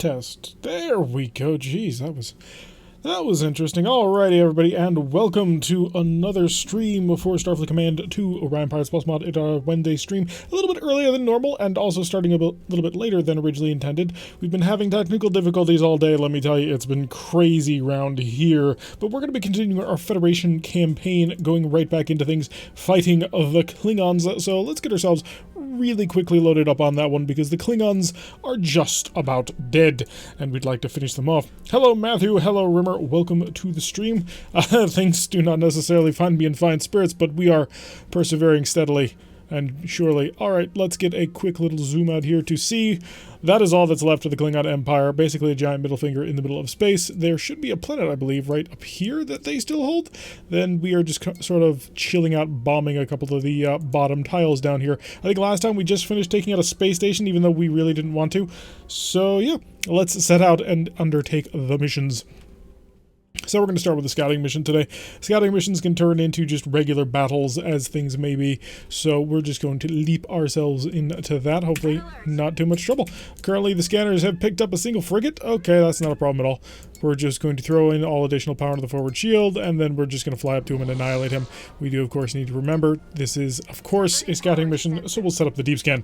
test. There we go. Jeez, that was interesting. Alrighty, everybody, and welcome to another stream for Starfleet Command 2 Orion Pirates Plus mod. It's our Wednesday stream, a little bit earlier than normal, and also starting a little bit later than originally intended. We've been having technical difficulties all day, let me tell you. It's been crazy around here, but we're going to be continuing our Federation campaign, going right back into things, fighting the Klingons. So let's get ourselves really quickly loaded up on that one, because the Klingons are just about dead, and we'd like to finish them off. Hello, Matthew. Hello, Rimmer. Welcome to the stream. Things do not necessarily find me in fine spirits, but we are persevering steadily and surely. Alright, let's get a quick little zoom out here to see. That is all that's left of the Klingon Empire. Basically a giant middle finger in the middle of space. There should be a planet, I believe, right up here that they still hold. Then we are just sort of chilling out, bombing a couple of the bottom tiles down here. I think last time we just finished taking out a space station, even though we really didn't want to. So yeah, let's set out and undertake the missions. So we're going to start with the scouting mission today. Scouting missions can turn into just regular battles as things may be, so we're just going to leap ourselves into that, hopefully not too much trouble. Currently the scanners have picked up a single frigate. Okay, that's not a problem at all. We're just going to throw in all additional power to the forward shield, and then we're just going to fly up to him and annihilate him. We do, of course, need to remember this is, of course, a scouting mission, so we'll set up the deep scan.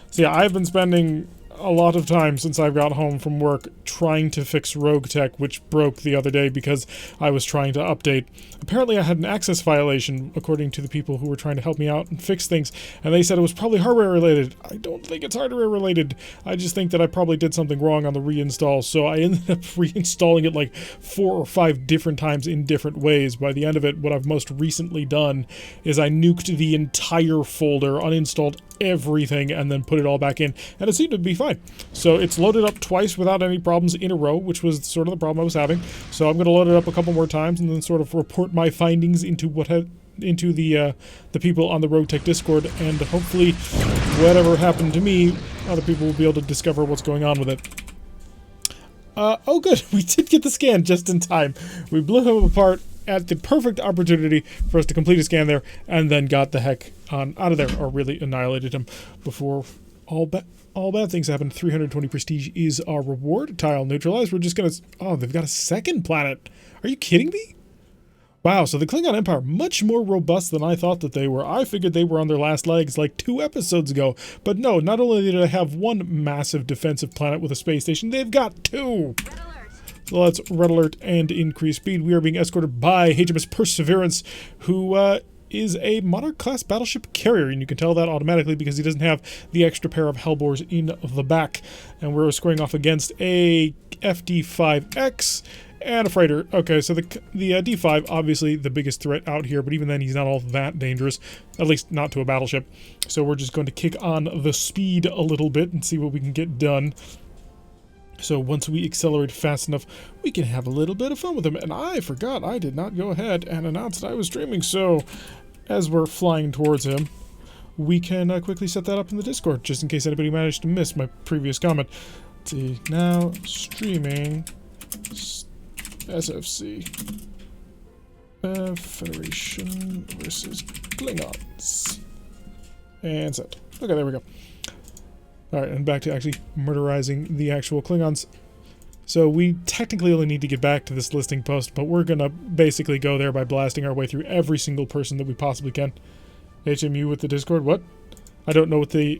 So yeah, I've been spending a lot of time since I got home from work trying to fix Rogue Tech, which broke the other day because I was trying to update. Apparently I had an access violation, according to the people who were trying to help me out and fix things, and they said it was probably hardware related. I don't think it's hardware related. I just think that I probably did something wrong on the reinstall, so I ended up reinstalling it like 4 or 5 different times in different ways. By the end of it, what I've most recently done is I nuked the entire folder, uninstalled everything, and then put it all back in, and it seemed to be fine. So it's loaded up twice without any problems in a row, which was sort of the problem I was having. So I'm going to load it up a couple more times and then sort of report my findings into the people on the Rogue Tech Discord, and hopefully whatever happened to me, other people will be able to discover what's going on with it. Oh good, we did get the scan just in time. We blew him apart at the perfect opportunity for us to complete a scan there, and then got the heck on out of there, or really annihilated him before all bad things happen. 320 prestige is our reward. Tile neutralized. We're just gonna... Oh, they've got a second planet. Are you kidding me? Wow, so the Klingon Empire, much more robust than I thought that they were. I figured they were on their last legs like 2 episodes ago. But no, not only did they have one massive defensive planet with a space station, they've got 2! So let's red alert and increase speed. We are being escorted by HMS Perseverance, who is a Monarch-class battleship carrier, and you can tell that automatically because he doesn't have the extra pair of hellbores in the back. And we're squaring off against a FD-5X and a freighter. Okay, so the D5, obviously the biggest threat out here, but even then he's not all that dangerous, at least not to a battleship. So we're just going to kick on the speed a little bit and see what we can get done. So once we accelerate fast enough, we can have a little bit of fun with him. And I forgot, I did not go ahead and announce that I was streaming. So as we're flying towards him, we can quickly set that up in the Discord, just in case anybody managed to miss my previous comment. Let's see, now streaming SFC Federation versus Klingons. And set. Okay, there we go. Alright, and back to actually murderizing the actual Klingons. So we technically only need to get back to this listing post, but we're gonna basically go there by blasting our way through every single person that we possibly can. HMU with the Discord? What? I don't know what the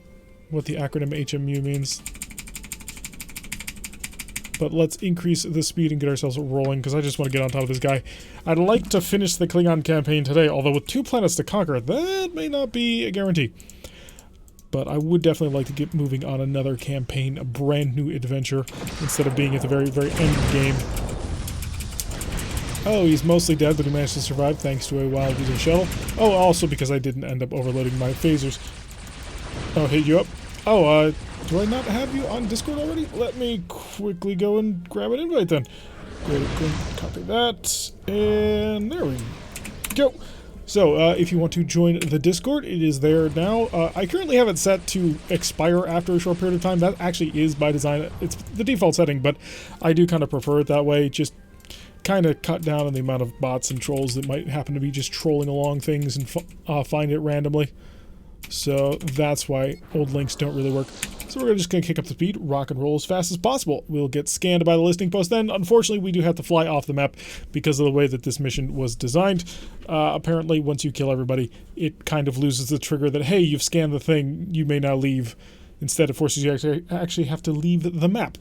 acronym HMU means. But let's increase the speed and get ourselves rolling, because I just want to get on top of this guy. I'd like to finish the Klingon campaign today, although with 2 planets to conquer, that may not be a guarantee. But I would definitely like to get moving on another campaign, a brand new adventure, instead of being at the very, very end of the game. Oh, he's mostly dead, but he managed to survive thanks to a wild user shuttle. Oh, also because I didn't end up overloading my phasers. Oh, hit you up. Oh, do I not have you on Discord already? Let me quickly go and grab an invite then. Go copy that, and there we go. So, if you want to join the Discord, it is there now. I currently have it set to expire after a short period of time. That actually is by design. It's the default setting, but I do kind of prefer it that way. Just kind of cut down on the amount of bots and trolls that might happen to be just trolling along things and find it randomly. So that's why old links don't really work. So we're just going to kick up the speed, rock and roll as fast as possible. We'll get scanned by the listening post then. Unfortunately, we do have to fly off the map because of the way that this mission was designed. Apparently, once you kill everybody, it kind of loses the trigger that, hey, you've scanned the thing, you may now leave. Instead, it forces you to actually have to leave the map.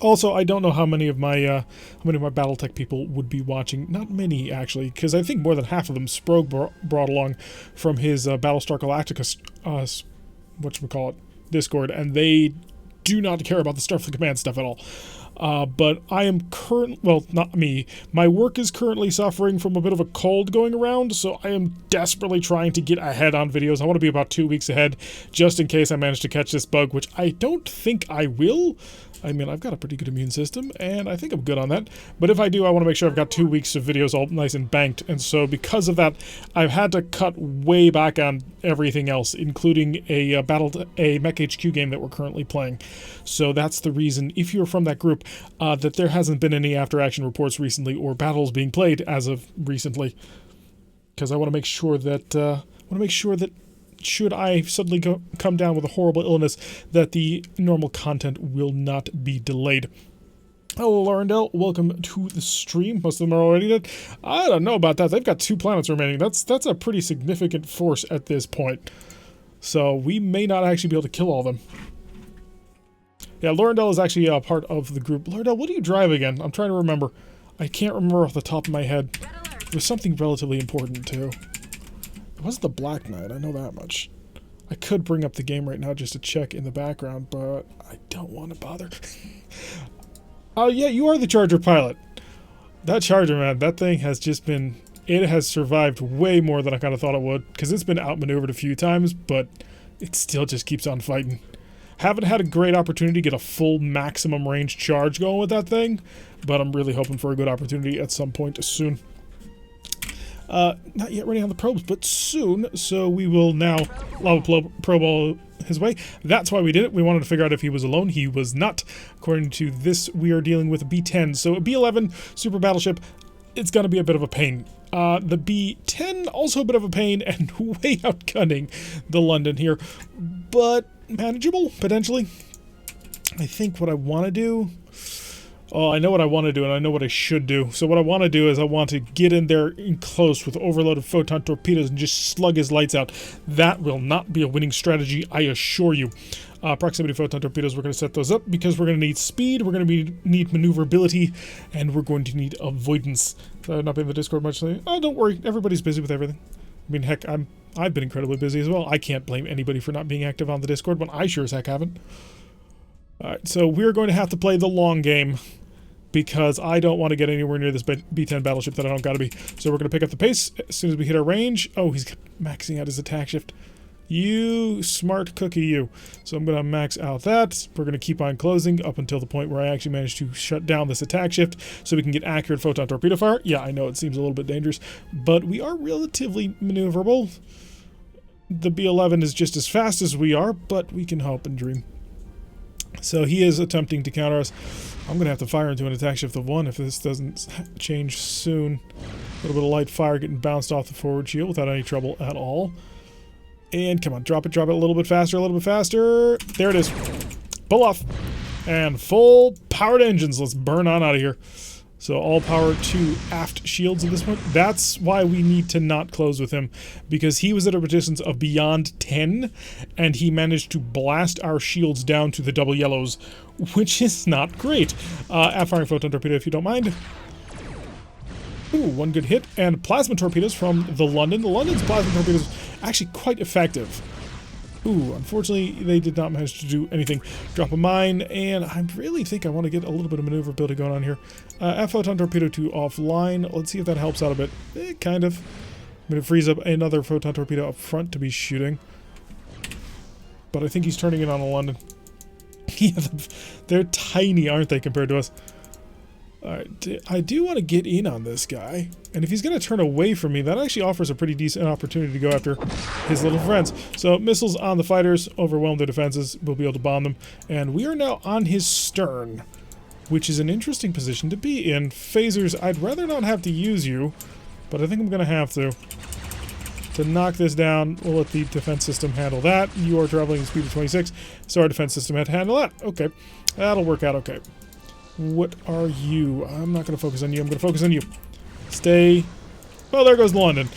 Also, I don't know how many of my BattleTech people would be watching. Not many, actually, because I think more than half of them Sprog brought along from his Battlestar Galactica, whatchamacallit, Discord, and they do not care about the Starfleet Command stuff at all. But I am well, not me. My work is currently suffering from a bit of a cold going around, so I am desperately trying to get ahead on videos. I want to be about 2 weeks ahead, just in case I manage to catch this bug, which I don't think I will. I mean, I've got a pretty good immune system, and I think I'm good on that. But if I do, I want to make sure I've got 2 weeks of videos all nice and banked. And so because of that, I've had to cut way back on everything else, including a Mech HQ game that we're currently playing. So that's the reason, if you're from that group, that there hasn't been any after-action reports recently or battles being played as of recently. Because I want to make sure that should I suddenly come down with a horrible illness, that the normal content will not be delayed. Hello, Laurendale. Welcome to the stream. Most of them are already dead. I don't know about that. They've got 2 planets remaining. That's a pretty significant force at this point. So we may not actually be able to kill all of them. Yeah, Laurendale is actually a part of the group. Laurendale, what do you drive again? I'm trying to remember. I can't remember off the top of my head. It was something relatively important, too. It wasn't the Black Knight, I know that much. I could bring up the game right now just to check in the background, but I don't want to bother. Oh, yeah, you are the Charger pilot. That Charger, man, that thing has just been... It has survived way more than I kind of thought it would, because it's been outmaneuvered a few times, but it still just keeps on fighting. Haven't had a great opportunity to get a full maximum range charge going with that thing, but I'm really hoping for a good opportunity at some point soon. Not yet ready on the probes, but soon, so we will now lava probe all his way. That's why we did it. We wanted to figure out if he was alone. He was not. According to this, we are dealing with a B-10. So a B-11 super battleship, it's going to be a bit of a pain. The B-10, also a bit of a pain, and way outgunning the London here, but manageable, potentially. I think what I want to do... Oh, I know what I want to do, and I know what I should do. So what I want to do is I want to get in there in close with overloaded photon torpedoes and just slug his lights out. That will not be a winning strategy, I assure you. Proximity photon torpedoes, we're going to set those up because we're going to need speed, we're going to need maneuverability, and we're going to need avoidance. So I've not been in the Discord much today. Oh, don't worry, everybody's busy with everything. I mean, heck, I've been incredibly busy as well. I can't blame anybody for not being active on the Discord when I sure as heck haven't. Alright, so we're going to have to play the long game, because I don't want to get anywhere near this B-10 battleship that I don't gotta be. So we're gonna pick up the pace as soon as we hit our range. Oh, he's maxing out his attack shift. You smart cookie, you. So I'm gonna max out that. We're gonna keep on closing up until the point where I actually manage to shut down this attack shift so we can get accurate photon torpedo fire. Yeah, I know it seems a little bit dangerous, but we are relatively maneuverable. The B-11 is just as fast as we are, but we can hope and dream. So he is attempting to counter us. I'm going to have to fire into an attack shift of 1 if this doesn't change soon. A little bit of light fire getting bounced off the forward shield without any trouble at all. And come on, drop it a little bit faster, a little bit faster. There it is. Pull off. And full powered engines. Let's burn on out of here. So all power to aft shields at this point. That's why we need to not close with him, because he was at a distance of beyond 10, and he managed to blast our shields down to the double yellows, which is not great. Firing photon torpedo if you don't mind. Ooh, one good hit. And plasma torpedoes from the London. The London's plasma torpedoes actually quite effective. Ooh, unfortunately, they did not manage to do anything. Drop a mine, and I really think I want to get a little bit of maneuverability going on here. Photon torpedo to offline. Let's see if that helps out a bit. Kind of. I'm going to freeze up another photon torpedo up front to be shooting. But I think he's turning it on the London. Yeah, they're tiny, aren't they, compared to us? Alright, I do want to get in on this guy. And if he's going to turn away from me, that actually offers a pretty decent opportunity to go after his little friends. So, missiles on the fighters, overwhelm their defenses, we'll be able to bomb them. And we are now on his stern, which is an interesting position to be in. Phasers, I'd rather not have to use you, but I think I'm going to have to. to knock this down. We'll let the defense system handle that. You are traveling at speed of 26, so our defense system had to handle that. Okay, that'll work out okay. What are you? I'm not going to focus on you. I'm going to focus on you. Stay. Oh, there goes London.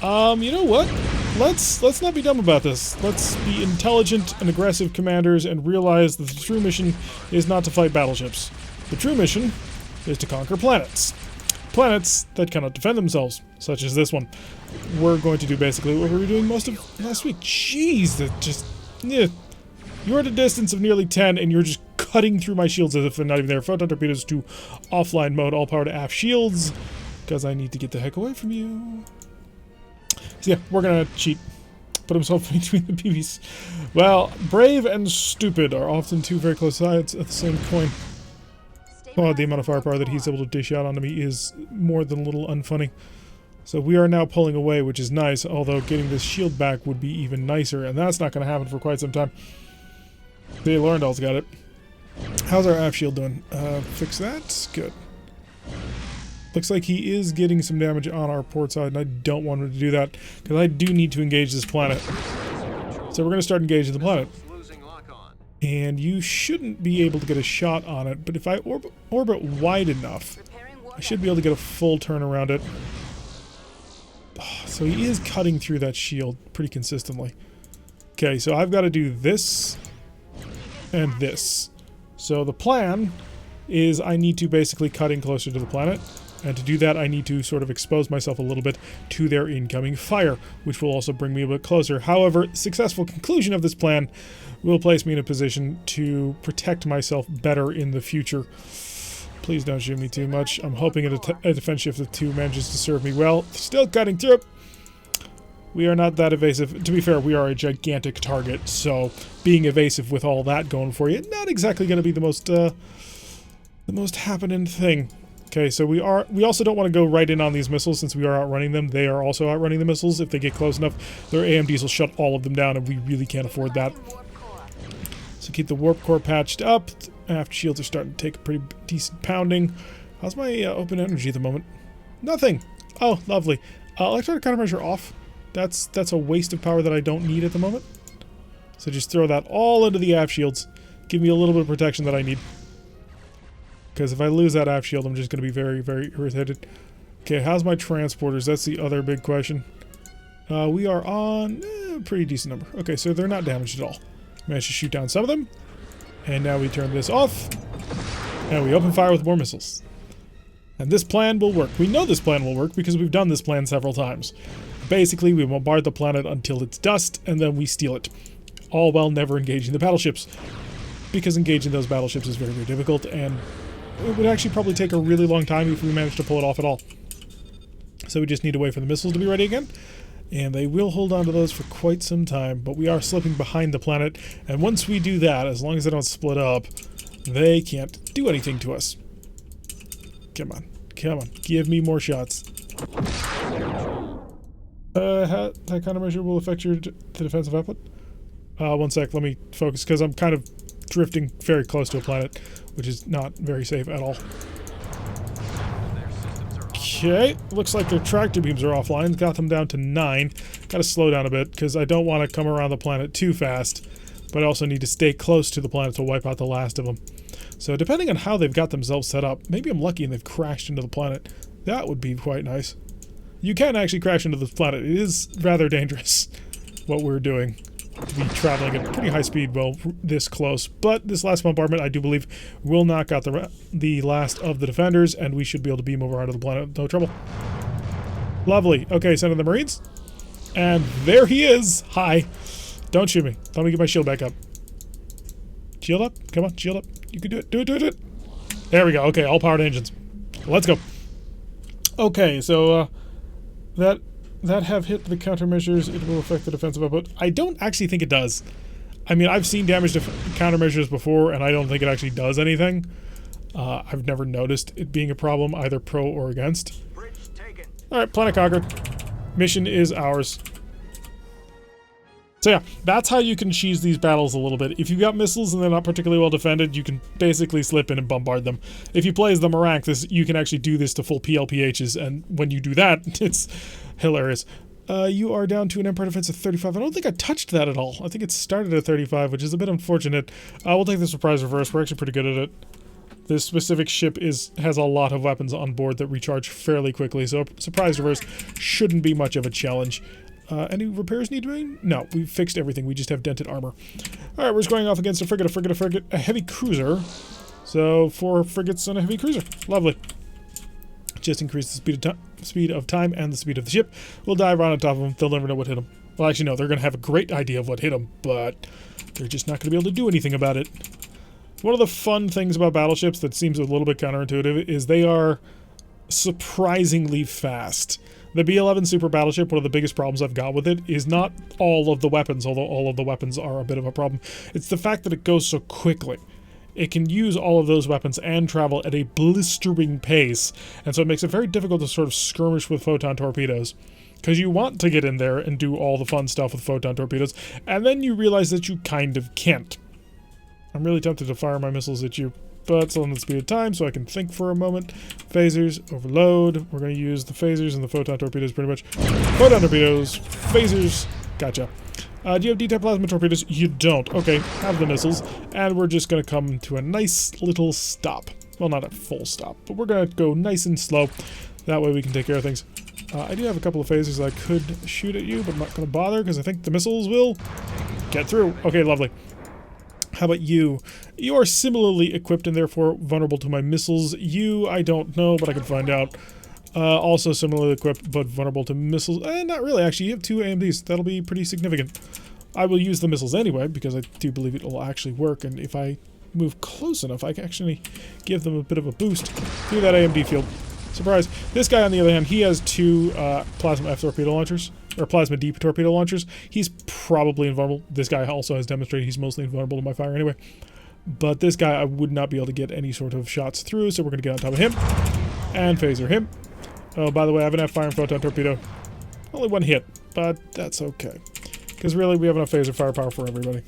You know what? Let's not be dumb about this. Let's be intelligent and aggressive commanders and realize that the true mission is not to fight battleships. The true mission is to conquer planets. Planets that cannot defend themselves, such as this one. We're going to do basically what we were doing most of last week. Jeez, that just... Yeah. You're at a distance of nearly 10, and you're just cutting through my shields as if they're not even there. Photon torpedoes to offline mode, all power to aft shields, because I need to get the heck away from you. So yeah, we're gonna cheat. Put himself between the PVs. Well, brave and stupid are often two very close sides of the same coin. Oh, the amount of firepower that he's able to dish out onto me is more than a little unfunny. So we are now pulling away, which is nice, although getting this shield back would be even nicer, and that's not going to happen for quite some time. The Lorendal's got it. How's our aft shield doing? Fix that? Good. Looks like he is getting some damage on our port side, and I don't want him to do that, because I do need to engage this planet. So we're going to start engaging the planet. And you shouldn't be able to get a shot on it, but if I orbit wide enough, I should be able to get a full turn around it. Oh, so he is cutting through that shield pretty consistently. Okay, so I've got to do this and this. So the plan is I need to basically cut in closer to the planet, and to do that I need to sort of expose myself a little bit to their incoming fire, which will also bring me a bit closer. However, successful conclusion of this plan will place me in a position to protect myself better in the future. Please don't shoot me too much. I'm hoping a defense shift of 2 manages to serve me well. Still cutting through. We are not that evasive. To be fair, we are a gigantic target, so being evasive with all that going for you, not exactly going to be the most happening thing. Okay, so we also don't want to go right in on these missiles since we are outrunning them. They are also outrunning the missiles. If they get close enough, their AMDs will shut all of them down, and we really can't afford that. So keep the warp core patched up. Aft shields are starting to take a pretty decent pounding. How's my open energy at the moment? Nothing. Oh, lovely. Electronic countermeasure off. That's a waste of power that I don't need at the moment. So just throw that all into the aft shields. Give me a little bit of protection that I need. Because if I lose that aft shield, I'm just going to be very, very irritated. Okay, how's my transporters? That's the other big question. We are on a pretty decent number. Okay, so they're not damaged at all. Managed to shoot down some of them. And now we turn this off. And we open fire with more missiles. And this plan will work. We know this plan will work because we've done this plan several times. Basically, we bombard the planet until it's dust, and then we steal it. All while never engaging the battleships. Because engaging those battleships is very, very difficult, and it would actually probably take a really long time if we managed to pull it off at all. So we just need to wait for the missiles to be ready again. And they will hold on to those for quite some time, but we are slipping behind the planet, and once we do that, as long as they don't split up, they can't do anything to us. Come on. Come on. Give me more shots. That countermeasure will affect the defensive output? One sec, let me focus, because I'm kind of drifting very close to a planet, which is not very safe at all. Okay, looks like their tractor beams are offline. Got them down to 9. Gotta slow down a bit, because I don't want to come around the planet too fast, but I also need to stay close to the planet to wipe out the last of them. So depending on how they've got themselves set up, maybe I'm lucky and they've crashed into the planet. That would be quite nice. You can actually crash into the planet. It is rather dangerous, what we're doing. To be traveling at pretty high speed while this close. But this last bombardment, I do believe, will knock out the last of the defenders, and we should be able to beam over onto the planet. No trouble. Lovely. Okay, send in the Marines. And there he is. Hi. Don't shoot me. Let me get my shield back up. Shield up. Come on, shield up. You can do it. Do it, do it, do it. There we go. Okay, all powered engines. Let's go. Okay, so that have hit the countermeasures. It will affect the defensive output. I don't actually think it does. I mean, I've seen damage to countermeasures before, and I don't think it actually does anything. I've never noticed it being a problem, either pro or against. Alright, planet conquered. Mission is ours. So yeah, that's how you can cheese these battles a little bit. If you've got missiles and they're not particularly well defended, you can basically slip in and bombard them. If you play as the Maranctus, you can actually do this to full PLPHs, and when you do that, it's hilarious. You are down to an Empire defense of 35. I don't think I touched that at all. I think it started at 35, which is a bit unfortunate. We'll take the surprise reverse. We're actually pretty good at it. This specific ship has a lot of weapons on board that recharge fairly quickly, so surprise reverse shouldn't be much of a challenge. Any repairs need doing? No, we've fixed everything. We just have dented armor. Alright, we're just going off against a frigate, a heavy cruiser. So 4 frigates and a heavy cruiser. Lovely. Just increase the speed of time and the speed of the ship. We'll dive right on top of them. They'll never know what hit them. Well, actually, no. They're going to have a great idea of what hit them, but they're just not going to be able to do anything about it. One of the fun things about battleships that seems a little bit counterintuitive is they are surprisingly fast. The B-11 Super Battleship, one of the biggest problems I've got with it, is not all of the weapons, although all of the weapons are a bit of a problem. It's the fact that it goes so quickly. It can use all of those weapons and travel at a blistering pace, and so it makes it very difficult to sort of skirmish with photon torpedoes. Because you want to get in there and do all the fun stuff with photon torpedoes, and then you realize that you kind of can't. I'm really tempted to fire my missiles at you, but still in the speed of time, so I can think for a moment. Phasers, overload. We're going to use the phasers and the photon torpedoes pretty much. Photon torpedoes, phasers, gotcha. Do you have D-type plasma torpedoes? You don't. Okay, have the missiles. And we're just going to come to a nice little stop. Well, not a full stop, but we're going to go nice and slow. That way we can take care of things. I do have a couple of phasers that I could shoot at you, but I'm not going to bother because I think the missiles will get through. Okay, lovely. How about you? You are similarly equipped and therefore vulnerable to my missiles. You, I don't know, but I can find out. Also similarly equipped, but vulnerable to missiles. Not really, actually. You have 2 AMDs. That'll be pretty significant. I will use the missiles anyway, because I do believe it will actually work, and if I move close enough, I can actually give them a bit of a boost through that AMD field. Surprise. This guy, on the other hand, he has 2 Plasma F torpedo launchers, or Plasma D torpedo launchers. He's probably invulnerable. This guy also has demonstrated he's mostly invulnerable to my fire anyway. But this guy, I would not be able to get any sort of shots through, so we're going to get on top of him and phaser him. Oh, by the way, I have an F-fire and photon torpedo. Only 1 hit, but that's okay. Because really, we have enough phaser firepower for everybody.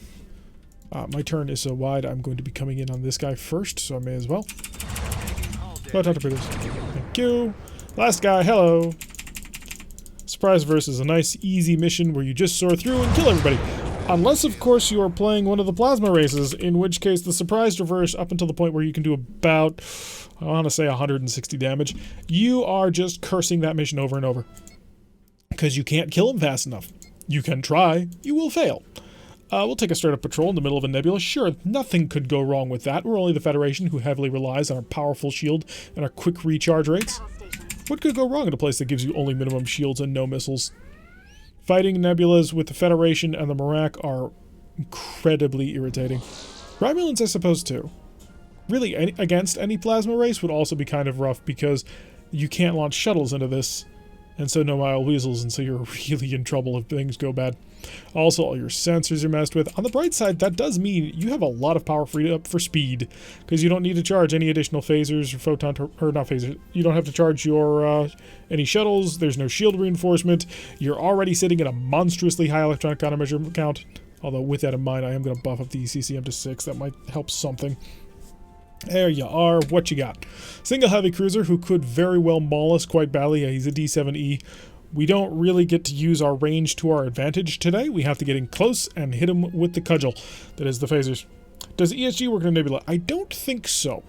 My turn is so wide, I'm going to be coming in on this guy first, so I may as well. Photon torpedoes. Thank you. Last guy, hello. Surprise versus is a nice, easy mission where you just soar through and kill everybody. Unless, of course, you are playing one of the plasma races, in which case the surprise reverse up until the point where you can do about, I want to say 160 damage, you are just cursing that mission over and over. Because you can't kill him fast enough. You can try, you will fail. We'll take a straight-up patrol in the middle of a nebula. Sure, nothing could go wrong with that. We're only the Federation, who heavily relies on our powerful shield and our quick recharge rates. What could go wrong in a place that gives you only minimum shields and no missiles? Fighting nebulas with the Federation and the Marak are incredibly irritating. Romulans, I suppose, too. Really, against any plasma race would also be kind of rough because you can't launch shuttles into this, and so no Mile Weasels, and so you're really in trouble if things go bad. Also, all your sensors are messed with. On the bright side, that does mean you have a lot of power freed up for speed, because you don't need to charge any additional phasers or photon, or not phasers. You don't have to charge your any shuttles. There's no shield reinforcement. You're already sitting at a monstrously high electronic countermeasure count. Although with that in mind, I am going to buff up the ECCM to 6. That might help something. There you are. What you got? Single heavy cruiser who could very well maul us quite badly. Yeah, he's a D7E. We don't really get to use our range to our advantage today. We have to get in close and hit him with the cudgel. That is the phasers. Does ESG work in a nebula? I don't think so.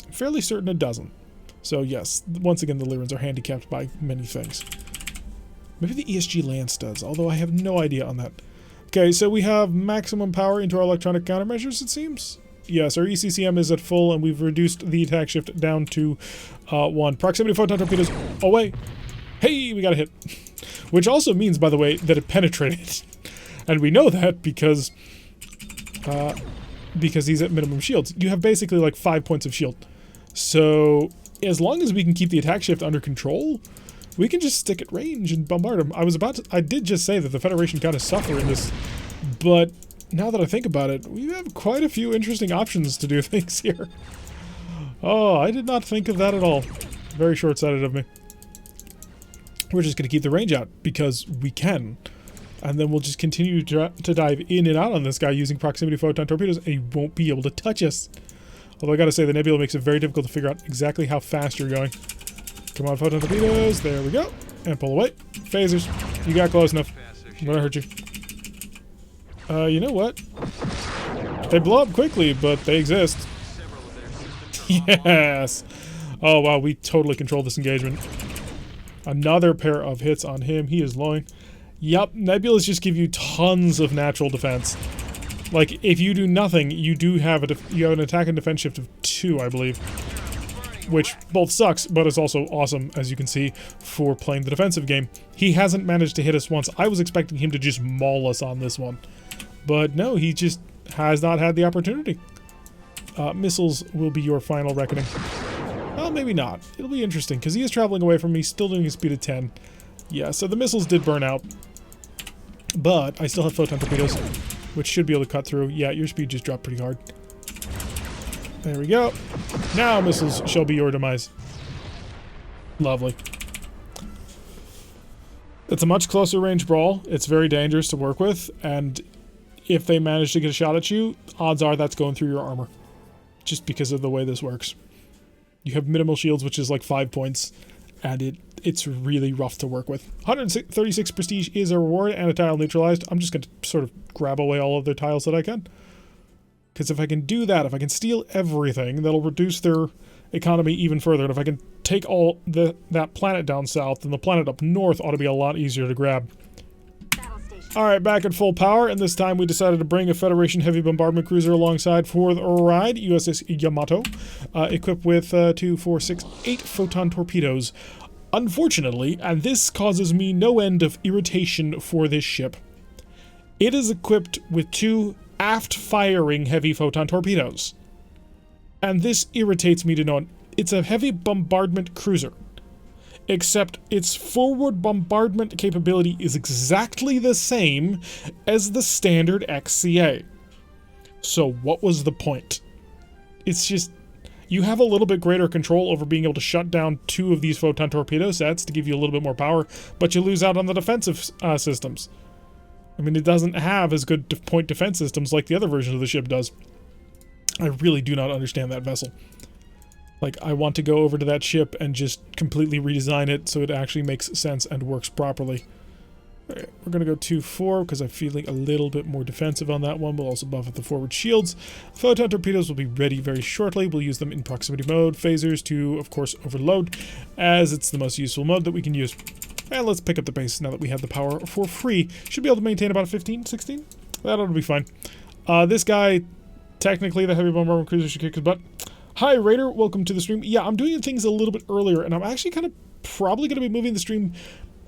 I'm fairly certain it doesn't. So yes, once again, the Lyrans are handicapped by many things. Maybe the ESG Lance does, although I have no idea on that. Okay, so we have maximum power into our electronic countermeasures, it seems. Yes, our ECCM is at full, and we've reduced the attack shift down to 1. Proximity photon torpedoes away. Hey, we got a hit. Which also means, by the way, that it penetrated. And we know that because he's at minimum shields. You have basically like 5 points of shield. So as long as we can keep the attack shift under control, we can just stick at range and bombard him. I did just say that the Federation kind of suffer in this, but now that I think about it, we have quite a few interesting options to do things here. Oh, I did not think of that at all. Very short-sighted of me. We're just going to keep the range out, because we can. And then we'll just continue to dive in and out on this guy using proximity photon torpedoes, and he won't be able to touch us. Although I gotta say, the nebula makes it very difficult to figure out exactly how fast you're going. Come on, photon torpedoes. There we go. And pull away. Phasers. You got close enough. I'm gonna hurt you. You know what? They blow up quickly, but they exist. Yes! Oh wow, we totally control this engagement. Another pair of hits on him. He is blowing. Yup, Nebulas just give you tons of natural defense. Like, if you do nothing, you do have an attack and defense shift of 2, I believe. Which both sucks, but is also awesome, as you can see, for playing the defensive game. He hasn't managed to hit us once. I was expecting him to just maul us on this one. But no, he just has not had the opportunity. Missiles will be your final reckoning. Well, maybe not. It'll be interesting, because he is traveling away from me, still doing a speed of 10. Yeah, so the missiles did burn out. But I still have photon torpedoes, which should be able to cut through. Yeah, your speed just dropped pretty hard. There we go. Now missiles shall be your demise. Lovely. It's a much closer range brawl. It's very dangerous to work with, and if they manage to get a shot at you, odds are that's going through your armor. Just because of the way this works. You have minimal shields, which is like 5 points, and it's really rough to work with. 136 prestige is a reward and a tile neutralized. I'm just going to sort of grab away all of their tiles that I can. Because if I can do that, if I can steal everything, that'll reduce their economy even further. And if I can take all that planet down south, then the planet up north ought to be a lot easier to grab. Alright, back at full power, and this time we decided to bring a Federation heavy bombardment cruiser alongside for the ride, USS Yamato, equipped with 2, 4, 6, 8 photon torpedoes. Unfortunately, and this causes me no end of irritation for this ship, it is equipped with 2 aft-firing heavy photon torpedoes. And this irritates me to no end. It's a heavy bombardment cruiser, except its forward bombardment capability is exactly the same as the standard XCA. So what was the point? It's just, you have a little bit greater control over being able to shut down 2 of these photon torpedo sets to give you a little bit more power, but you lose out on the defensive systems. I mean, it doesn't have as good point defense systems like the other version of the ship does. I really do not understand that vessel. Like, I want to go over to that ship and just completely redesign it so it actually makes sense and works properly. Alright, we're going to go 2-4 because I'm feeling a little bit more defensive on that one. We'll also buff up the forward shields. Photon torpedoes will be ready very shortly. We'll use them in proximity mode. Phasers to, of course, overload, as it's the most useful mode that we can use. And let's pick up the base now that we have the power for free. Should be able to maintain about a 15, 16? That ought to be fine. This guy, technically the heavy bombardment cruiser, should kick his butt. Hi Raider, welcome to the stream. Yeah, I'm doing things a little bit earlier, and I'm actually kind of probably going to be moving the stream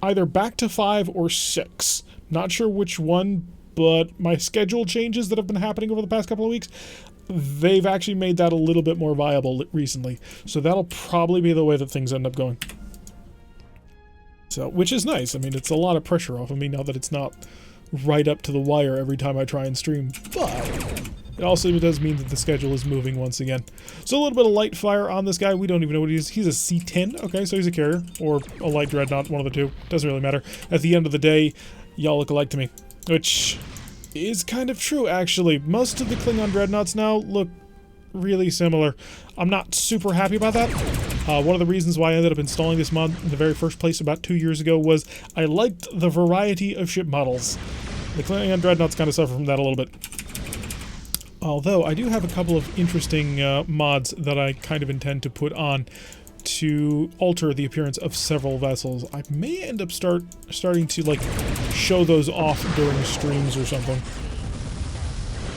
either back to 5 or 6. Not sure which one, but my schedule changes that have been happening over the past couple of weeks, they've actually made that a little bit more viable recently. So that'll probably be the way that things end up going. So, which is nice. I mean, it's a lot of pressure off of me now that it's not right up to the wire every time I try and stream, but it also does mean that the schedule is moving once again. So a little bit of light fire on this guy. We don't even know what he is. He's a C-10. Okay, so he's a carrier. Or a light dreadnought, one of the two. Doesn't really matter. At the end of the day, y'all look alike to me. Which is kind of true, actually. Most of the Klingon dreadnoughts now look really similar. I'm not super happy about that. One of the reasons why I ended up installing this mod in the very first place about 2 years ago was I liked the variety of ship models. The Klingon dreadnoughts kind of suffer from that a little bit. Although, I do have a couple of interesting mods that I kind of intend to put on to alter the appearance of several vessels. I may end up starting to, like, show those off during streams or something.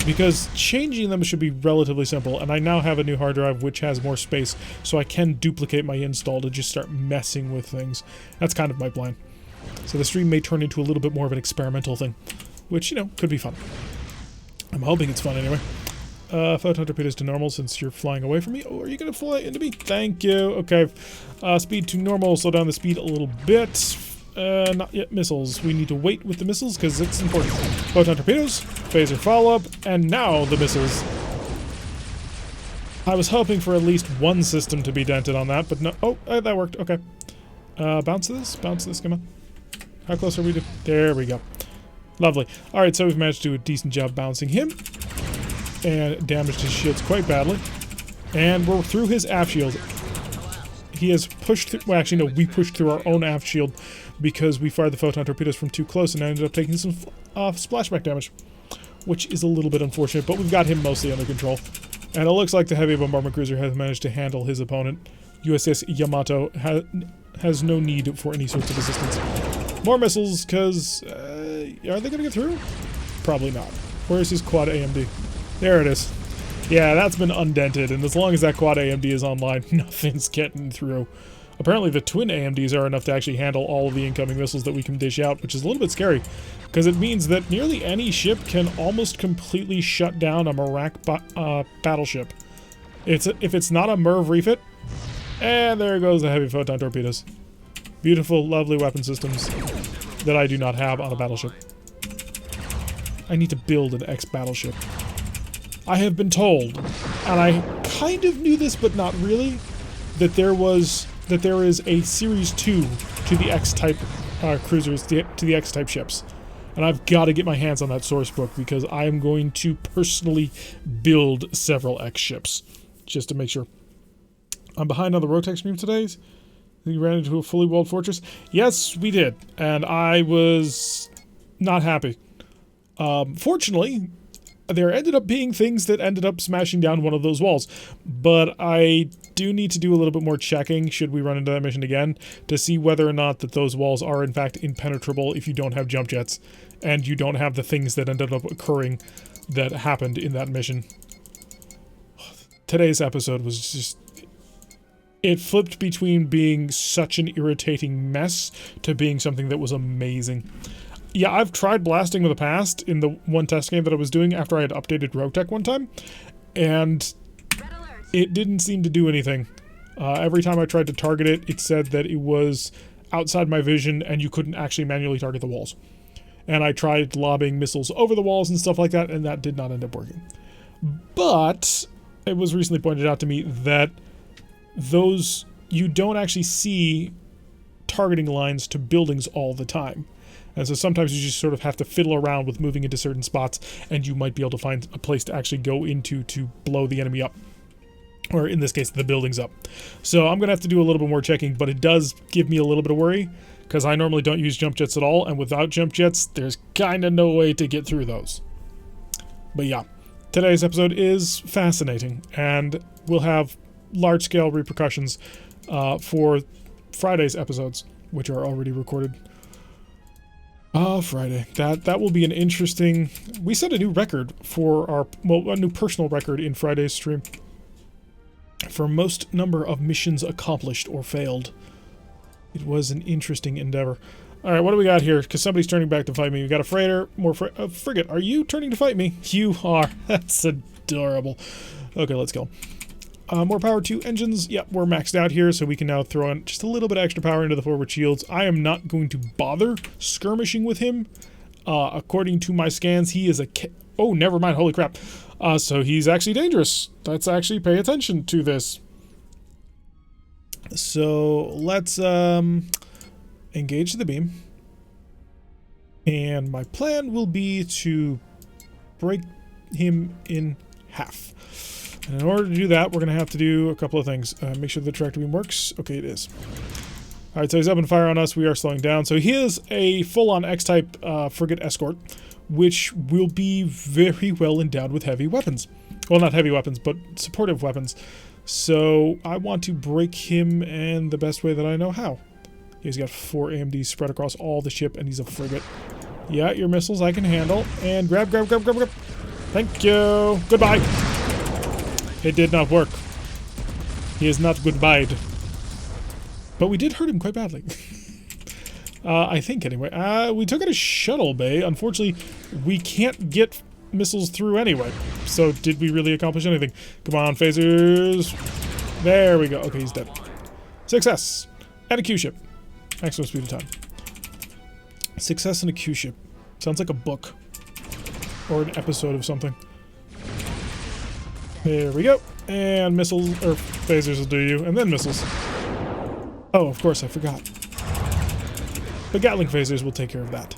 Because changing them should be relatively simple, and I now have a new hard drive which has more space, so I can duplicate my install to just start messing with things. That's kind of my plan. So the stream may turn into a little bit more of an experimental thing, which, you know, could be fun. I'm hoping it's fun anyway. Photon torpedoes to normal since you're flying away from me. Oh, are you going to fly into me? Thank you. Okay. Speed to normal. Slow down the speed a little bit. Not yet missiles. We need to wait with the missiles because it's important. Photon torpedoes. Phaser follow-up. And now the missiles. I was hoping for at least one system to be dented on that, but no. Oh, that worked. Okay. Bounce this. Bounce this. Come on. How close are we to... There we go. Lovely. Alright, so we've managed to do a decent job bouncing him. And damaged his shields quite badly. And we're through his aft shields. he has pushed through, well actually no, we pushed through our own aft shield because we fired the photon torpedoes from too close and ended up taking some splashback damage, which is a little bit unfortunate, but we've got him mostly under control. And it looks like the heavy bombardment cruiser has managed to handle his opponent. USS Yamato has no need for any sorts of assistance. More missiles, because are they going to get through? Probably not. Where's his quad AMD? There it is. Yeah, that's been undented, and as long as that quad AMD is online, nothing's getting through. Apparently the twin AMDs are enough to actually handle all of the incoming missiles that we can dish out, which is a little bit scary, because it means that nearly any ship can almost completely shut down a Marak battleship. If it's not a Merv refit, and there goes the heavy photon torpedoes. Beautiful, lovely weapon systems that I do not have on a battleship. I need to build an X battleship. I have been told, and I kind of knew this but not really, that there is a Series 2 to the X-type cruisers, to the X-type ships. And I've got to get my hands on that source book because I am going to personally build several X ships, just to make sure. I'm behind on the Rotec stream today. We ran into a fully walled fortress. Yes, we did, and I was not happy. Fortunately, there ended up being things that ended up smashing down one of those walls, but I do need to do a little bit more checking should we run into that mission again to see whether or not that those walls are in fact impenetrable if you don't have jump jets and you don't have the things that ended up occurring that happened in that mission. Today's episode was just... it flipped between being such an irritating mess to being something that was amazing. Yeah, I've tried blasting in the past in the one test game that I was doing after I had updated Rotec one time, and it didn't seem to do anything. Every time I tried to target it, it said that it was outside my vision and you couldn't actually manually target the walls. And I tried lobbing missiles over the walls and stuff like that, and that did not end up working. But it was recently pointed out to me that you don't actually see targeting lines to buildings all the time. And so sometimes you just sort of have to fiddle around with moving into certain spots, and you might be able to find a place to actually go into to blow the enemy up. Or in this case, the buildings up. So I'm going to have to do a little bit more checking, but it does give me a little bit of worry, because I normally don't use jump jets at all, and without jump jets, there's kind of no way to get through those. But yeah, today's episode is fascinating, and we'll have large-scale repercussions for Friday's episodes, which are already recorded. Friday. That will be an interesting... We set a new record for our... well, a new personal record in Friday's stream. For most number of missions accomplished or failed. It was an interesting endeavor. Alright, what do we got here? Because somebody's turning back to fight me. We got a freighter, more frigate. Are you turning to fight me? You are. That's adorable. Okay, let's go. More power to engines. Yep, we're maxed out here, so we can now throw in just a little bit of extra power into the forward shields. I am not going to bother skirmishing with him. According to my scans, he is a... oh, never mind. Holy crap. So he's actually dangerous. Let's actually pay attention to this. So let's engage the beam. And my plan will be to break him in half. And in order to do that, we're going to have to do a couple of things. Make sure the tractor beam works. Okay, it is. Alright, so he's up and fire on us. We are slowing down. So he is a full-on X-type frigate escort, which will be very well endowed with heavy weapons. Well, not heavy weapons, but supportive weapons. So I want to break him in the best way that I know how. He's got 4 AMDs spread across all the ship, and he's a frigate. Yeah, your missiles I can handle. And grab. Thank you. Goodbye. It did not work. He is not goodbye. But we did hurt him quite badly. I think, anyway. We took out a shuttle bay. Unfortunately, we can't get missiles through anyway. So, did we really accomplish anything? Come on, phasers. There we go. Okay, he's dead. Success. And a Q-ship. Maximum speed of time. Success and a Q-ship. Sounds like a book. Or an episode of something. There we go. And missiles, or phasers will do you, and then missiles. Oh, of course, I forgot. The Gatling phasers will take care of that.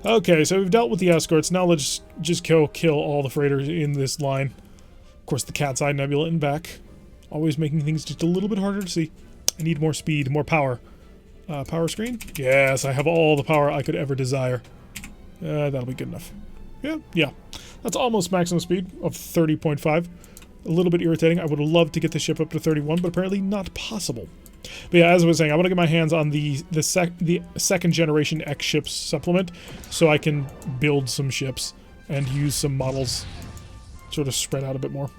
Okay, so we've dealt with the escorts. Now let's just kill all the freighters in this line. Of course, the Cat's Eye Nebula in back. Always making things just a little bit harder to see. I need more speed, more power. Power screen? Yes, I have all the power I could ever desire. That'll be good enough. Yeah. That's almost maximum speed of 30.5. A little bit irritating. I would have loved to get the ship up to 31, but apparently not possible. But yeah, as I was saying, I want to get my hands on the second generation X ships supplement so I can build some ships and use some models sort of spread out a bit more.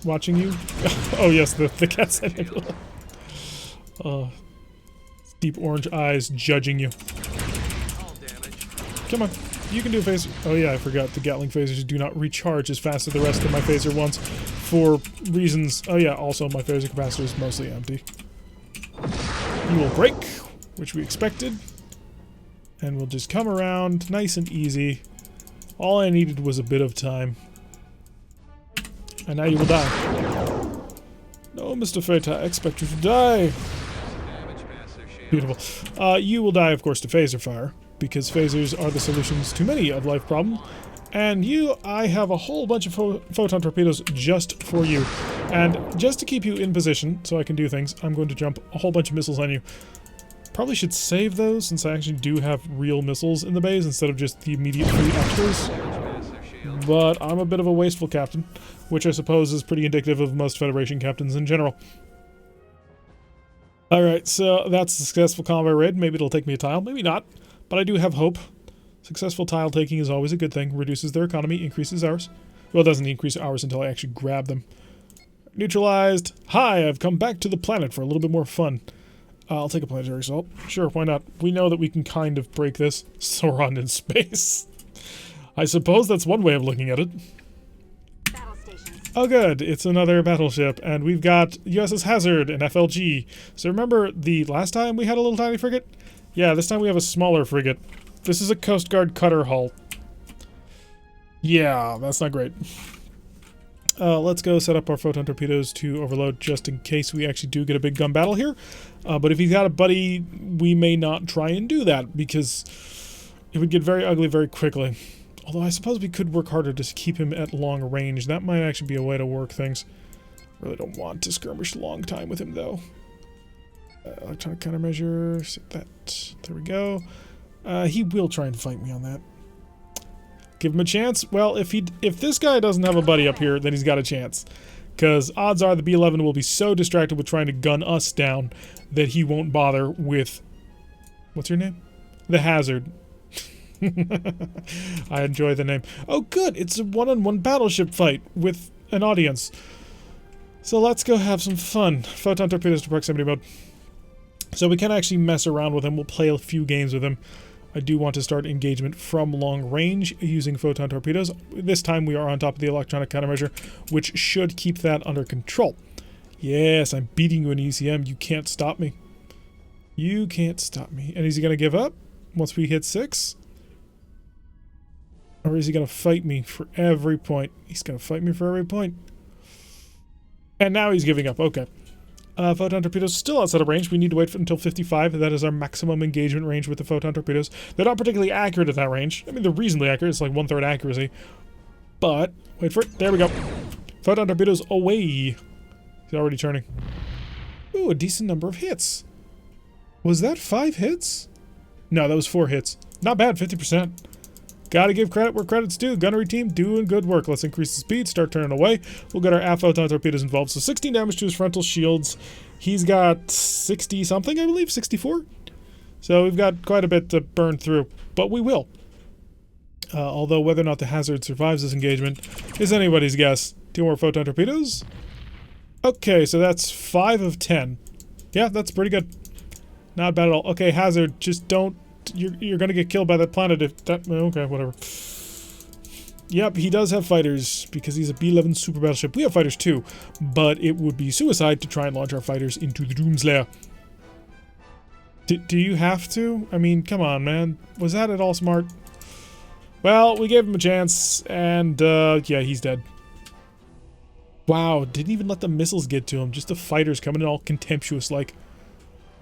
Watching you? Oh yes, the cat's in it. Deep orange eyes judging you. Come on, you can do a phaser. Oh yeah, I forgot the Gatling phasers do not recharge as fast as the rest of my phaser ones for reasons. Oh yeah, also my phaser capacitor is mostly empty. You will break, which we expected. And we'll just come around nice and easy. All I needed was a bit of time. And now you will die. No, Mr. Fate, I expect you to die. Beautiful. You will die, of course, to phaser fire, because phasers are the solutions to many of life problems. And I have a whole bunch of photon torpedoes just for you. And just to keep you in position, so I can do things, I'm going to jump a whole bunch of missiles on you. Probably should save those, since I actually do have real missiles in the base, instead of just the immediate free extras. But I'm a bit of a wasteful captain, which I suppose is pretty indicative of most Federation captains in general. Alright, so that's a successful combat raid. Maybe it'll take me a tile, maybe not, but I do have hope. Successful tile taking is always a good thing. Reduces their economy, increases ours. Well, it doesn't increase ours until I actually grab them. Neutralized. Hi, I've come back to the planet for a little bit more fun. I'll take a planetary assault. Sure, why not? We know that we can kind of break this. Sauron in space. I suppose that's one way of looking at it. Oh good, it's another battleship, and we've got USS Hazard and FLG. So remember the last time we had a little tiny frigate? Yeah, this time we have a smaller frigate. This is a Coast Guard cutter hull. Yeah, that's not great. Let's go set up our photon torpedoes to overload just in case we actually do get a big gun battle here. But if he's got a buddy, we may not try and do that, because it would get very ugly very quickly. Although I suppose we could work harder to keep him at long range. That might actually be a way to work things. Really don't want to skirmish a long time with him, though. Electronic countermeasure, set that. There we go. He will try and fight me on that. Give him a chance? Well, if this guy doesn't have a buddy up here, then he's got a chance. Because odds are the B-11 will be so distracted with trying to gun us down that he won't bother with... What's your name? The Hazard. I enjoy the name. Oh good, it's a one-on-one battleship fight with an audience. So let's go have some fun. Photon torpedoes to proximity mode. So we can actually mess around with him. We'll play a few games with him. I do want to start engagement from long range using photon torpedoes. This time we are on top of the electronic countermeasure, which should keep that under control. Yes, I'm beating you in ECM. You can't stop me. You can't stop me. And is he going to give up once we hit 6? Or is he going to fight me for every point? He's going to fight me for every point. And now he's giving up. Okay. Photon torpedoes still outside of range. We need to wait until 55. That is our maximum engagement range with the photon torpedoes. They're not particularly accurate at that range. I mean, they're reasonably accurate. It's like 1/3 accuracy. But, wait for it. There we go. Photon torpedoes away. He's already turning. Ooh, a decent number of hits. Was that 5 hits? No, that was 4 hits. Not bad, 50%. Gotta give credit where credit's due. Gunnery team doing good work. Let's increase the speed, start turning away. We'll get our aft photon torpedoes involved. So 16 damage to his frontal shields. He's got 60 something, I believe, 64. So we've got quite a bit to burn through, but we will. Although whether or not the Hazard survives this engagement is anybody's guess. 2 more photon torpedoes. Okay, so that's 5 of 10. Yeah, that's pretty good. Not bad at all. Okay, Hazard, just don't... You're gonna get killed by that planet if that... Okay, whatever. Yep, he does have fighters, because he's a B-11 super battleship. We have fighters too, but it would be suicide to try and launch our fighters into the Doomslayer. Do you have to? I mean, come on, man. Was that at all smart? Well, we gave him a chance, and, yeah, he's dead. Wow, didn't even let the missiles get to him. Just the fighters coming in all contemptuous-like.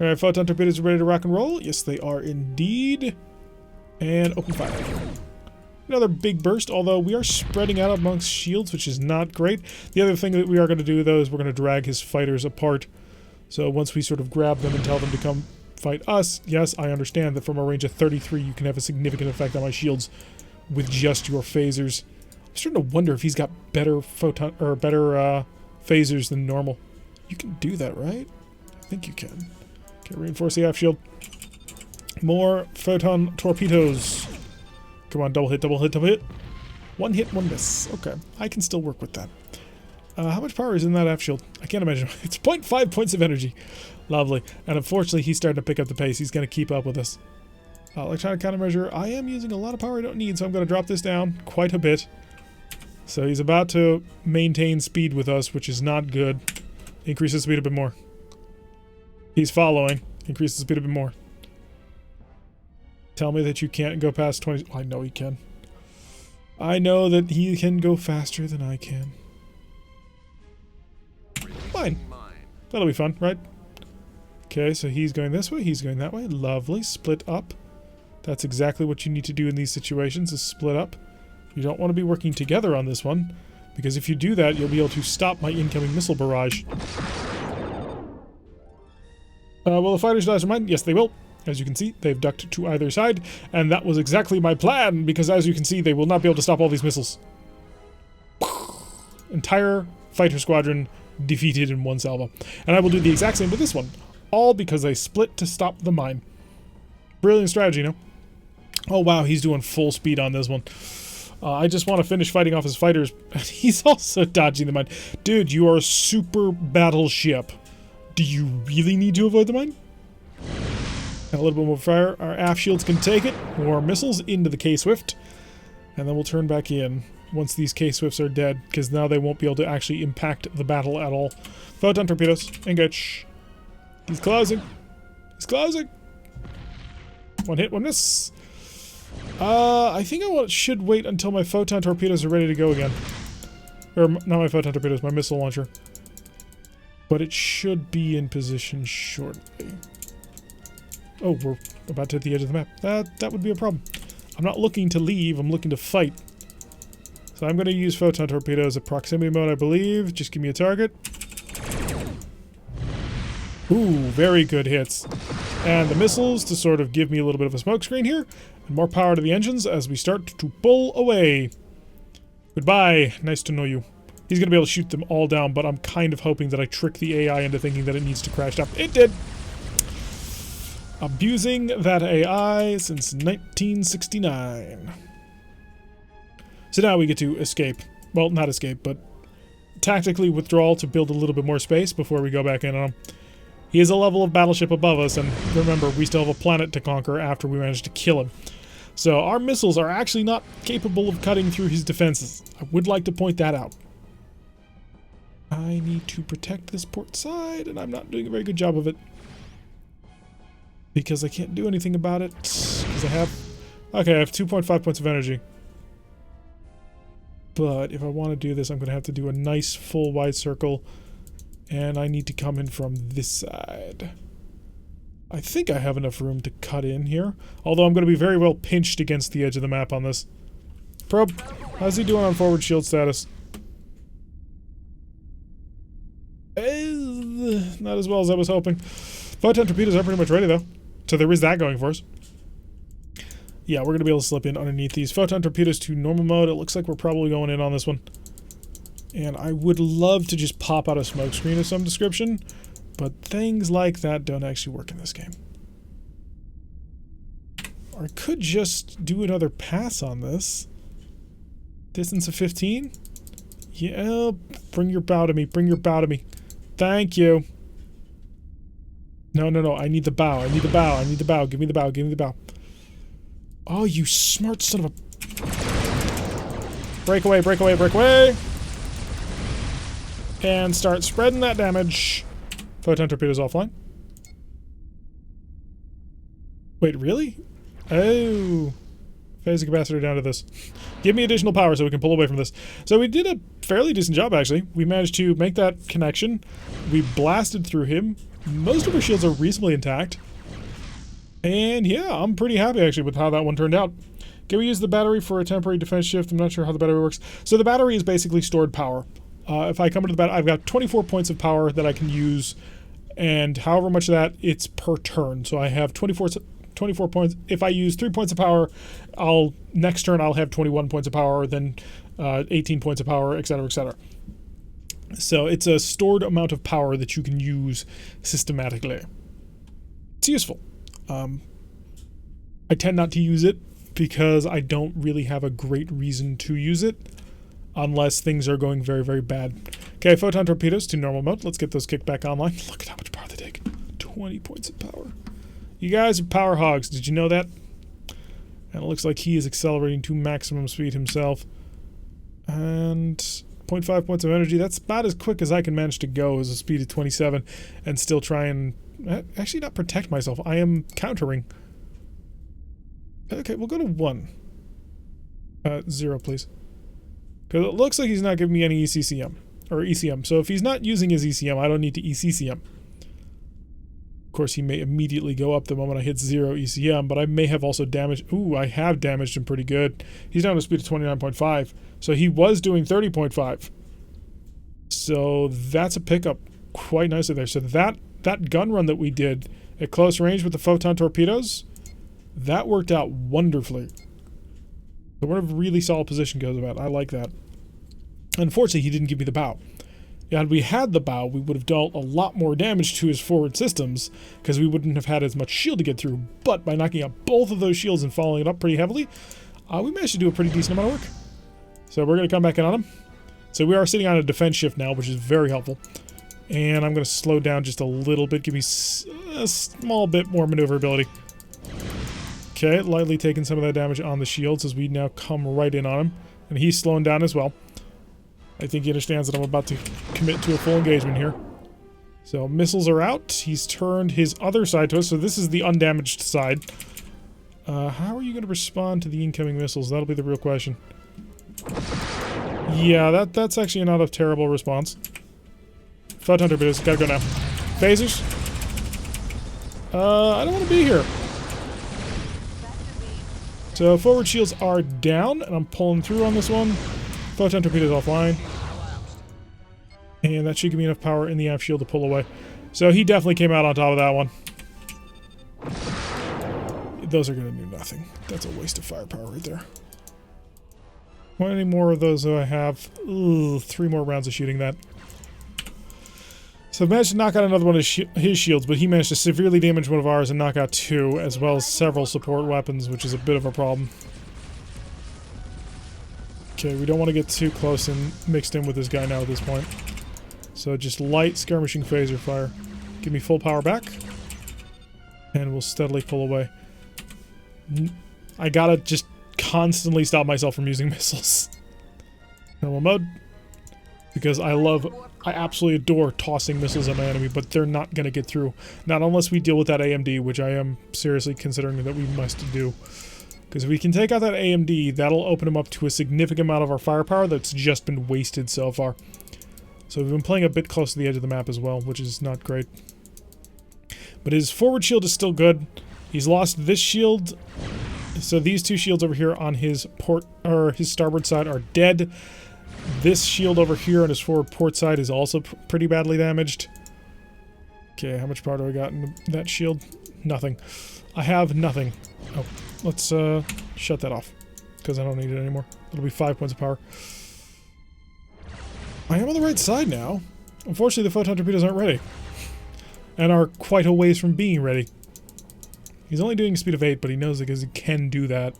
Alright, photon torpedoes are ready to rock and roll. Yes, they are indeed. And open fire. another big burst, although we are spreading out amongst shields, which is not great. The other thing that we are going to do, though, is we're going to drag his fighters apart. So once we sort of grab them and tell them to come fight us, yes, I understand that from a range of 33 you can have a significant effect on my shields with just your phasers. I'm starting to wonder if he's got better phasers than normal. You can do that, right? I think you can. Okay, reinforce the aft shield. More photon torpedoes. Come on, double hit, double hit, double hit. One hit, one miss. Okay, I can still work with that. How much power is in that aft shield? I can't imagine. It's 0.5 points of energy. Lovely. And unfortunately, he's starting to pick up the pace. He's going to keep up with us. Electronic countermeasure. I am using a lot of power I don't need, so I'm going to drop this down quite a bit. So he's about to maintain speed with us, which is not good. Increase the speed a bit more. He's following. Increase the speed a bit more. Tell me that you can't go past 20. I know he can. I know that he can go faster than I can. Fine. That'll be fun, right? Okay, so he's going this way, he's going that way. Lovely. Split up. That's exactly what you need to do in these situations, is split up. You don't want to be working together on this one, because if you do that, you'll be able to stop my incoming missile barrage. Will the fighters dodge mine? Yes, they will. As you can see, they've ducked to either side, and that was exactly my plan, because as you can see, they will not be able to stop all these missiles. Entire fighter squadron defeated in one salvo. And I will do the exact same with this one. All because I split to stop the mine. Brilliant strategy, no? Oh wow, he's doing full speed on this one. I just want to finish fighting off his fighters. He's also dodging the mine. Dude, you are a super battleship. Do you really need to avoid the mine? A little bit more fire. Our aft shields can take it. More missiles into the K-Swift. And then we'll turn back in once these K-Swifts are dead, because now they won't be able to actually impact the battle at all. Photon torpedoes. Engage. He's closing. He's closing. One hit, one miss. I think I should wait until my photon torpedoes are ready to go again. Or, not my photon torpedoes, my missile launcher. But it should be in position shortly. Oh, we're about to hit the edge of the map. That would be a problem. I'm not looking to leave, I'm looking to fight. So I'm going to use photon torpedoes at proximity mode, I believe. Just give me a target. Ooh, very good hits. And the missiles to sort of give me a little bit of a smoke screen here. And more power to the engines as we start to pull away. Goodbye. Nice to know you. He's going to be able to shoot them all down, but I'm kind of hoping that I trick the AI into thinking that it needs to crash down. It did! Abusing that AI since 1969. So now we get to escape. Well, not escape, but tactically withdrawal to build a little bit more space before we go back in on him. He is a level of battleship above us, and remember, we still have a planet to conquer after we manage to kill him. So our missiles are actually not capable of cutting through his defenses. I would like to point that out. I need to protect this port side, and I'm not doing a very good job of it. Because I can't do anything about it. Because I have... Okay, I have 2.5 points of energy. But if I want to do this, I'm going to have to do a nice full wide circle. And I need to come in from this side. I think I have enough room to cut in here. Although I'm going to be very well pinched against the edge of the map on this. Probe, how's he doing on forward shield status? Not as well as I was hoping. Photon torpedoes are pretty much ready though. So there is that going for us. Yeah, we're going to be able to slip in underneath these. Photon torpedoes to normal mode. It looks like we're probably going in on this one. And I would love to just pop out a smoke screen of some description, but things like that don't actually work in this game. Or I could just do another pass on this. Distance of 15? Yeah, bring your bow to me. Bring your bow to me. Thank you. No, no, no. I need the bow. I need the bow. I need the bow. Give me the bow. Give me the bow. Oh, you smart son of a... Break away, break away, break away! And start spreading that damage. Photon torpedoes offline. Wait, really? Oh. Phase the capacitor down to this. Give me additional power so we can pull away from this. So we did a fairly decent job, actually. We managed to make that connection. We blasted through him. Most of our shields are reasonably intact. And yeah, I'm pretty happy, actually, with how that one turned out. Can we use the battery for a temporary defense shift? I'm not sure how the battery works. So the battery is basically stored power. If I come into the battery, I've got 24 points of power that I can use, and however much of that, it's per turn. So I have 24 points. If I use 3 points of power, next turn I'll have 21 points of power, then 18 points of power, etc., etc. So it's a stored amount of power that you can use systematically. It's useful. I tend not to use it because I don't really have a great reason to use it unless things are going very, very bad. Okay, photon torpedoes to normal mode. Let's get those kicked back online. Look at how much power they take. 20 points of power. You guys are power hogs. Did you know that? And it looks like he is accelerating to maximum speed himself. And 0.5 points of energy. That's about as quick as I can manage to go, as a speed of 27, and still try and actually not protect myself. I am countering. Okay, we'll go to 1. 0, please. Because it looks like he's not giving me any ECCM. Or ECM. So if he's not using his ECM, I don't need to ECCM. Of course, he may immediately go up the moment I hit 0 ECM, but I may have also damaged... Ooh, I have damaged him pretty good. He's down to a speed of 29.5. So he was doing 30.5. So that's a pickup quite nicely there. So that gun run that we did at close range with the photon torpedoes, that worked out wonderfully. So we're in a really solid position goes about. I like that. Unfortunately, he didn't give me the bow. Yeah, had we had the bow, we would have dealt a lot more damage to his forward systems because we wouldn't have had as much shield to get through. But by knocking out both of those shields and following it up pretty heavily, we managed to do a pretty decent amount of work. So we're going to come back in on him. So we are sitting on a defense shift now, which is very helpful. And I'm going to slow down just a little bit, give me a small bit more maneuverability. Okay, lightly taking some of that damage on the shields as we now come right in on him. And he's slowing down as well. I think he understands that I'm about to commit to a full engagement here. So missiles are out. He's turned his other side to us. So this is the undamaged side. How are you going to respond to the incoming missiles? That'll be the real question. Yeah, that's actually not a terrible response. Photon torpedoes, gotta go now. Phasers. I don't want to be here. So forward shields are down, and I'm pulling through on this one. Photon torpedoes offline. And that should give me enough power in the aft shield to pull away. So he definitely came out on top of that one. Those are going to do nothing. That's a waste of firepower right there. How many more of those do I have? Ugh, 3 more rounds of shooting that. So I've managed to knock out another one of his shields, but he managed to severely damage one of ours and knock out 2, as well as several support weapons, which is a bit of a problem. Okay, we don't want to get too close and mixed in with this guy now at this point. So just light skirmishing phaser fire. Give me full power back. And we'll steadily pull away. I gotta just constantly stop myself from using missiles. Normal mode. Because I absolutely adore tossing missiles at my enemy, but they're not gonna get through. Not unless we deal with that AMD, which I am seriously considering that we must do. Because if we can take out that AMD, that'll open him up to a significant amount of our firepower that's just been wasted so far. So we've been playing a bit close to the edge of the map as well, which is not great. But his forward shield is still good. He's lost this shield. So these 2 shields over here on his his starboard side are dead. This shield over here on his forward port side is also pretty badly damaged. Okay, how much power do I got in that shield? Nothing. I have nothing. Oh, let's shut that off because I don't need it anymore. It'll be 5 points of power. I am on the right side now. Unfortunately, the photon torpedoes aren't ready. And are quite a ways from being ready. He's only doing a speed of 8, but he knows it because he can do that.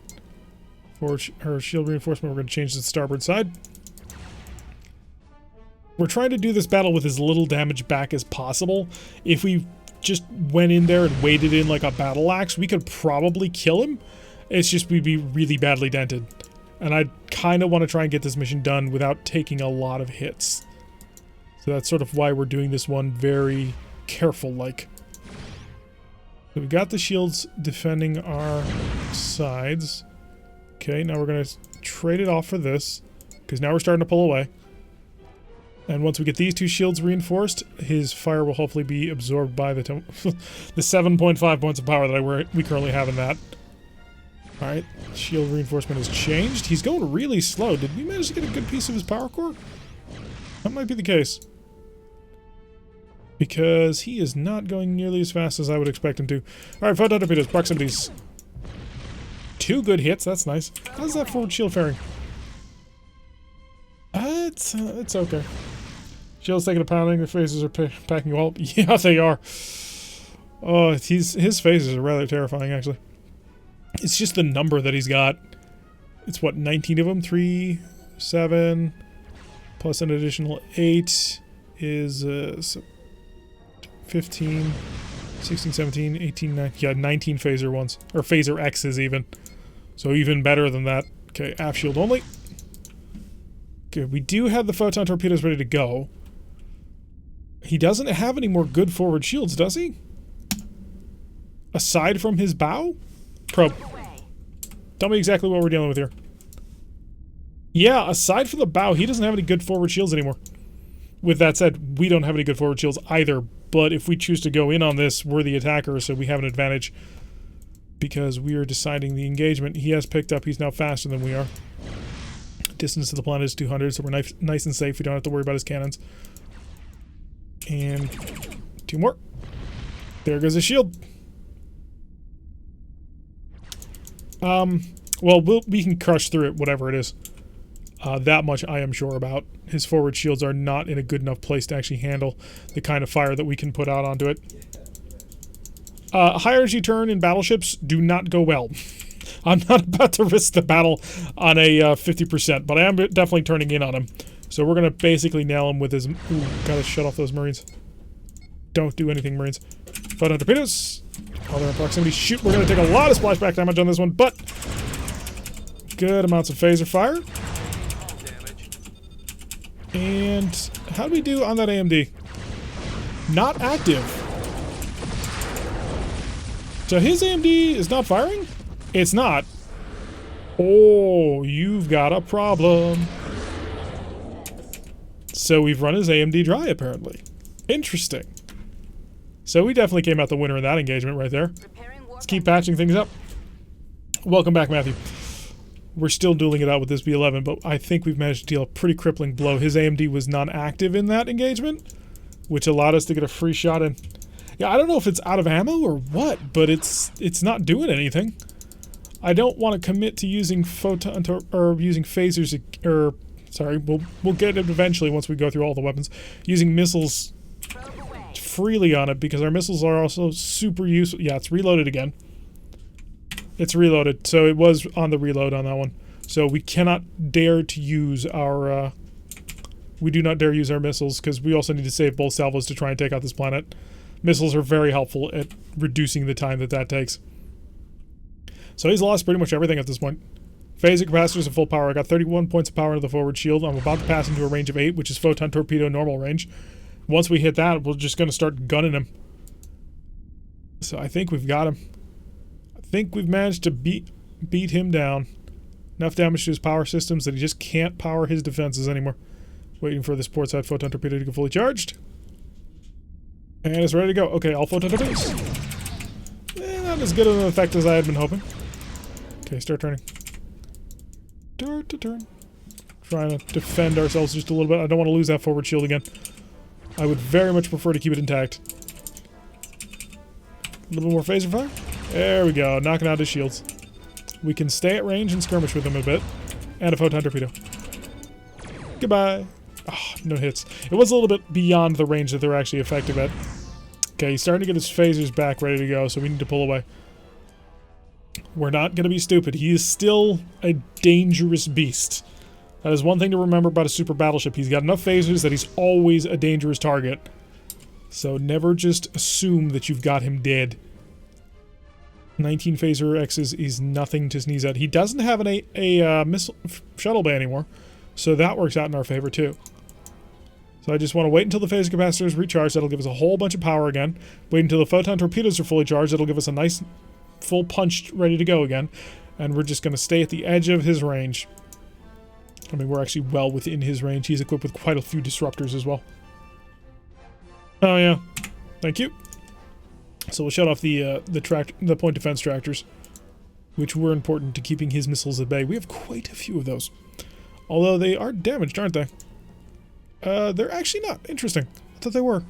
For her shield reinforcement, we're going to change to the starboard side. We're trying to do this battle with as little damage back as possible. If we just went in there and waded in like a battle axe, we could probably kill him. It's just we'd be really badly dented. And I kind of want to try and get this mission done without taking a lot of hits. So that's sort of why we're doing this one very careful-like. So we got the shields defending our sides. Okay, now we're going to trade it off for this, because now we're starting to pull away. And once we get these 2 shields reinforced, his fire will hopefully be absorbed by the 7.5 points of power that we currently have in that. Alright, shield reinforcement has changed. He's going really slow. Did we manage to get a good piece of his power core? That might be the case. Because he is not going nearly as fast as I would expect him to. Alright, photon torpedoes, proximities. 2 good hits, that's nice. How's that forward shield faring? It's okay. Shield's taking a pounding, the phasers are packing well. Yeah, they are. Oh, his phasers are rather terrifying, actually. It's just the number that he's got. It's what, 19 of them? 3, 7, plus an additional 8 is 15, 16, 17, 18, 19. Yeah, 19 phaser ones. Or phaser X's even. So even better than that. Okay, aft shield only. Okay, we do have the photon torpedoes ready to go. He doesn't have any more good forward shields, does he? Aside from his bow? Probe. Tell me exactly what we're dealing with here. Yeah, aside from the bow, he doesn't have any good forward shields anymore. With that said, we don't have any good forward shields either, but if we choose to go in on this, we're the attacker, so we have an advantage. Because we are deciding the engagement. He has picked up, he's now faster than we are. Distance to the planet is 200, so we're nice and safe. We don't have to worry about his cannons. And 2 more. There goes his shield. Well, we can crush through it, whatever it is. That much I am sure about. His forward shields are not in a good enough place to actually handle the kind of fire that we can put out onto it. High energy turn in battleships do not go well. I'm not about to risk the battle on a 50%, but I am definitely turning in on him. So we're going to basically nail him with his... Ooh, gotta shut off those Marines. Don't do anything, Marines. Photon torpedoes. Oh, they're in proximity. Shoot, we're going to take a lot of splashback damage on this one, but... good amounts of phaser fire. And how do we do on that AMD? Not active. So his AMD is not firing? It's not. Oh, you've got a problem. So we've run his AMD dry, apparently. Interesting. So we definitely came out the winner in that engagement right there. Let's keep patching things up. Welcome back, Matthew. We're still dueling it out with this B-11, but I think we've managed to deal a pretty crippling blow. His AMD was non-active in that engagement, which allowed us to get a free shot in. Yeah, I don't know if it's out of ammo or what, but it's not doing anything. I don't want to commit to using using phasers, or sorry, we'll get it eventually once we go through all the weapons. Using missiles freely on it because our missiles are also super useful. Yeah, it's reloaded again. It's reloaded, so it was on the reload on that one. So we cannot dare to use our, we do not dare use our missiles because we also need to save both salvos to try and take out this planet. Missiles are very helpful at reducing the time that takes. So he's lost pretty much everything at this point. Phaser capacitors at full power. I got 31 points of power into the forward shield. I'm about to pass into a range of 8, which is photon torpedo normal range. Once we hit that, we're just going to start gunning him. So I think we've got him. I think we've managed to beat him down. Enough damage to his power systems that he just can't power his defenses anymore. Waiting for this port side photon torpedo to get fully charged. And it's ready to go. Okay, all photon torpedoes. Not as good of an effect as I had been hoping. Okay, start turning. Start to turn. Trying to defend ourselves just a little bit. I don't want to lose that forward shield again. I would very much prefer to keep it intact. A little bit more phaser fire. There we go. Knocking out his shields. We can stay at range and skirmish with him a bit. And a photon torpedo. Goodbye. Oh, no hits. It was a little bit beyond the range that they're actually effective at. Okay, he's starting to get his phasers back ready to go, so we need to pull away. We're not going to be stupid. He is still a dangerous beast. That is one thing to remember about a super battleship. He's got enough phasers that he's always a dangerous target. So never just assume that you've got him dead. 19 phaser X's is nothing to sneeze at. He doesn't have a missile shuttle bay anymore, so that works out in our favor too. So I just want to wait until the phaser capacitors recharge. That'll give us a whole bunch of power again. Wait until the photon torpedoes are fully charged. That'll give us a nice full punch ready to go again. And we're just going to stay at the edge of his range. I mean, we're actually well within his range. He's equipped with quite a few disruptors as well. Oh yeah, thank you. So we'll shut off the point defense tractors. which were important to keeping his missiles at bay. We have quite a few of those. Although they are damaged, aren't they? They're actually not. Interesting. I thought they were.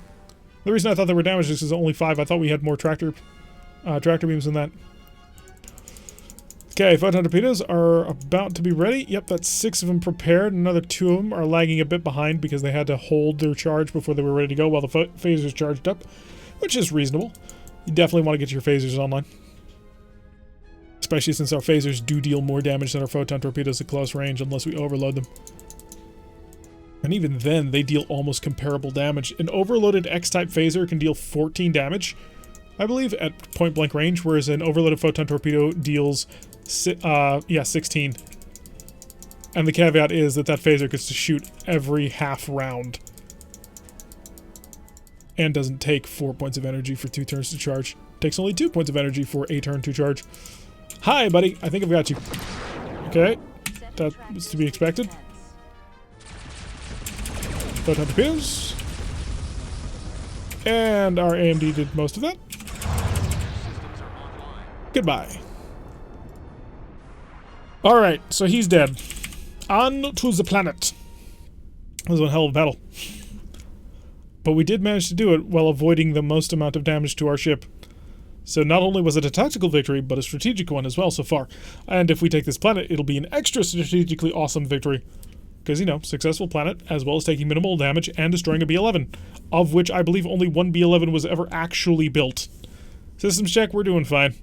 The reason I thought they were damaged is because only 5. I thought we had more tractor beams than that. Okay, photon torpedoes are about to be ready. Yep, that's 6 of them prepared. Another 2 of them are lagging a bit behind because they had to hold their charge before they were ready to go while the phasers charged up, which is reasonable. You definitely want to get your phasers online. Especially since our phasers do deal more damage than our photon torpedoes at close range unless we overload them. And even then, they deal almost comparable damage. An overloaded X-type phaser can deal 14 damage, I believe, at point-blank range, whereas an overloaded photon torpedo deals 16. And the caveat is that phaser gets to shoot every half round. And doesn't take 4 points of energy for 2 turns to charge. Takes only 2 points of energy for a turn to charge. Hi, buddy. I think I've got you. Okay. That was to be expected. Photon torpedoes. And our AMD did most of that. Goodbye. Alright, so he's dead. On to the planet. That was one hell of a battle. But we did manage to do it while avoiding the most amount of damage to our ship. So not only was it a tactical victory, but a strategic one as well so far. And if we take this planet, it'll be an extra strategically awesome victory. Because, you know, successful planet, as well as taking minimal damage and destroying a B-11. Of which I believe only one B-11 was ever actually built. Systems check, we're doing fine.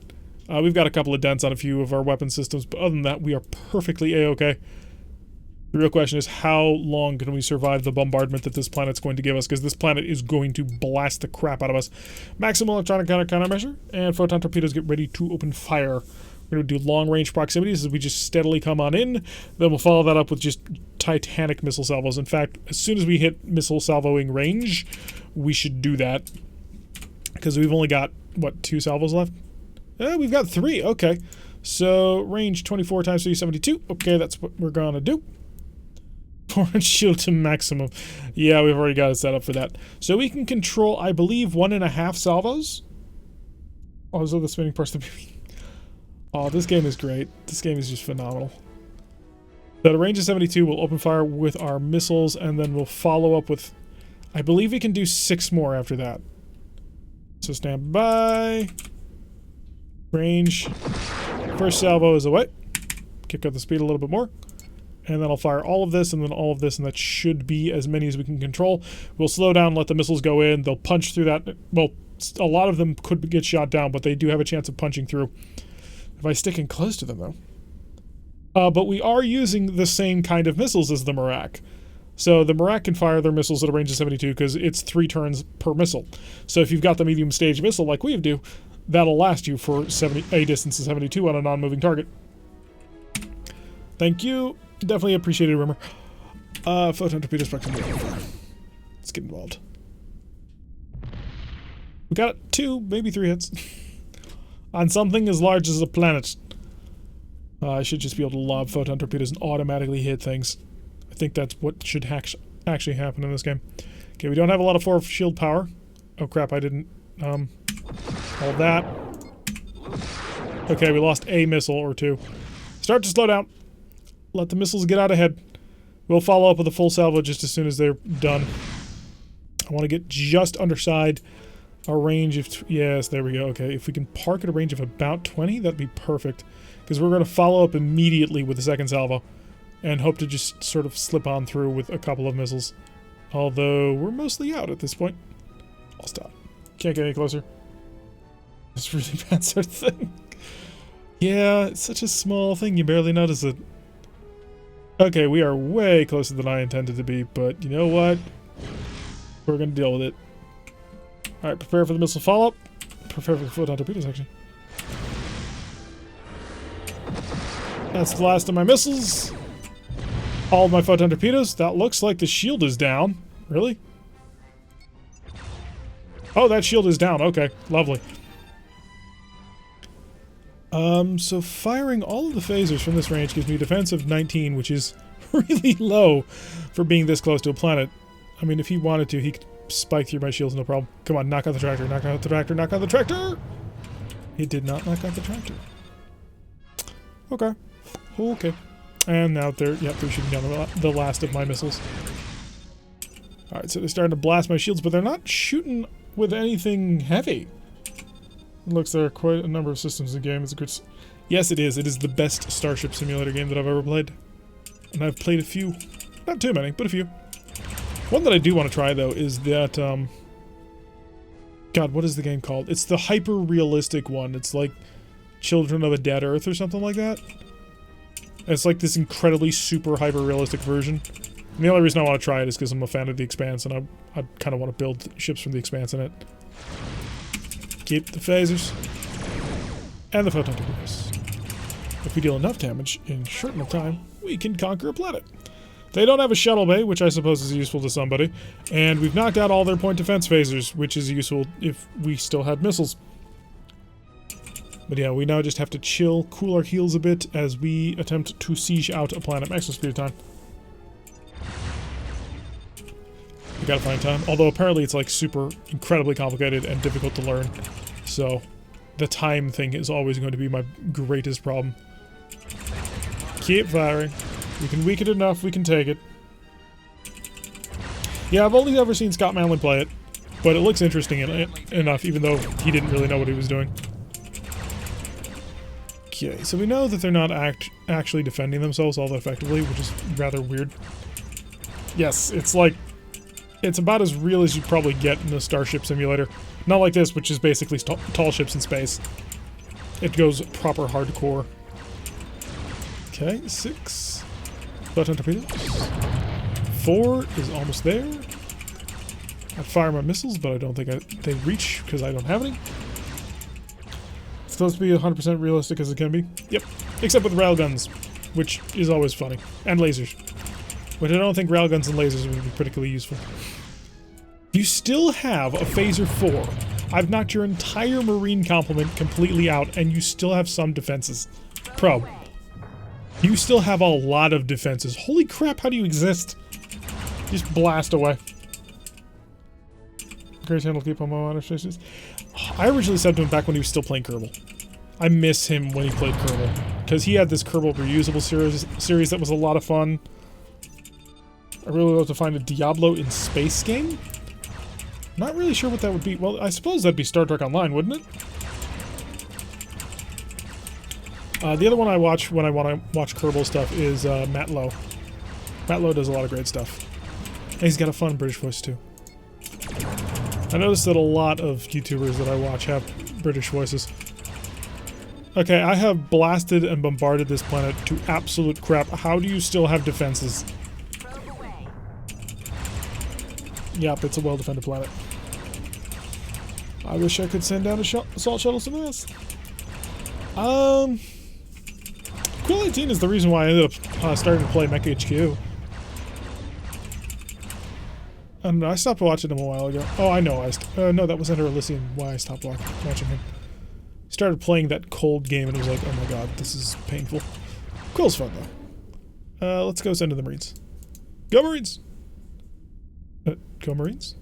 We've got a couple of dents on a few of our weapon systems, but other than that, we are perfectly A-okay. The real question is, how long can we survive the bombardment that this planet's going to give us? Because this planet is going to blast the crap out of us. Maximum electronic countermeasure, and photon torpedoes get ready to open fire. We're going to do long-range proximities as we just steadily come on in. Then we'll follow that up with just titanic missile salvos. In fact, as soon as we hit missile salvoing range, we should do that. Because we've only got, what, 2 salvos left? We've got 3. Okay. So, range 24 times 372. Okay, that's what we're going to do. Forward shield to maximum. Yeah, we've already got it set up for that. So we can control, I believe, 1.5 salvos. Oh, those are the spinning parts of the BB. Oh, this game is great. This game is just phenomenal. So at a range of 72, we'll open fire with our missiles, and then we'll follow up with... I believe we can do 6 more after that. So stand by. Range. First salvo is away. Kick up the speed a little bit more. And then I'll fire all of this, and then all of this, and that should be as many as we can control. We'll slow down, let the missiles go in. They'll punch through that. Well, a lot of them could get shot down, but they do have a chance of punching through. If I stick in close to them, though. But we are using the same kind of missiles as the Merak. So the Merak can fire their missiles at a range of 72 because it's 3 turns per missile. So if you've got the medium stage missile like we do, that'll last you for a distance of 72 on a non-moving target. Thank you. Definitely appreciated, Rimmer. Photon torpedoes proximity. Let's get involved. We got 2, maybe 3 hits. On something as large as a planet. I should just be able to lob photon torpedoes and automatically hit things. I think that's what should actually happen in this game. Okay, we don't have a lot of forward shield power. Oh crap, I didn't... all that. Okay, we lost a missile or 2. Start to slow down. Let the missiles get out ahead. We'll follow up with a full salvo just as soon as they're done. I want to get just underside a range of... Yes, there we go. Okay, if we can park at a range of about 20, that'd be perfect. Because we're going to follow up immediately with the second salvo. And hope to just sort of slip on through with a couple of missiles. Although, we're mostly out at this point. I'll stop. Can't get any closer. It's a really bad sort of thing. Yeah, it's such a small thing, you barely notice it. Okay, we are way closer than I intended to be, but you know what? We're going to deal with it. Alright, prepare for the missile follow-up. Prepare for the photon torpedoes, actually. That's the last of my missiles. All of my photon torpedoes. That looks like the shield is down. Really? Oh, that shield is down. Okay, lovely. So firing all of the phasers from this range gives me a defense of 19, which is really low for being this close to a planet. I mean, if he wanted to, he could spike through my shields, no problem. Come on, knock out the tractor, knock out the tractor, knock out the tractor! He did not knock out the tractor. Okay. Okay. And now they're shooting down the last of my missiles. Alright, so they're starting to blast my shields, but they're not shooting with anything heavy. It looks there are quite a number of systems in the game. It's a good... Yes, it is. It is the best Starship Simulator game that I've ever played. And I've played a few. Not too many, but a few. One that I do want to try, though, is that, God, what is the game called? It's the hyper-realistic one. It's like Children of a Dead Earth or something like that. It's like this incredibly super hyper-realistic version. And the only reason I want to try it is because I'm a fan of The Expanse, and I kind of want to build ships from The Expanse in it. Keep the phasers. And the photon torpedoes. If we deal enough damage in short enough time, we can conquer a planet. They don't have a shuttle bay, which I suppose is useful to somebody. And we've knocked out all their point defense phasers, which is useful if we still had missiles. But yeah, we now just have to chill, cool our heels a bit as we attempt to siege out a planet. Maximum speed of time. We gotta find time. Although apparently it's like super incredibly complicated and difficult to learn. So the time thing is always going to be my greatest problem. Keep firing. We can weaken it enough, we can take it. Yeah, I've only ever seen Scott Manley play it, but it looks interesting enough, even though he didn't really know what he was doing. Okay, so we know that they're not actually defending themselves all that effectively, which is rather weird. Yes, it's like... It's about as real as you'd probably get in a Starship Simulator. Not like this, which is basically tall ships in space. It goes proper hardcore. Okay, 6. Photon torpedoes. 4 is almost there. I fire my missiles, but I don't think they reach because I don't have any. It's supposed to be 100% realistic as it can be. Yep. Except with railguns, which is always funny. And lasers. But I don't think railguns and lasers would be particularly useful. You still have a Phaser 4. I've knocked your entire Marine complement completely out, and you still have some defenses. Pro. You still have a lot of defenses. Holy crap, how do you exist? Just blast away. Great handle, keep on my water stations. I originally subbed him back when he was still playing Kerbal. I miss him when he played Kerbal. Because he had this Kerbal reusable series that was a lot of fun. I really love to find a Diablo in space game. Not really sure what that would be. Well, I suppose that'd be Star Trek Online, wouldn't it? The other one I watch when I want to watch Kerbal stuff is Matt Lowe. Matt Lowe does a lot of great stuff. And he's got a fun British voice, too. I noticed that a lot of YouTubers that I watch have British voices. Okay, I have blasted and bombarded this planet to absolute crap. How do you still have defenses? Yep, it's a well-defended planet. I wish I could send down a assault shuttle to this. Quill 18 is the reason why I ended up starting to play Mech HQ. And I stopped watching him a while ago. Oh, I know. No, that was Enter Elysium why I stopped watching him. Started playing that cold game and it was like, oh my god, this is painful. Quill's fun though. Let's go send to the Marines. Go Marines! Go Marines?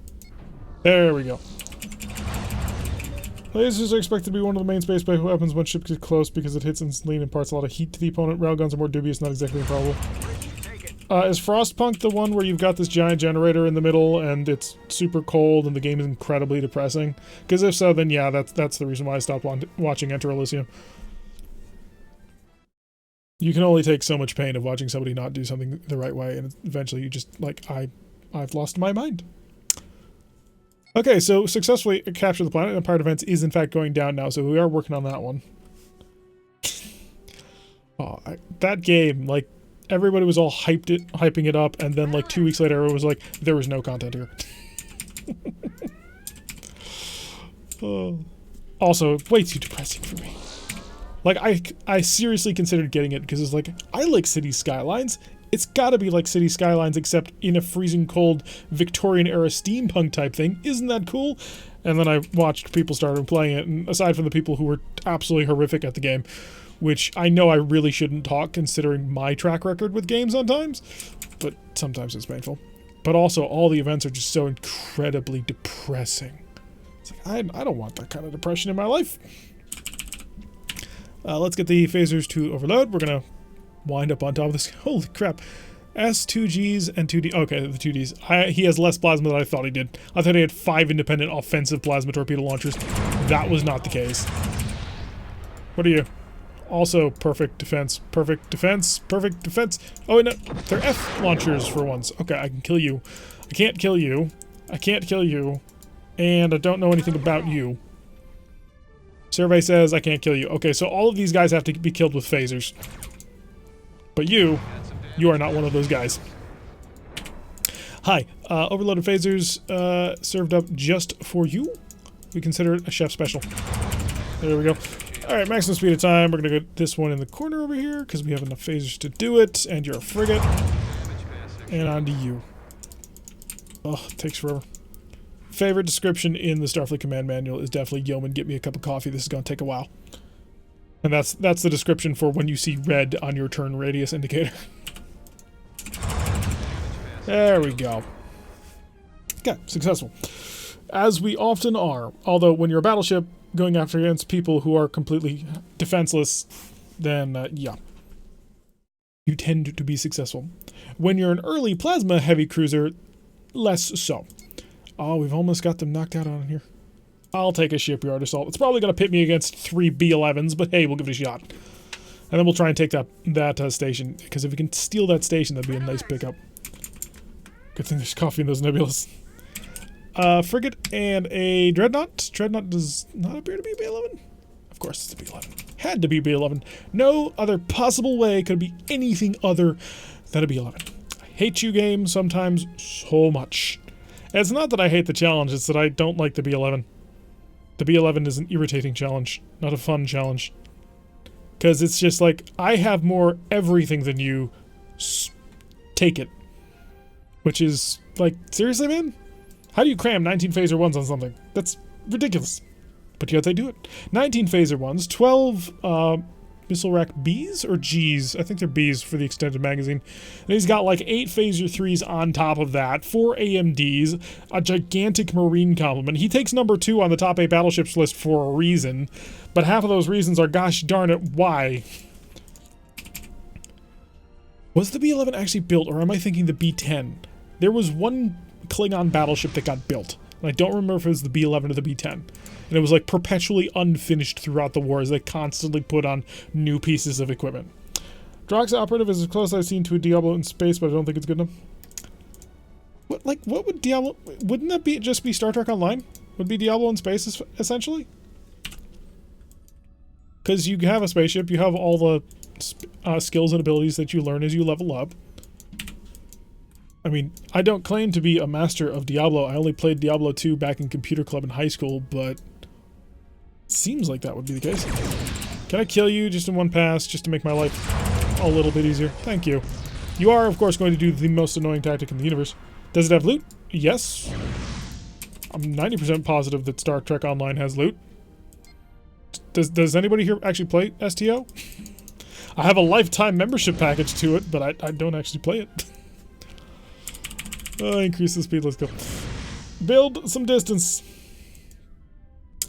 There we go. Lasers are expected to be one of the main space weapons when ships get close because it hits instantly and imparts a lot of heat to the opponent. Railguns are more dubious, not exactly improbable. Is Frostpunk the one where you've got this giant generator in the middle and it's super cold and the game is incredibly depressing? Because if so, then yeah, that's the reason why I stopped watching Enter Elysium. You can only take so much pain of watching somebody not do something the right way, and eventually you just, like, I've lost my mind. Okay, so successfully capture the planet. Empire Defense is in fact going down now, so we are working on that one. Oh, that game, like, everybody was all hyping it up, and then like 2 weeks later it was like, there was no content here. Oh. Also, way too depressing for me. Like, I seriously considered getting it because it's like, I like City Skylines. It's gotta be like City Skylines, except in a freezing cold Victorian-era steampunk type thing. Isn't that cool? And then I watched people start playing it, and aside from the people who were absolutely horrific at the game, which I know I really shouldn't talk considering my track record with games sometimes, but sometimes it's painful. But also, all the events are just so incredibly depressing. It's like, I don't want that kind of depression in my life. Let's get the phasers to overload. We're going to wind up on top of this. Holy crap. S2Gs and 2D. Okay, the 2Ds. He has less plasma than I thought he did. I thought he had 5 independent offensive plasma torpedo launchers. That was not the case. What are you? Also, perfect defense. Perfect defense. Perfect defense. Oh, no. They're F launchers for once. Okay, I can kill you. I can't kill you. I can't kill you. And I don't know anything about you. Survey says I can't kill you. Okay, so all of these guys have to be killed with phasers. But you are not one of those guys. Hi, overloaded phasers served up just for you. We consider it a chef special. There we go. Alright, maximum speed of time. We're going to get this one in the corner over here because we have enough phasers to do it. And you're a frigate. And on to you. Oh, it takes forever. Favorite description in the Starfleet Command Manual is definitely Yeoman, get me a cup of coffee. This is going to take a while. And that's the description for when you see red on your turn radius indicator. There we go. Okay, successful. As we often are, although when you're a battleship going after against people who are completely defenseless, then, yeah. You tend to be successful. When you're an early plasma heavy cruiser, less so. Oh, we've almost got them knocked out on here. I'll take a shipyard assault. It's probably going to pit me against 3 B-11s, but hey, we'll give it a shot. And then we'll try and take that station, because if we can steal that station, that'd be a nice pickup. Good thing there's coffee in those nebulas. Frigate and a dreadnought. Dreadnought does not appear to be B-11. Of course, it's a B-11. Had to be B-11. No other possible way could be anything other than a B-11. I hate you, game, sometimes so much. And it's not that I hate the challenge, it's that I don't like the B-11. The B-11 is an irritating challenge, not a fun challenge. Because it's just like, I have more everything than you. Take it. Which is, like, seriously, man? How do you cram 19 phaser ones on something? That's ridiculous. But yet they do it. 19 phaser ones, 12 missile rack Bs or Gs? I think they're Bs for the extended magazine. And he's got like 8 phaser 3s on top of that, 4 AMDs, a gigantic marine complement. He takes number 2 on the top 8 battleships list for a reason, but half of those reasons are, gosh darn it, why? Was the B-11 actually built, or am I thinking the B-10? There was one Klingon battleship that got built, and I don't remember if it was the B-11 or the B-10. And it was like perpetually unfinished throughout the wars. They constantly put on new pieces of equipment. Drox Operative is as close as I've seen to a Diablo in space, but I don't think it's good enough. What would Diablo... Wouldn't that just be Star Trek Online? Would be Diablo in space, essentially? Because you have a spaceship, you have all the skills and abilities that you learn as you level up. I mean, I don't claim to be a master of Diablo. I only played Diablo 2 back in computer club in high school, but it seems like that would be the case. Can I kill you just in one pass, just to make my life a little bit easier? Thank you. You are, of course, going to do the most annoying tactic in the universe. Does it have loot? Yes. I'm 90% positive that Star Trek Online has loot. Does anybody here actually play STO? I have a lifetime membership package to it, but I don't actually play it. Increase the speed, let's go. Build some distance.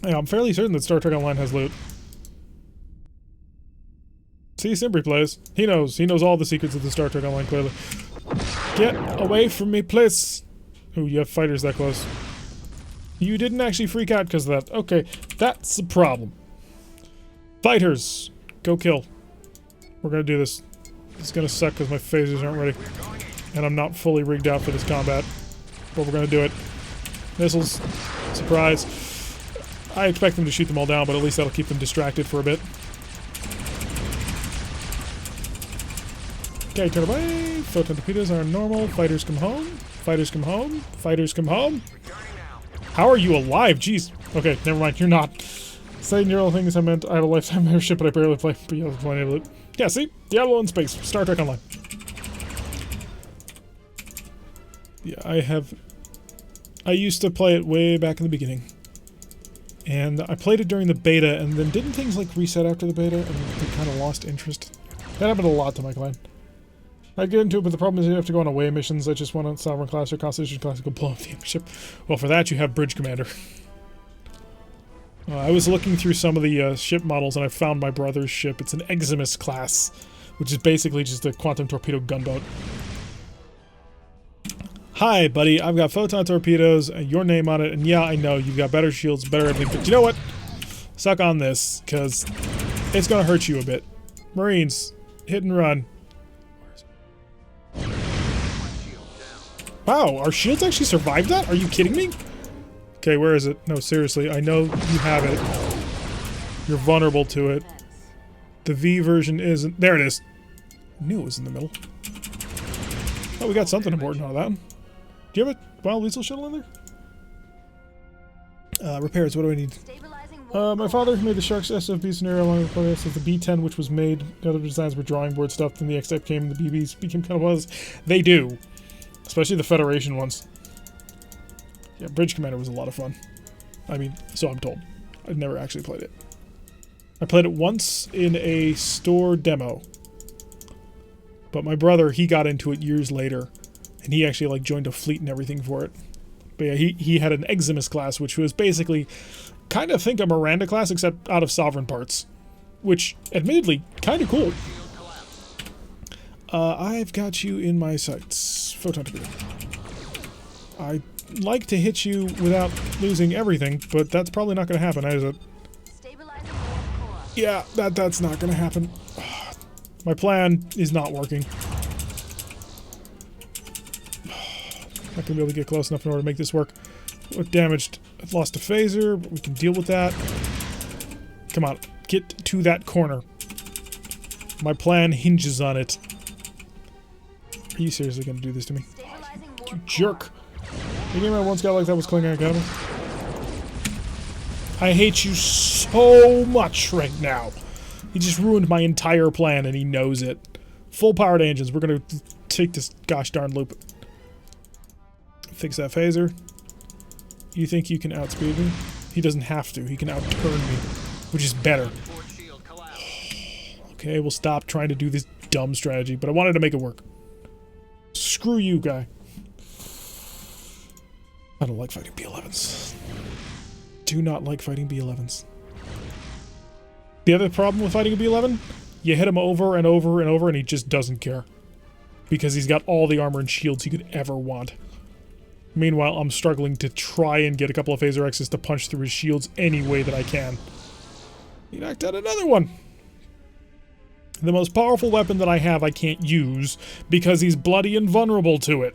Yeah, I'm fairly certain that Star Trek Online has loot. See, Simbri plays. He knows all the secrets of the Star Trek Online, clearly. Get away from me, please. Ooh, you have fighters that close. You didn't actually freak out because of that. Okay, that's the problem. Fighters, go kill. We're gonna do this. It's gonna suck because my phasers aren't ready. And I'm not fully rigged out for this combat. But we're gonna do it. Missiles. Surprise. I expect them to shoot them all down, but at least that'll keep them distracted for a bit. Okay, turn away. Photon torpedoes are normal. Fighters come home. Fighters come home. Fighters come home. How are you alive? Jeez. Okay, never mind. You're not. Saying neural things I meant I have a lifetime membership, but I barely play. But you have plenty of it. Yeah, see? Diablo in space. Star Trek Online. Yeah, I used to play it way back in the beginning. And I played it during the beta, and then didn't things like reset after the beta, and we kind of lost interest? That happened a lot to my clan. I'd get into it, but the problem is you have to go on away missions. I just want a Sovereign class or Constitution class to go blow up the ship. Well, for that you have Bridge Commander. I was looking through some of the ship models and I found my brother's ship. It's an Eximus class, which is basically just a quantum torpedo gunboat. Hi, buddy. I've got photon torpedoes, your name on it, and yeah, I know you've got better shields, better everything, but you know what? Suck on this, because it's going to hurt you a bit. Marines, hit and run. Wow, our shields actually survived that? Are you kidding me? Okay, where is it? No, seriously, I know you have it. You're vulnerable to it. The V version isn't. There it is. I knew it was in the middle. Oh, we got something important out of that. Do you have a wild weasel shuttle in there? Repairs, what do I need? My father made the Sharks SFB scenario along with this as the B-10, which was made. The other designs were drawing board stuff, then the X-Type came and the BBs became kind of was. They do. Especially the Federation ones. Yeah, Bridge Commander was a lot of fun. I mean, so I'm told. I've never actually played it. I played it once in a store demo. But my brother, he got into it years later. And he actually like joined a fleet and everything for it. But yeah, he had an Eximus class, which was basically kind of think a Miranda class, except out of Sovereign parts. Which, admittedly, kind of cool. I've got you in my sights. Photon torpedo. I'd like to hit you without losing everything, but that's probably not going to happen, is it? Yeah, that's not going to happen. My plan is not working. Not going to be able to get close enough in order to make this work. What damaged? I've lost a phaser, but we can deal with that. Come on, get to that corner. My plan hinges on it. Are you seriously going to do this to me? You jerk. You remember one scout like that was Klingon Academy? I hate you so much right now. He just ruined my entire plan and he knows it. Full powered engines. We're going to take this gosh darn loop. Fix that phaser. You think you can outspeed me? He doesn't have to. He can outturn me, which is better. Okay, we'll stop trying to do this dumb strategy, but I wanted to make it work. Screw you, guy. I don't like fighting B-11s. Do not like fighting B-11s. The other problem with fighting a B-11? You hit him over and over and over and he just doesn't care. Because he's got all the armor and shields he could ever want. Meanwhile, I'm struggling to try and get a couple of Phaser X's to punch through his shields any way that I can. He knocked out another one. The most powerful weapon that I have I can't use because he's bloody and vulnerable to it.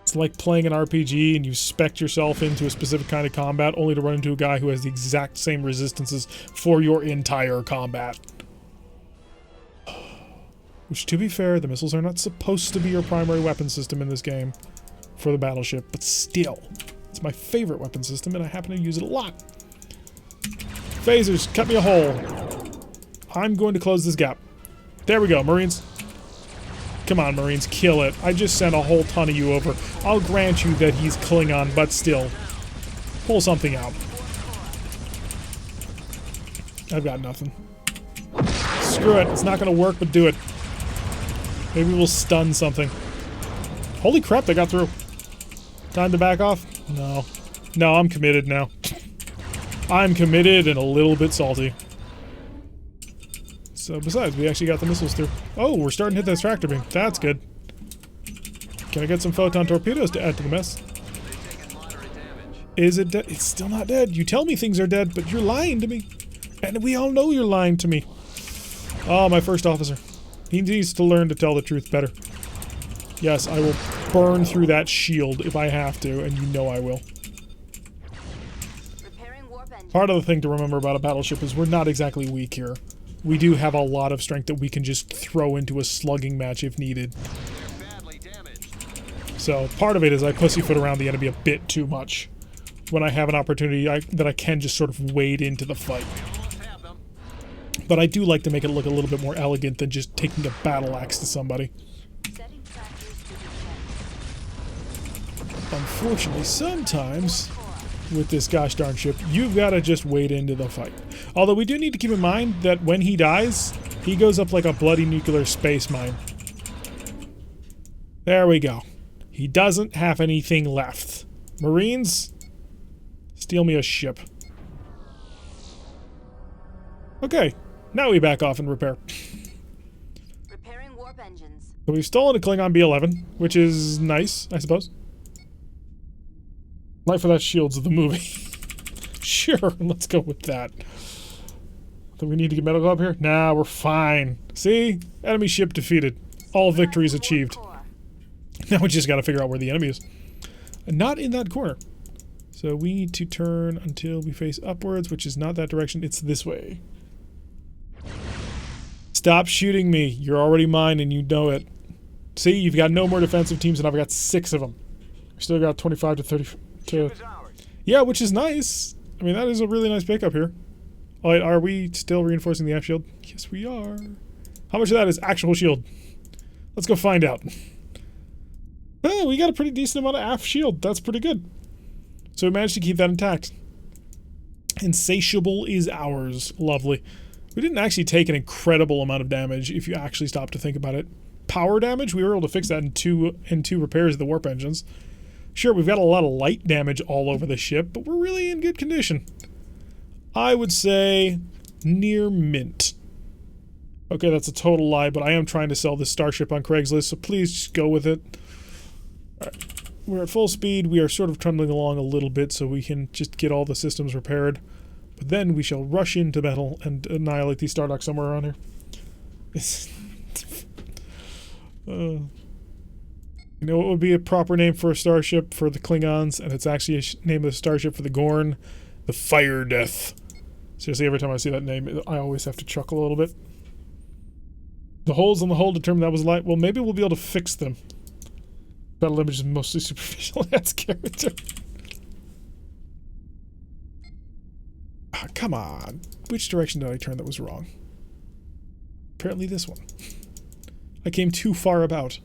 It's like playing an RPG and you spec yourself into a specific kind of combat only to run into a guy who has the exact same resistances for your entire combat. Which, to be fair, the missiles are not supposed to be your primary weapon system in this game for the battleship, but still, it's my favorite weapon system and I happen to use it a lot. Phasers, cut me a hole. I'm going to close this gap. There we go, Marines. Come on, Marines, kill it. I just sent a whole ton of you over. I'll grant you that he's Klingon, but still. Pull something out. I've got nothing. Screw it. It's not going to work, but do it. Maybe we'll stun something. Holy crap, they got through. Time to back off? No. No, I'm committed now. I'm committed and a little bit salty. So, besides, we actually got the missiles through. Oh, we're starting to hit that tractor beam. That's good. Can I get some photon torpedoes to add to the mess? Is it dead? It's still not dead. You tell me things are dead, but you're lying to me. And we all know you're lying to me. Oh, my first officer. He needs to learn to tell the truth better. Yes, I will burn through that shield if I have to, and you know I will. Part of the thing to remember about a battleship is we're not exactly weak here. We do have a lot of strength that we can just throw into a slugging match if needed. So, part of it is I pussyfoot around the enemy a bit too much. When I have an opportunity that I can just sort of wade into the fight. But I do like to make it look a little bit more elegant than just taking a battle axe to somebody. Unfortunately, sometimes, with this gosh darn ship, you've got to just wade into the fight. Although we do need to keep in mind that when he dies, he goes up like a bloody nuclear space mine. There we go. He doesn't have anything left. Marines, Steal me a ship. Okay, now we back off and repair. Repairing warp engines. So we've stolen a Klingon B-11, which is nice, I suppose. Life Without Shields of the movie. Sure, let's go with that. Do we need to get medical up here? Nah, we're fine. See? Enemy ship defeated. All victories achieved. Now we just gotta figure out where the enemy is. Not in that corner. So we need to turn until we face upwards, which is not that direction. It's this way. Stop shooting me. You're already mine and you know it. See, you've got no more defensive teams and I've got 6 of them. We still got 25 to 30. Yeah, which is nice. I mean, that is a really nice pickup here. Oh, wait, are we still reinforcing the F shield? Yes, we are. How much of that is actual shield? Let's go find out. Oh, we got a pretty decent amount of aft shield. That's pretty good. So we managed to keep that intact. Insatiable is ours. Lovely. We didn't actually take an incredible amount of damage if you actually stop to think about it. Power damage, we were able to fix that in two repairs of the warp engines. Sure, we've got a lot of light damage all over the ship, but we're really in good condition. I would say near mint. Okay, that's a total lie, but I am trying to sell this starship on Craigslist, so please just go with it. Alright, we're at full speed. We are sort of trundling along a little bit so we can just get all the systems repaired. But then we shall rush into battle and annihilate these Stardock somewhere around here. You know what would be a proper name for a starship for the Klingons? And it's actually a name of the starship for the Gorn. The Fire Death. Seriously, every time I see that name, I always have to chuckle a little bit. The holes in the hull determined that was light. Well, maybe we'll be able to fix them. Battle image is mostly superficial. That's character. Ah, come on. Which direction did I turn that was wrong? Apparently this one. I came too far about.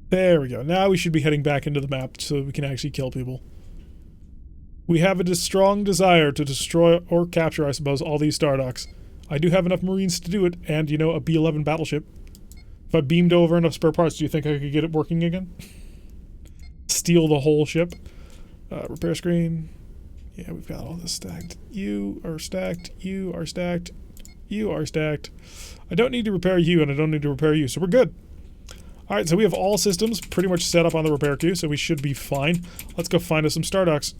There we go. Now we should be heading back into the map so we can actually kill people. We have a strong desire to destroy or capture, I suppose, all these Stardocks. I do have enough Marines to do it, and, you know, a B-11 battleship. If I beamed over enough spare parts, do you think I could get it working again? Steal the whole ship? Repair screen. Yeah, we've got all this stacked. You are stacked. You are stacked. You are stacked. I don't need to repair you, and I don't need to repair you, so we're good. Alright, so we have all systems pretty much set up on the repair queue, so we should be fine. Let's go find us some Stardocks.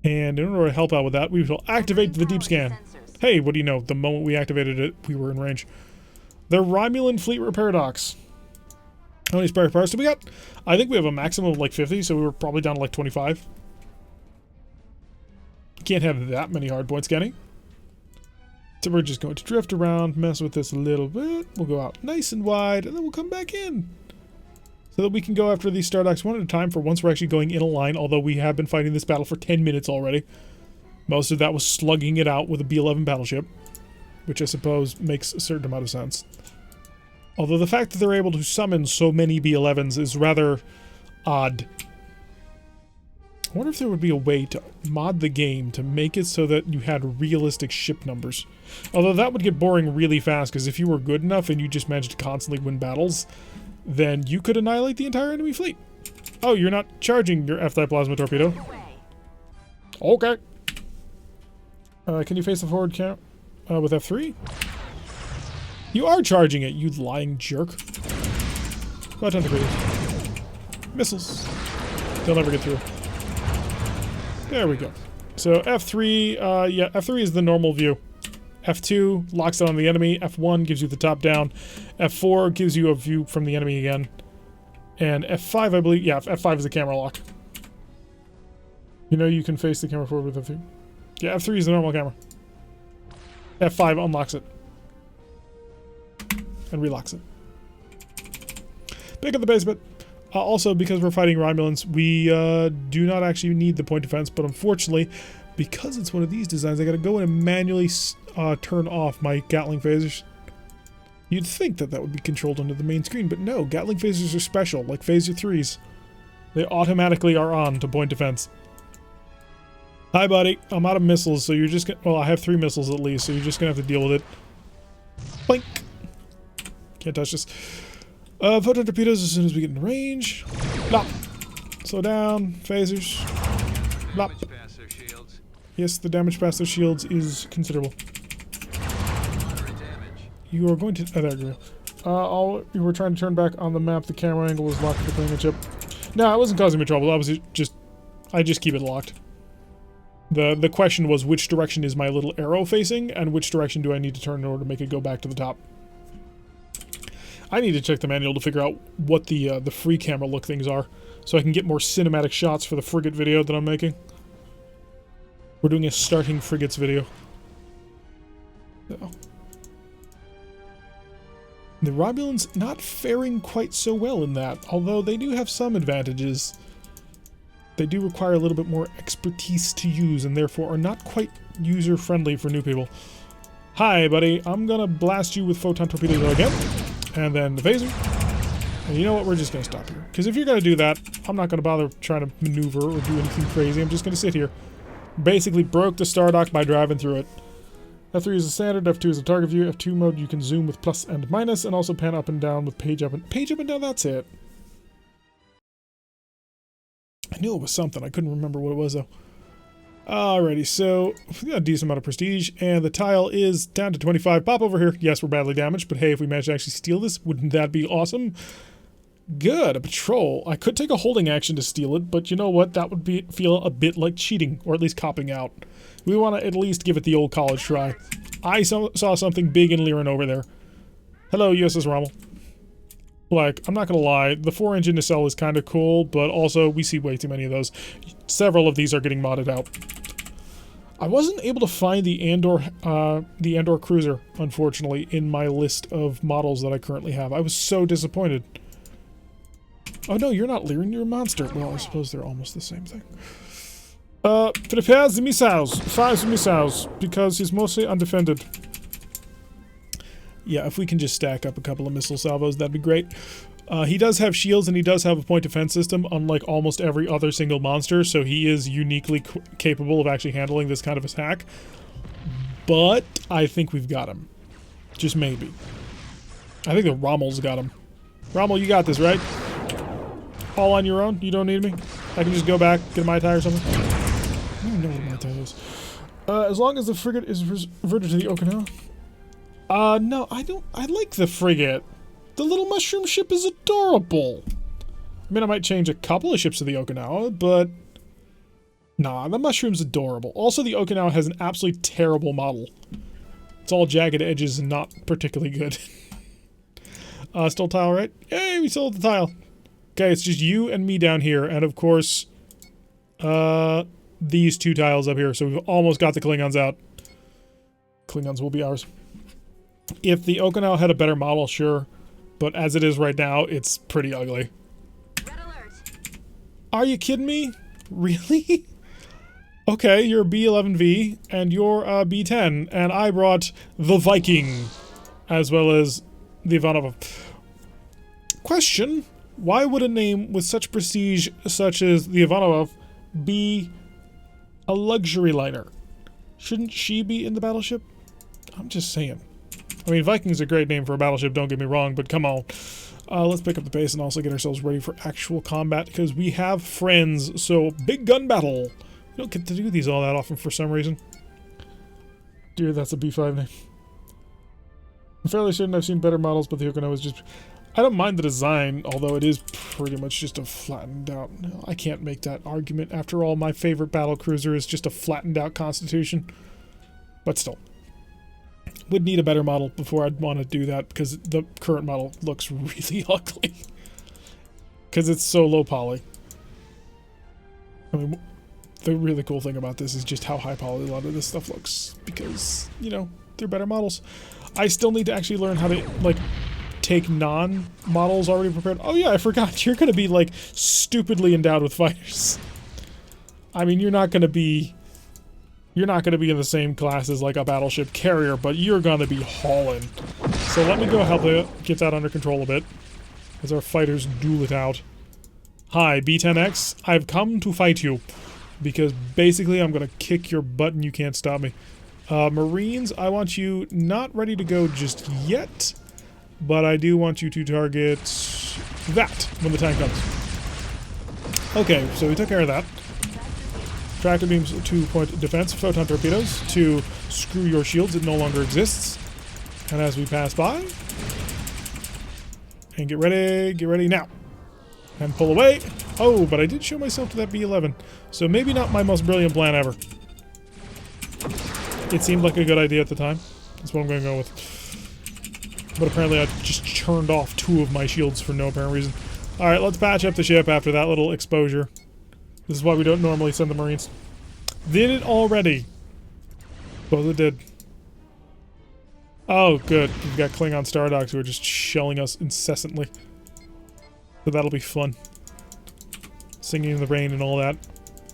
And in order to help out with that, we will activate the deep scan. Hey, what do you know? The moment we activated it, we were in range. The Romulan Fleet Repair Docks. How many spare parts do we got? I think we have a maximum of like 50, so we were probably down to like 25. Can't have that many hardpoint scanning. So we're just going to drift around, mess with this a little bit. We'll go out nice and wide, and then we'll come back in. So that we can go after these Stardocks one at a time for once we're actually going in a line, although we have been fighting this battle for 10 minutes already. Most of that was slugging it out with a B-11 battleship, which I suppose makes a certain amount of sense. Although the fact that they're able to summon so many B-11s is rather odd. I wonder if there would be a way to mod the game to make it so that you had realistic ship numbers. Although that would get boring really fast, because if you were good enough and you just managed to constantly win battles, then you could annihilate the entire enemy fleet. Oh, you're not charging your F-type plasma torpedo. Okay. Can you face the forward count with F3? You are charging it, you lying jerk. About 10 degrees. Missiles. They'll never get through. There we go. So F3, yeah, F3 is the normal view. F2 locks it on the enemy. F1 gives you the top down. F4 gives you a view from the enemy again. And F5, I believe, yeah, F5 is the camera lock. You know you can face the camera forward with F3. Yeah, F3 is the normal camera. F5 unlocks it. And relocks it. Pick up the base bit. Also, because we're fighting Romulans, we do not actually need the point defense, but unfortunately, because it's one of these designs, I gotta go in and manually turn off my Gatling phasers. You'd think that that would be controlled under the main screen, but no, Gatling phasers are special, like phaser 3s. They automatically are on to point defense. Hi, buddy. I'm out of missiles, so you're just gonna... Well, I have 3 missiles at least, so you're just gonna have to deal with it. Blink! Can't touch this. Photon torpedoes as soon as we get in range. Plop. Slow down. Phasers. Blop. Damage past their shields. Yes, the damage past their shields is considerable. Moderate damage. You are going to... Oh, there you go. You were trying to turn back on the map. The camera angle was locked to the Klingon ship. No, it wasn't causing me trouble. I just keep it locked. The question was which direction is my little arrow facing, and which direction do I need to turn in order to make it go back to the top. I need to check the manual to figure out what the free camera look things are, so I can get more cinematic shots for the frigate video that I'm making. We're doing a starting frigates video. So. The Romulans not faring quite so well in that, although they do have some advantages. They do require a little bit more expertise to use, and therefore are not quite user-friendly for new people. Hi, buddy. I'm gonna blast you with photon torpedoes again, and then the phaser. And you know what? We're just gonna stop here. Because if you're gonna do that, I'm not gonna bother trying to maneuver or do anything crazy. I'm just gonna sit here. Basically broke the Stardock by driving through it. F3 is the standard, F2 is the target view, F2 mode you can zoom with plus and minus, and also pan up and down with page up and down, that's it. I knew it was something, I couldn't remember what it was though. Alrighty, so we got a decent amount of prestige, and the tile is down to 25. Pop over here. Yes, we're badly damaged, but hey, if we manage to actually steal this, wouldn't that be awesome? Good, a patrol. I could take a holding action to steal it, but you know what? That would feel a bit like cheating, or at least copping out. We want to at least give it the old college try. I saw something big in Lyran over there. Hello, USS Rommel. Like, I'm not gonna lie, the 4-engine nacelle is kind of cool, but also we see way too many of those. Several of these are getting modded out. I wasn't able to find the Andor cruiser, unfortunately, in my list of models that I currently have. I was so disappointed. Oh no, you're not Lyran, you're a monster. Well, I suppose they're almost the same thing. Prepare the missiles. Fire the missiles, because he's mostly undefended. Yeah, if we can just stack up a couple of missile salvos, that'd be great. He does have shields, and he does have a point defense system, unlike almost every other single monster, so he is uniquely capable of actually handling this kind of attack. But I think we've got him. Just maybe. I think the Rommel's got him. Rommel, you got this, right? All on your own? You don't need me? I can just go back, get a Mai Tai or something? I don't even know what a Mai Tai is. As long as the frigate is reverted to the Okinawa. No, I don't. I like the frigate. The little mushroom ship is adorable. I mean, I might change a couple of ships to the Okinawa, but... Nah, the mushroom's adorable. Also, the Okinawa has an absolutely terrible model. It's all jagged edges and not particularly good. Still tile, right? Yay, we sold the tile. Okay, it's just you and me down here, and of course, these two tiles up here, so we've almost got the Klingons out. Klingons will be ours. If the Okinawa had a better model, sure, but as it is right now, it's pretty ugly. Red alert. Are you kidding me? Really? Okay, you're a B-11V, and you're a B-10, and I brought the Viking, as well as the Ivanova. Question: why would a name with such prestige, such as the Ivanova, be a luxury liner? Shouldn't she be in the battleship? I'm just saying. I mean, Viking's a great name for a battleship, don't get me wrong, but come on. Let's pick up the pace and also get ourselves ready for actual combat, because we have friends, so big gun battle. We don't get to do these all that often for some reason. Dude, that's a B5 name. I'm fairly certain I've seen better models, but the Okinawa is just... I don't mind the design, although it is pretty much just a flattened out... No, I can't make that argument. After all, my favorite battle cruiser is just a flattened out Constitution. But still. Would need a better model before I'd want to do that, because the current model looks really ugly. Because it's so low poly. I mean, the really cool thing about this is just how high poly a lot of this stuff looks. Because, you know, they're better models. I still need to actually learn how to, like, take non-models already prepared. Oh yeah, I forgot. You're going to be, like, stupidly endowed with fighters. I mean, you're not going to be in the same class as, like, a battleship carrier, but you're going to be hauling. So let me go help get that under control a bit, as our fighters duel it out. Hi, B-10X. I've come to fight you, because basically I'm going to kick your butt and you can't stop me. Marines, I want you not ready to go just yet, but I do want you to target that when the time comes. Okay, so we took care of that. Tractor beams, 2-point defense. Photon torpedoes to screw your shields. It no longer exists. And as we pass by, and get ready now. And pull away. Oh, but I did show myself to that B-11. So maybe not my most brilliant plan ever. It seemed like a good idea at the time. That's what I'm going to go with. But apparently I just churned off 2 of my shields for no apparent reason. Alright, let's patch up the ship after that little exposure. This is why we don't normally send the Marines. Did it already? Both it did. Oh, good. We've got Klingon Star Dogs who are just shelling us incessantly. So that'll be fun. Singing in the rain and all that.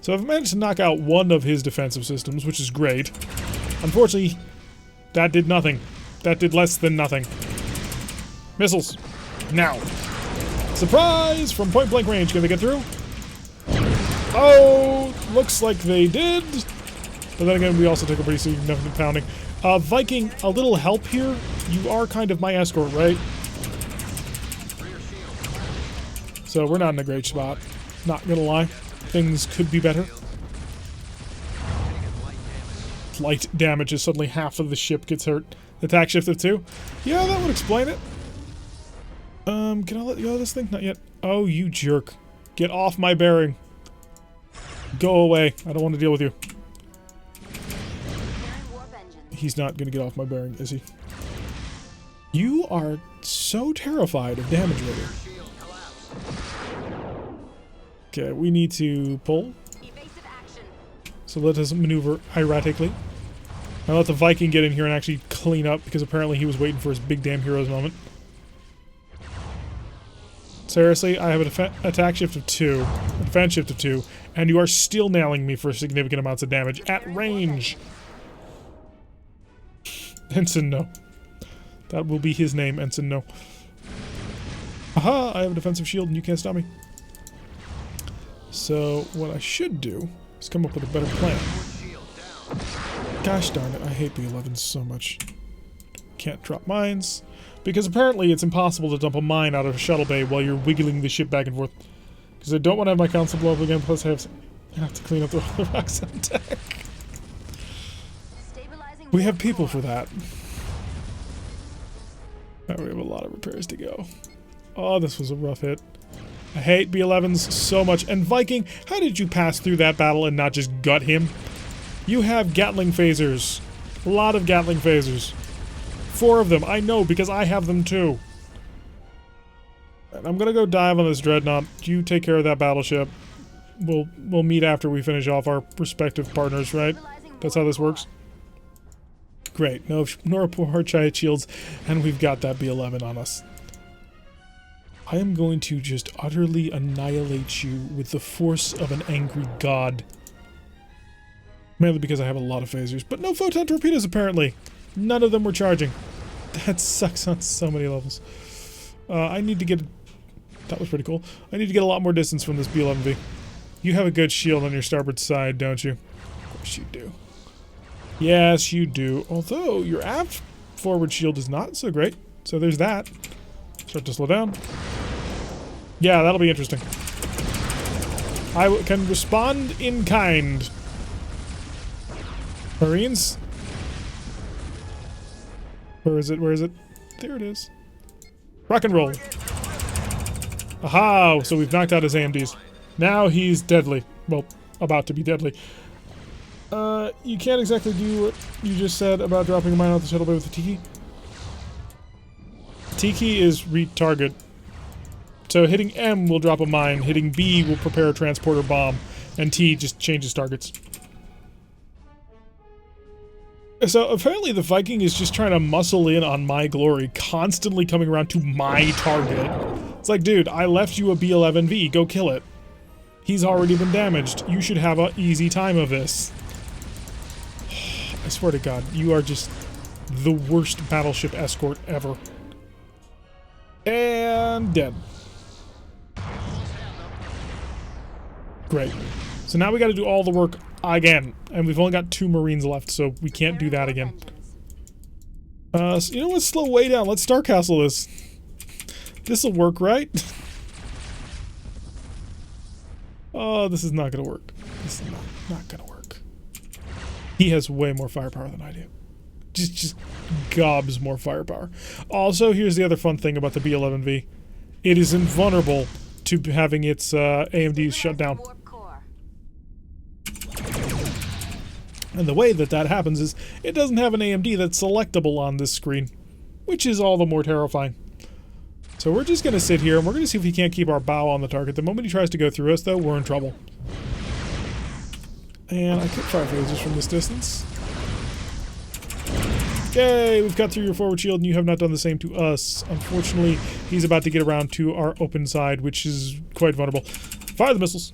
So I've managed to knock out one of his defensive systems, which is great. Unfortunately, that did nothing. That did less than nothing. Missiles. Now. Surprise! From point blank range. Can they get through? Oh! Looks like they did. But then again, we also took a pretty significant pounding. Viking, a little help here. You are kind of my escort, right? So we're not in a great spot. Not gonna lie. Things could be better. Light damage is suddenly half of the ship gets hurt. Attack shift of 2? Yeah, that would explain it. Can I let you go of this thing? Not yet. Oh, you jerk. Get off my bearing. Go away. I don't want to deal with you. He's not gonna get off my bearing, is he? You are so terrified of damage rating. Okay, we need to pull. So let us maneuver erratically. Now let the Viking get in here and actually clean up, because apparently he was waiting for his big damn hero's moment. Seriously, I have an attack shift of 2, a defense shift of 2, and you are still nailing me for significant amounts of damage at range. Ensign no. That will be his name, Ensign no. Aha! I have a defensive shield and you can't stop me. So, what I should do is come up with a better plan. Gosh darn it, I hate B-11s so much. Can't drop mines. Because apparently it's impossible to dump a mine out of a shuttle bay while you're wiggling the ship back and forth. Because I don't want to have my console blow up again, plus I have to clean up the rocks on deck. We have people for that. Now we have a lot of repairs to go. Oh, this was a rough hit. I hate B-11s so much. And Viking, how did you pass through that battle and not just gut him? You have Gatling phasers. A lot of Gatling phasers. 4 of them. I know, because I have them too. And I'm gonna go dive on this dreadnought. You take care of that battleship. We'll meet after we finish off our respective partners, right? That's how this works. Great. No poor giant shields, and we've got that B-11 on us. I am going to just utterly annihilate you with the force of an angry god. Mainly because I have a lot of phasers, but no photon torpedoes apparently. None of them were charging. That sucks on so many levels. I need to get... That was pretty cool. I need to get a lot more distance from this B-11V. You have a good shield on your starboard side, don't you? Of course you do. Yes, you do. Although, your aft forward shield is not so great. So there's that. Start to slow down. Yeah, that'll be interesting. I can respond in kind. Marines? Where is it? Where is it? There it is. Rock and roll. Aha! So we've knocked out his AMDs. Now he's deadly. Well, about to be deadly. You can't exactly do what you just said about dropping a mine off the shuttle bay with the Tiki. Tiki is retarget. So hitting M will drop a mine, hitting B will prepare a transporter bomb, and T just changes targets. So apparently the Viking is just trying to muscle in on my glory, constantly coming around to my target. It's like, dude, I left you a B-11V, go kill it. He's already been damaged. You should have an easy time of this. I swear to God, you are just the worst battleship escort ever. And dead. Great. So now we gotta do all the work again. And we've only got 2 Marines left, so we can't do that again. So you know what? Slow way down. Let's Star Castle this. This'll work, right? Oh, this is not gonna work. This is not gonna work. He has way more firepower than I do. Just gobs more firepower. Also, here's the other fun thing about the B-11V. It is invulnerable to having its AMDs shut down. Warp core. And the way that happens is it doesn't have an AMD that's selectable on this screen, which is all the more terrifying. So we're just going to sit here and we're going to see if we can't keep our bow on the target. The moment he tries to go through us, though, we're in trouble. And I could fire phasers from this distance. Yay, we've cut through your forward shield and you have not done the same to us. Unfortunately, he's about to get around to our open side, which is quite vulnerable. Fire the missiles.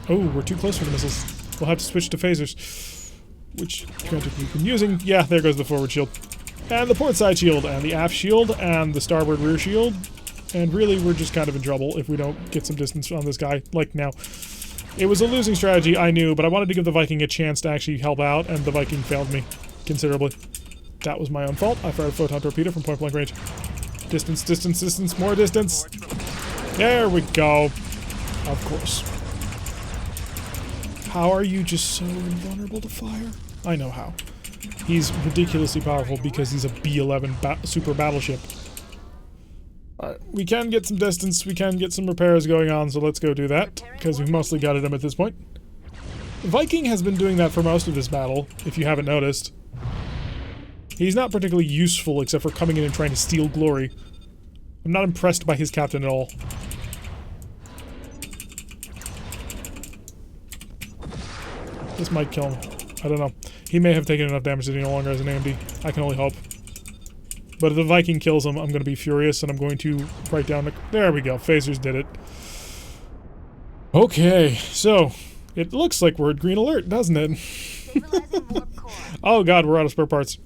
Oh, we're too close for the missiles. We'll have to switch to phasers, which granted we've been using. Yeah, there goes the forward shield. And the port side shield, and the aft shield, and the starboard rear shield. And really, we're just kind of in trouble if we don't get some distance on this guy, like now. It was a losing strategy, I knew, but I wanted to give the Viking a chance to actually help out, and the Viking failed me considerably. That was my own fault. I fired a photon torpedo from point blank range. Distance, distance, distance, more distance. There we go. Of course. How are you just so invulnerable to fire? I know how. He's ridiculously powerful because he's a B-11 super battleship. Alright, we can get some distance, we can get some repairs going on, so let's go do that, because we've mostly gutted him at this point. Viking has been doing that for most of this battle, if you haven't noticed. He's not particularly useful except for coming in and trying to steal glory. I'm not impressed by his captain at all. This might kill him. I don't know. He may have taken enough damage that he no longer has an AMD. I can only hope. But if the Viking kills him, I'm going to be furious, and I'm going to write down the... There we go. Phasers did it. Okay, so... It looks like we're at green alert, doesn't it? Stabilizing warp core. Oh god, we're out of spare parts.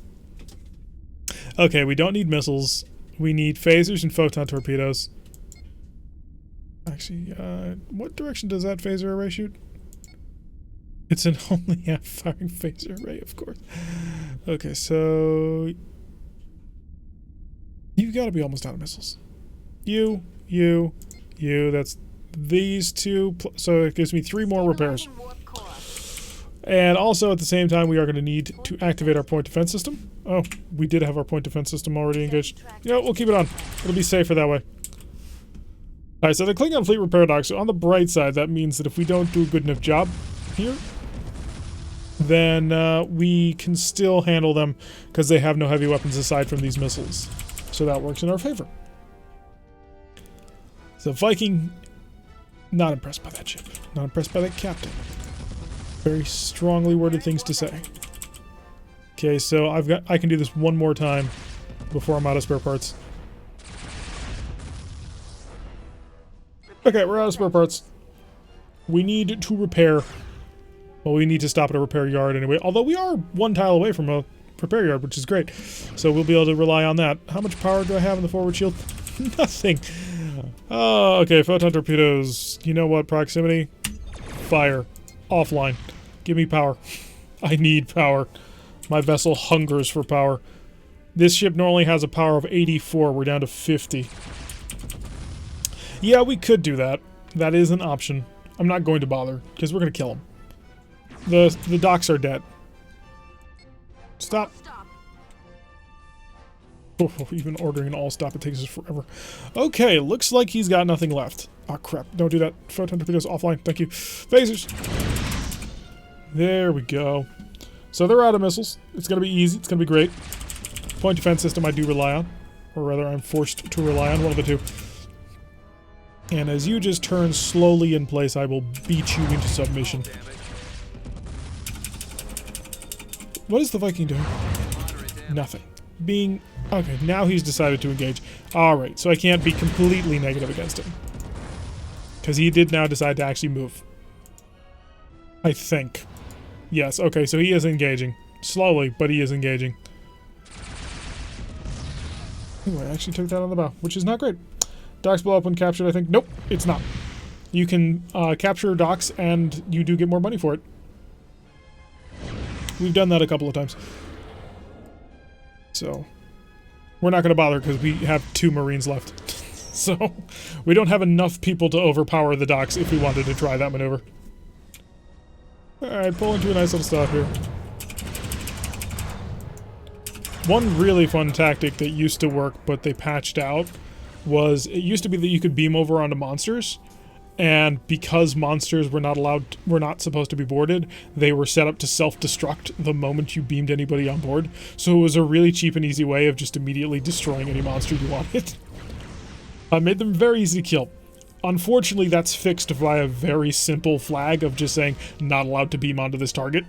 Okay, we don't need missiles. We need phasers and photon torpedoes. Actually, what direction does that phaser array shoot? It's an only half-firing phaser array, of course. Okay, so... You've got to be almost out of missiles. You, that's these two, so it gives me 3 more repairs. Warp core. And also, at the same time, we are going to need to activate our point defense system. Oh, we did have our point defense system already engaged. You know, we'll keep it on. It'll be safer that way. Alright, so the Klingon fleet repair docks, so on the bright side, that means that if we don't do a good enough job here, then we can still handle them because they have no heavy weapons aside from these missiles. So that works in our favor. So Viking, not impressed by that ship. Not impressed by that captain. Very strongly worded things to say. Okay, so I can do this one more time before I'm out of spare parts. Okay, we're out of spare parts. We need to repair. Well, we need to stop at a repair yard anyway. Although we are 1 tile away from a repair yard, which is great. So we'll be able to rely on that. How much power do I have in the forward shield? Nothing. Oh, okay, photon torpedoes. You know what? Proximity. Fire. Offline. Give me power. I need power. My vessel hungers for power. This ship normally has a power of 84. We're down to 50. Yeah, we could do that. That is an option. I'm not going to bother, because we're going to kill him. The docks are dead. Stop. Oh, even ordering an all stop, it takes us forever. Okay, looks like he's got nothing left. Oh crap, don't do that. Photon torpedoes offline, thank you. Phasers. There we go. So they're out of missiles. It's going to be easy, it's going to be great. Point defense system I do rely on. Or rather, I'm forced to rely on one of the two. And as you just turn slowly in place, I will beat you into submission. What is the Viking doing? Nothing. Okay, now he's decided to engage. Alright, so I can't be completely negative against him. Because he did now decide to actually move. I think. Yes, okay, so he is engaging. Slowly, but he is engaging. Ooh, I actually took that on the bow, which is not great. Docks blow up when captured, I think. Nope, it's not. You can capture docks, and you do get more money for it. We've done that a couple of times. So, we're not going to bother because we have 2 Marines left. So, we don't have enough people to overpower the docks if we wanted to try that maneuver. Alright, pull into a nice little stop here. One really fun tactic that used to work, but they patched out, was it used to be that you could beam over onto monsters, and because monsters were not supposed to be boarded, they were set up to self-destruct the moment you beamed anybody on board. So it was a really cheap and easy way of just immediately destroying any monster you wanted. Made them very easy to kill. Unfortunately, that's fixed via a very simple flag of just saying, not allowed to beam onto this target.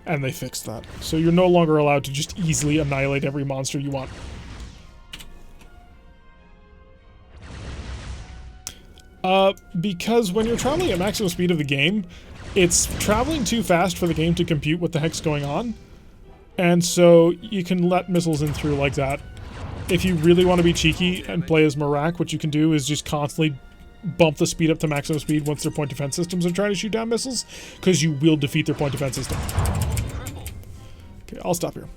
And they fixed that. So you're no longer allowed to just easily annihilate every monster you want. Because when you're traveling at maximum speed of the game, it's traveling too fast for the game to compute what the heck's going on. And so you can let missiles in through like that. If you really want to be cheeky and play as Marak, what you can do is just constantly bump the speed up to maximum speed once their point defense systems are trying to shoot down missiles, because you will defeat their point defense system. Okay, I'll stop here.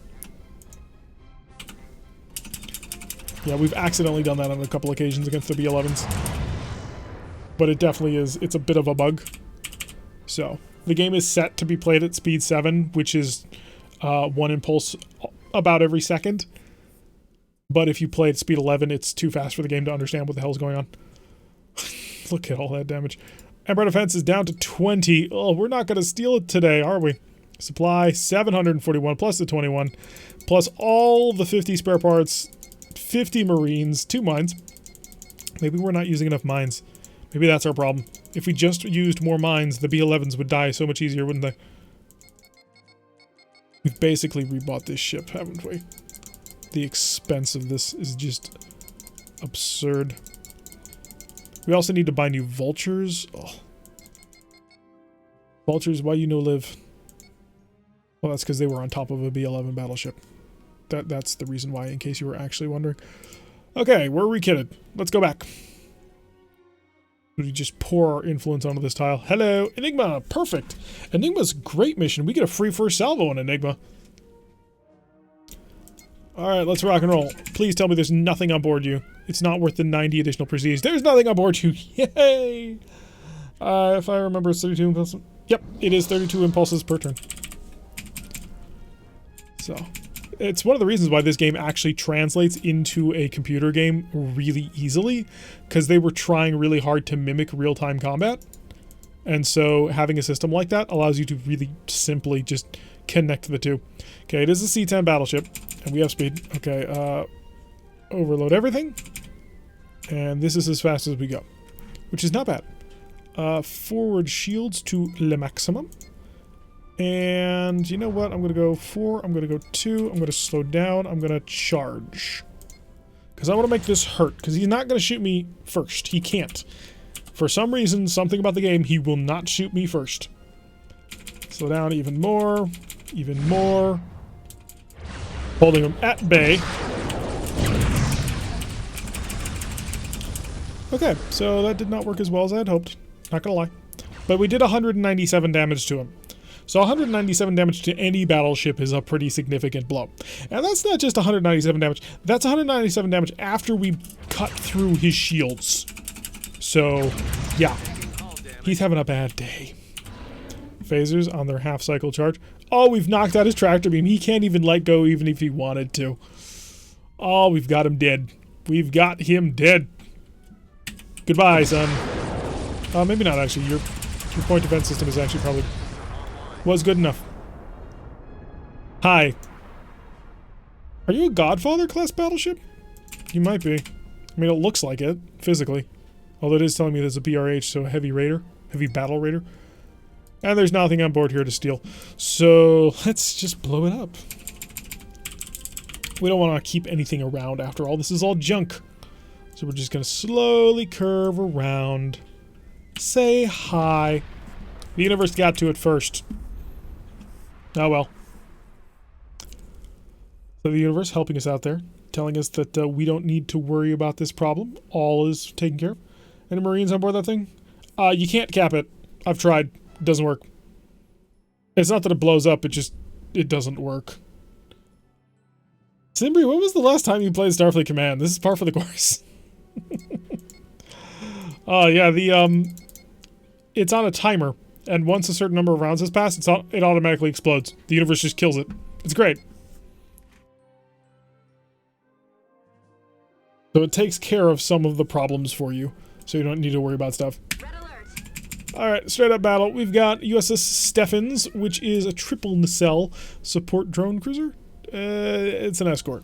Yeah, we've accidentally done that on a couple occasions against the B-11s. But it definitely is, it's a bit of a bug. So, the game is set to be played at speed 7, which is one impulse about every second. But if you play at speed 11, it's too fast for the game to understand what the hell's going on. Look at all that damage. Empire Defense is down to 20. Oh, we're not going to steal it today, are we? Supply, 741, plus the 21, plus all the 50 spare parts, 50 Marines, 2 mines. Maybe we're not using enough mines. Maybe that's our problem. If we just used more mines, the B-11s would die so much easier, wouldn't they? We've basically rebought this ship, haven't we? The expense of this is just absurd. We also need to buy new vultures. Oh. Vultures, why you no live? Well, that's because they were on top of a B-11 battleship. That's the reason why, in case you were actually wondering. Okay, we're rekitted. Let's go back. We just pour our influence onto this tile. Hello, Enigma. Perfect. Enigma's a great mission. We get a free first salvo on Enigma. Alright, let's rock and roll. Please tell me there's nothing on board you. It's not worth the 90 additional prestige. There's nothing on board you. Yay! If I remember, it's 32 impulses. Yep, it is 32 impulses per turn. So, it's one of the reasons why this game actually translates into a computer game really easily, because they were trying really hard to mimic real-time combat. And so having a system like that allows you to really simply just connect the two. Okay, it is a C-10 battleship, and we have speed. Okay, overload everything. And this is as fast as we go, which is not bad. Forward shields to le maximum. And you know what? I'm going to go 4. I'm going to go 2. I'm going to slow down. I'm going to charge. Because I want to make this hurt. Because he's not going to shoot me first. He can't. For some reason, something about the game, he will not shoot me first. Slow down even more. Even more. Holding him at bay. Okay, so that did not work as well as I had hoped. Not going to lie. But we did 197 damage to him. So 197 damage to any battleship is a pretty significant blow. And that's not just 197 damage. That's 197 damage after we cut through his shields. So, yeah. He's having a bad day. Phasers on their half-cycle charge. Oh, we've knocked out his tractor beam. He can't even let go even if he wanted to. Oh, we've got him dead. We've got him dead. Goodbye, son. Maybe not, actually. Your point defense system is actually probably... was good enough. Hi. Are you a Godfather class battleship? You might be. I mean, it looks like it, physically. Although it is telling me there's a BRH, so a heavy raider. Heavy battle raider. And there's nothing on board here to steal. So, let's just blow it up. We don't want to keep anything around after all. This is all junk. So we're just going to slowly curve around. Say hi. The universe got to it first. Oh well. So the universe helping us out there, telling us that we don't need to worry about this problem. All is taken care of. Any Marines on board that thing? You can't cap it. I've tried. It doesn't work. It's not that it blows up, it doesn't work. Simbri, when was the last time you played Starfleet Command? This is par for the course. Yeah, it's on a timer. And once a certain number of rounds has passed, it automatically explodes. The universe just kills it. It's great. So it takes care of some of the problems for you, so you don't need to worry about stuff. Red alert. Alright, straight up battle. We've got USS Stephens, which is a triple nacelle support drone cruiser. It's an escort.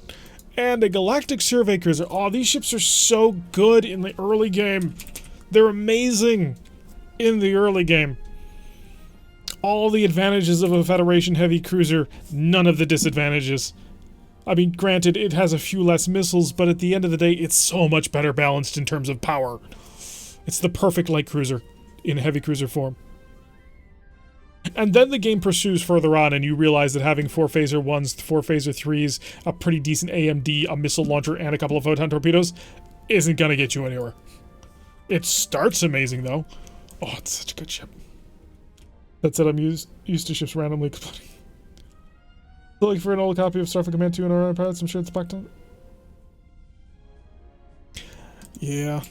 And a galactic survey cruiser. Oh, these ships are so good in the early game. They're amazing in the early game. All the advantages of a Federation heavy cruiser, none of the disadvantages. I mean, granted, it has a few less missiles, but at the end of the day, it's so much better balanced in terms of power. It's the perfect light cruiser in heavy cruiser form. And then the game pursues further on, and you realize that having 4 phaser 1s, 4 phaser 3s, a pretty decent AMD, a missile launcher, and a couple of photon torpedoes isn't gonna get you anywhere. It starts amazing, though. Oh, it's such a good ship. That said, I'm used to ships randomly exploding. Looking for an old copy of Starfleet Command 2 and Orion Pirates. I'm sure it's backed up. Yeah.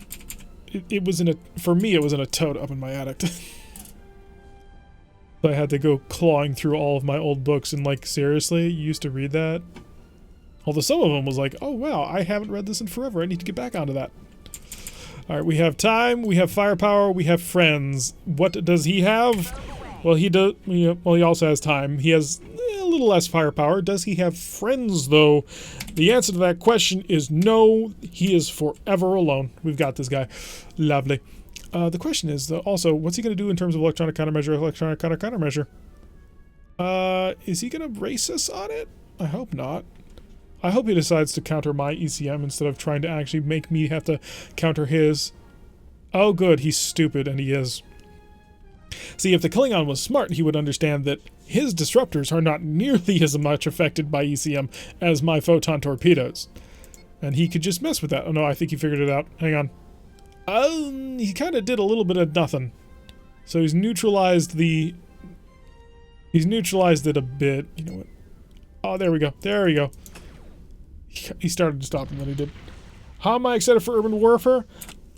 It was in a... For me, it was in a tote up in my attic. I had to go clawing through all of my old books and, like, seriously, you used to read that? Although some of them was like, oh, wow, I haven't read this in forever. I need to get back onto that. Alright, we have time, we have firepower, we have friends. What does he have? Well, he does... Well, he also has time. He has a little less firepower. Does he have friends, though? The answer to that question is no. He is forever alone. We've got this guy. Lovely. The question is, though, also, what's he going to do in terms of electronic countermeasure? Is he going to race us on it? I hope not. I hope he decides to counter my ECM instead of trying to actually make me have to counter his. Oh, good. He's stupid, and he is. See, if the Klingon was smart, he would understand that his disruptors are not nearly as much affected by ECM as my photon torpedoes. And he could just mess with that. Oh no, I think he figured it out. Hang on. He kind of did a little bit of nothing. So he's neutralized it a bit. You know what? Oh, there we go. There we go. He started to stop and then he did. How am I excited for urban warfare?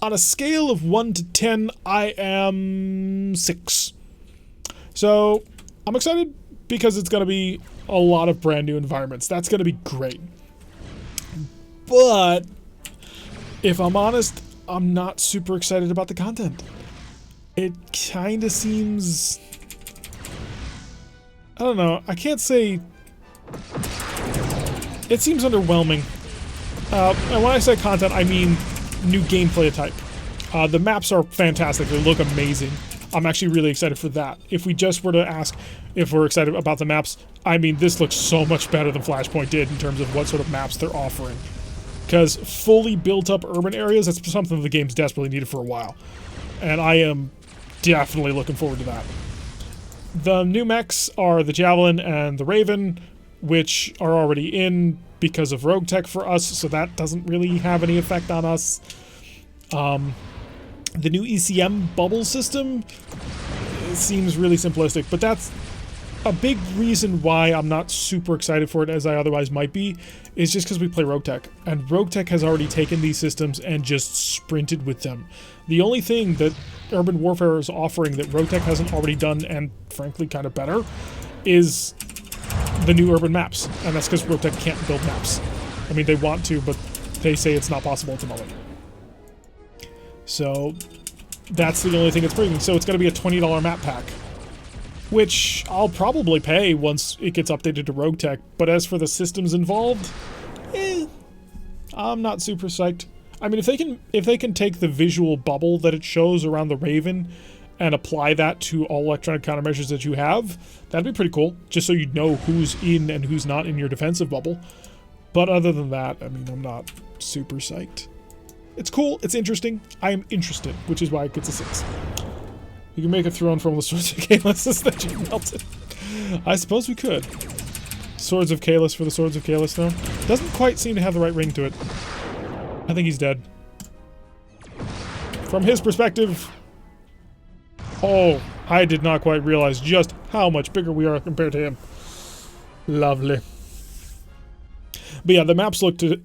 On a scale of 1 to 10, I am 6. So, I'm excited because it's going to be a lot of brand new environments. That's going to be great. But, if I'm honest, I'm not super excited about the content. It kind of seems... I don't know. I can't say... It seems underwhelming. And when I say content, I mean new gameplay type. The maps are fantastic. They look amazing. I'm actually really excited for that. If we just were to ask if we're excited about the maps, I mean, this looks so much better than Flashpoint did in terms of what sort of maps they're offering. Because fully built up urban areas, that's something the game's desperately needed for a while. And I am definitely looking forward to that. The new mechs are the Javelin and the Raven, which are already in because of Rogue Tech for us, so that doesn't really have any effect on us. The new ECM bubble system seems really simplistic, but that's a big reason why I'm not super excited for it as I otherwise might be, is just because we play Rogue Tech, and Rogue Tech has already taken these systems and just sprinted with them. The only thing that Urban Warfare is offering that Rogue Tech hasn't already done, and frankly kind of better, is the new urban maps, and that's because Rogue Tech can't build maps. I mean, they want to, but they say it's not possible at the moment. So, that's the only thing it's bringing. So it's going to be a $20 map pack, which I'll probably pay once it gets updated to Rogue Tech, but as for the systems involved, I'm not super psyched. I mean, if they can take the visual bubble that it shows around the Raven and apply that to all electronic countermeasures that you have, that'd be pretty cool, just so you know who's in and who's not in your defensive bubble. But other than that, I mean, I'm not super psyched. It's cool, it's interesting, I am interested, which is why it gets a 6. You can make a throne from the Swords of Kalis that you melted. I suppose we could. Swords of Kalis for the Swords of Kalis, though. Doesn't quite seem to have the right ring to it. I think he's dead. From his perspective... Oh, I did not quite realize just how much bigger we are compared to him. Lovely. But yeah, the maps look to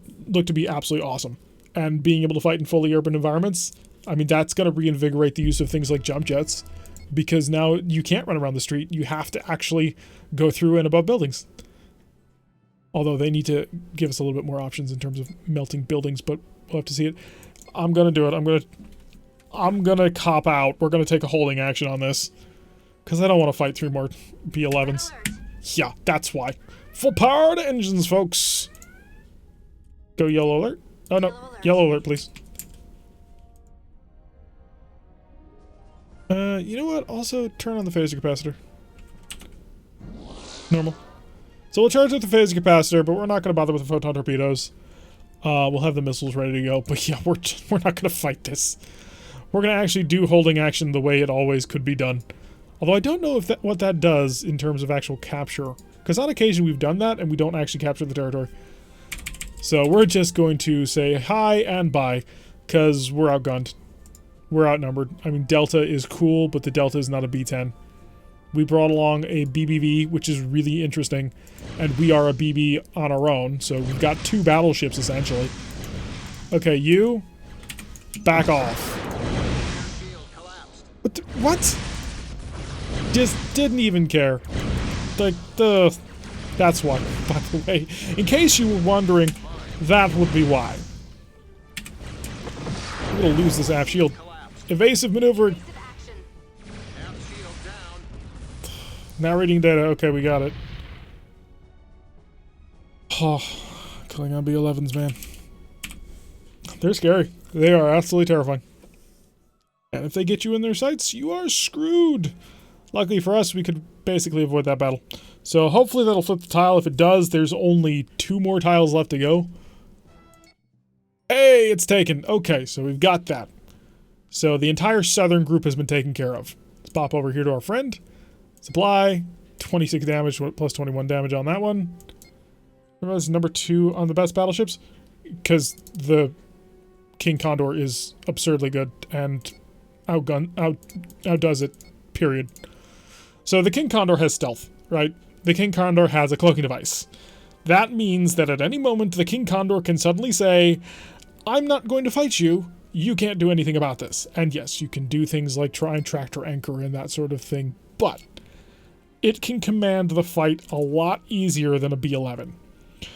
be absolutely awesome. And being able to fight in fully urban environments, I mean, that's going to reinvigorate the use of things like jump jets. because now you can't run around the street. You have to actually go through and above buildings. Although they need to give us a little bit more options in terms of melting buildings, but we'll have to see it. I'm gonna do it. I'm gonna cop out. We're gonna take a holding action on this. Because I don't want to fight 3 more B11s. Yeah, that's why. Full powered engines, folks. Go yellow alert. Oh no, yellow alert, please. You know what? Also, turn on the phaser capacitor. Normal. So we'll charge up the phaser capacitor, but we're not going to bother with the photon torpedoes. We'll have the missiles ready to go, but yeah, we're not going to fight this. We're going to actually do holding action the way it always could be done. Although I don't know if what that does in terms of actual capture. Because on occasion we've done that and we don't actually capture the territory. So we're just going to say hi and bye. Because we're outgunned. We're outnumbered. I mean, Delta is cool, but the Delta is not a B-10. We brought along a BBV, which is really interesting. And we are a BB on our own. So we've got 2 battleships, essentially. Okay, you... back off. What? Just didn't even care. Like, that's why, by the way. In case you were wondering, that would be why. I'm gonna lose this aft shield. Evasive maneuver. Narrating data. Okay, we got it. Oh, Klingon B11s, man. They're scary. They are absolutely terrifying. And if they get you in their sights, you are screwed. Luckily for us, we could basically avoid that battle. So hopefully that'll flip the tile. If it does, there's only 2 more tiles left to go. Hey, it's taken. Okay, so we've got that. So the entire southern group has been taken care of. Let's pop over here to our friend. Supply. 26 damage plus 21 damage on that one. Remember, number 2 on the best battleships? Because the King Condor is absurdly good and outdoes it, period. So the King Condor has stealth, right? The King Condor has a cloaking device. That means that at any moment the King Condor can suddenly say, I'm not going to fight you, you can't do anything about this. And yes, you can do things like try and tractor anchor and that sort of thing, but it can command the fight a lot easier than a B-11.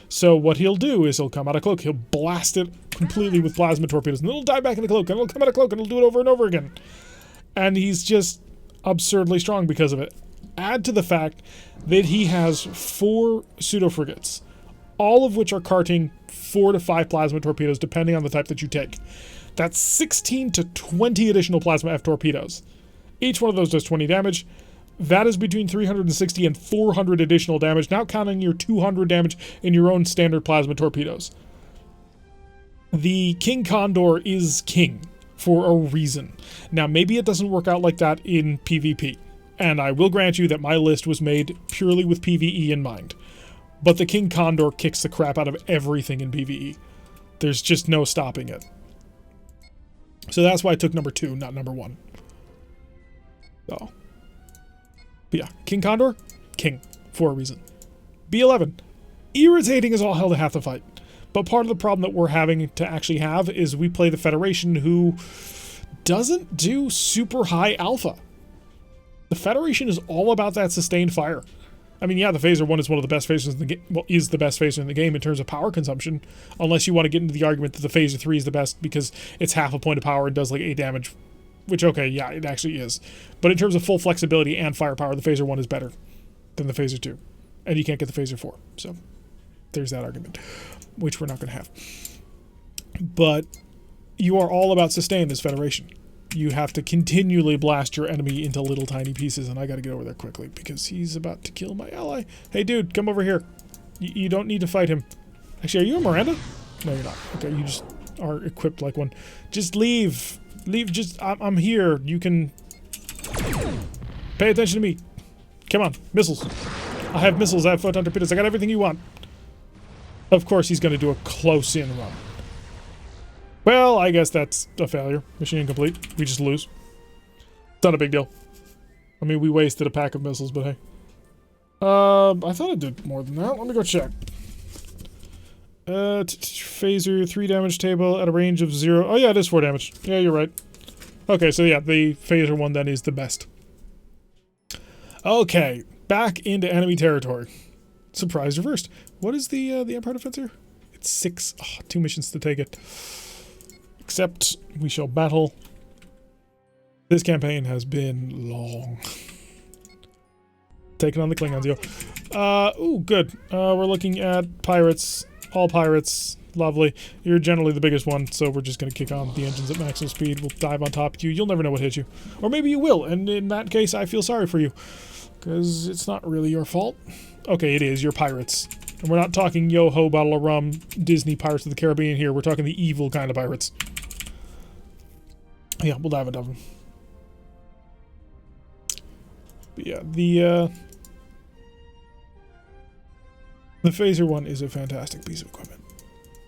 So what he'll do is he'll come out of cloak, he'll blast it completely with plasma torpedoes, and it'll dive back into cloak, and it'll come out of cloak, and it'll do it over and over again. And he's just absurdly strong because of it. Add to the fact that he has 4 pseudo-frigates, all of which are carting 4 to 5 plasma torpedoes, depending on the type that you take. That's 16 to 20 additional plasma F torpedoes. Each one of those does 20 damage. That is between 360 and 400 additional damage, not counting your 200 damage in your own standard plasma torpedoes. The King Condor is king for a reason. Now, maybe it doesn't work out like that in PvP, and I will grant you that my list was made purely with PvE in mind. But the King Condor kicks the crap out of everything in PvE. There's just no stopping it. So that's why I took number 2, not number 1. So, but yeah, King Condor, king, for a reason. B11, irritating as all hell to have to fight. But part of the problem that we're having to actually have is we play the Federation, who doesn't do super high alpha. The Federation is all about that sustained fire. I mean, yeah, the Phaser 1 is one of the best phasers in the game. Well, is the best phaser in the game in terms of power consumption, unless you want to get into the argument that the Phaser 3 is the best because it's half a point of power and does like 8 damage. Which, okay, yeah, it actually is. But in terms of full flexibility and firepower, the Phaser 1 is better than the Phaser 2. And you can't get the Phaser 4. So, there's that argument, which we're not going to have. But you are all about sustain as Federation. You have to continually blast your enemy into little tiny pieces, and I got to get over there quickly because he's about to kill my ally. Hey, dude, come over here. You don't need to fight him. Actually, are you a Miranda? No, you're not. Okay, you just are equipped like one. Just leave. Leave, just, I'm here. You can pay attention to me. Come on, missiles. I have missiles, I have photon torpedoes, I got everything you want. Of course he's going to do a close-in run. Well, I guess that's a failure. Mission incomplete. We just lose. It's not a big deal. I mean, we wasted a pack of missiles, but hey. I thought I did more than that. Let me go check. Phaser, 3 damage table at a range of 0. Oh yeah, it is 4 damage. Yeah, you're right. Okay, so yeah, the Phaser 1 then is the best. Okay, back into enemy territory. Surprise reversed. What is the Empire Defense here? It's 6. Oh, 2 missions to take it. Except we shall battle. This campaign has been long. Taking on the Klingons, yo. Ooh, good. We're looking at pirates. All pirates. Lovely. You're generally the biggest one, so we're just going to kick on the engines at maximum speed. We'll dive on top of you. You'll never know what hit you. Or maybe you will, and in that case, I feel sorry for you. Because it's not really your fault. Okay, it is. You're pirates. And we're not talking yo-ho, bottle of rum, Disney Pirates of the Caribbean here. We're talking the evil kind of pirates. Yeah, we'll dive on top of them. But yeah, the Phaser one is a fantastic piece of equipment.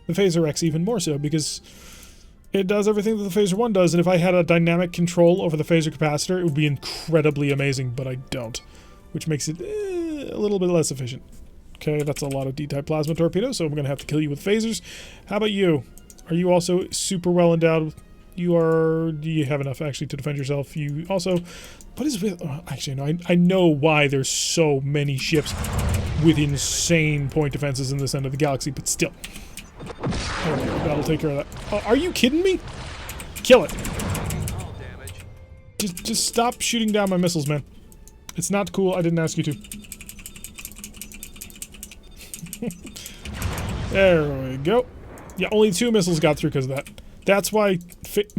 The Phaser X even more so, because it does everything that the Phaser 1 does, and if I had a dynamic control over the Phaser capacitor, it would be incredibly amazing, but I don't. Which makes it a little bit less efficient. Okay, that's a lot of D-type plasma torpedoes, so I'm going to have to kill you with phasers. How about you? Are you also super well endowed? You are... Do you have enough, actually, to defend yourself? You also... What is with... Oh, actually, no, I know why there's so many ships with insane point defenses in this end of the galaxy, but still. Okay, that'll take care of that. Are you kidding me? Kill it. Just stop shooting down my missiles, man. It's not cool. I didn't ask you to. There we go. Yeah, only 2 missiles got through because of that. That's why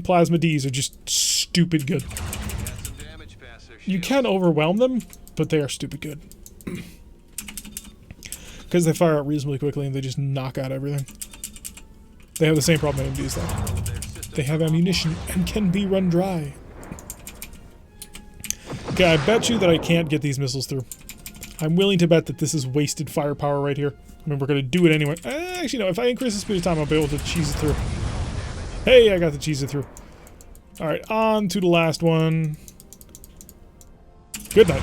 plasma Ds are just stupid good. You can overwhelm them, but they are stupid good. Because they fire out reasonably quickly and they just knock out everything. They have the same problem MDs though. They have ammunition and can be run dry. Okay, I bet you that I can't get these missiles through. I'm willing to bet that this is wasted firepower right here. I mean, we're going to do it anyway. Actually, no, if I increase the speed of time, I'll be able to cheese it through. Hey, I got to cheese it through. Alright, on to the last one. Good night.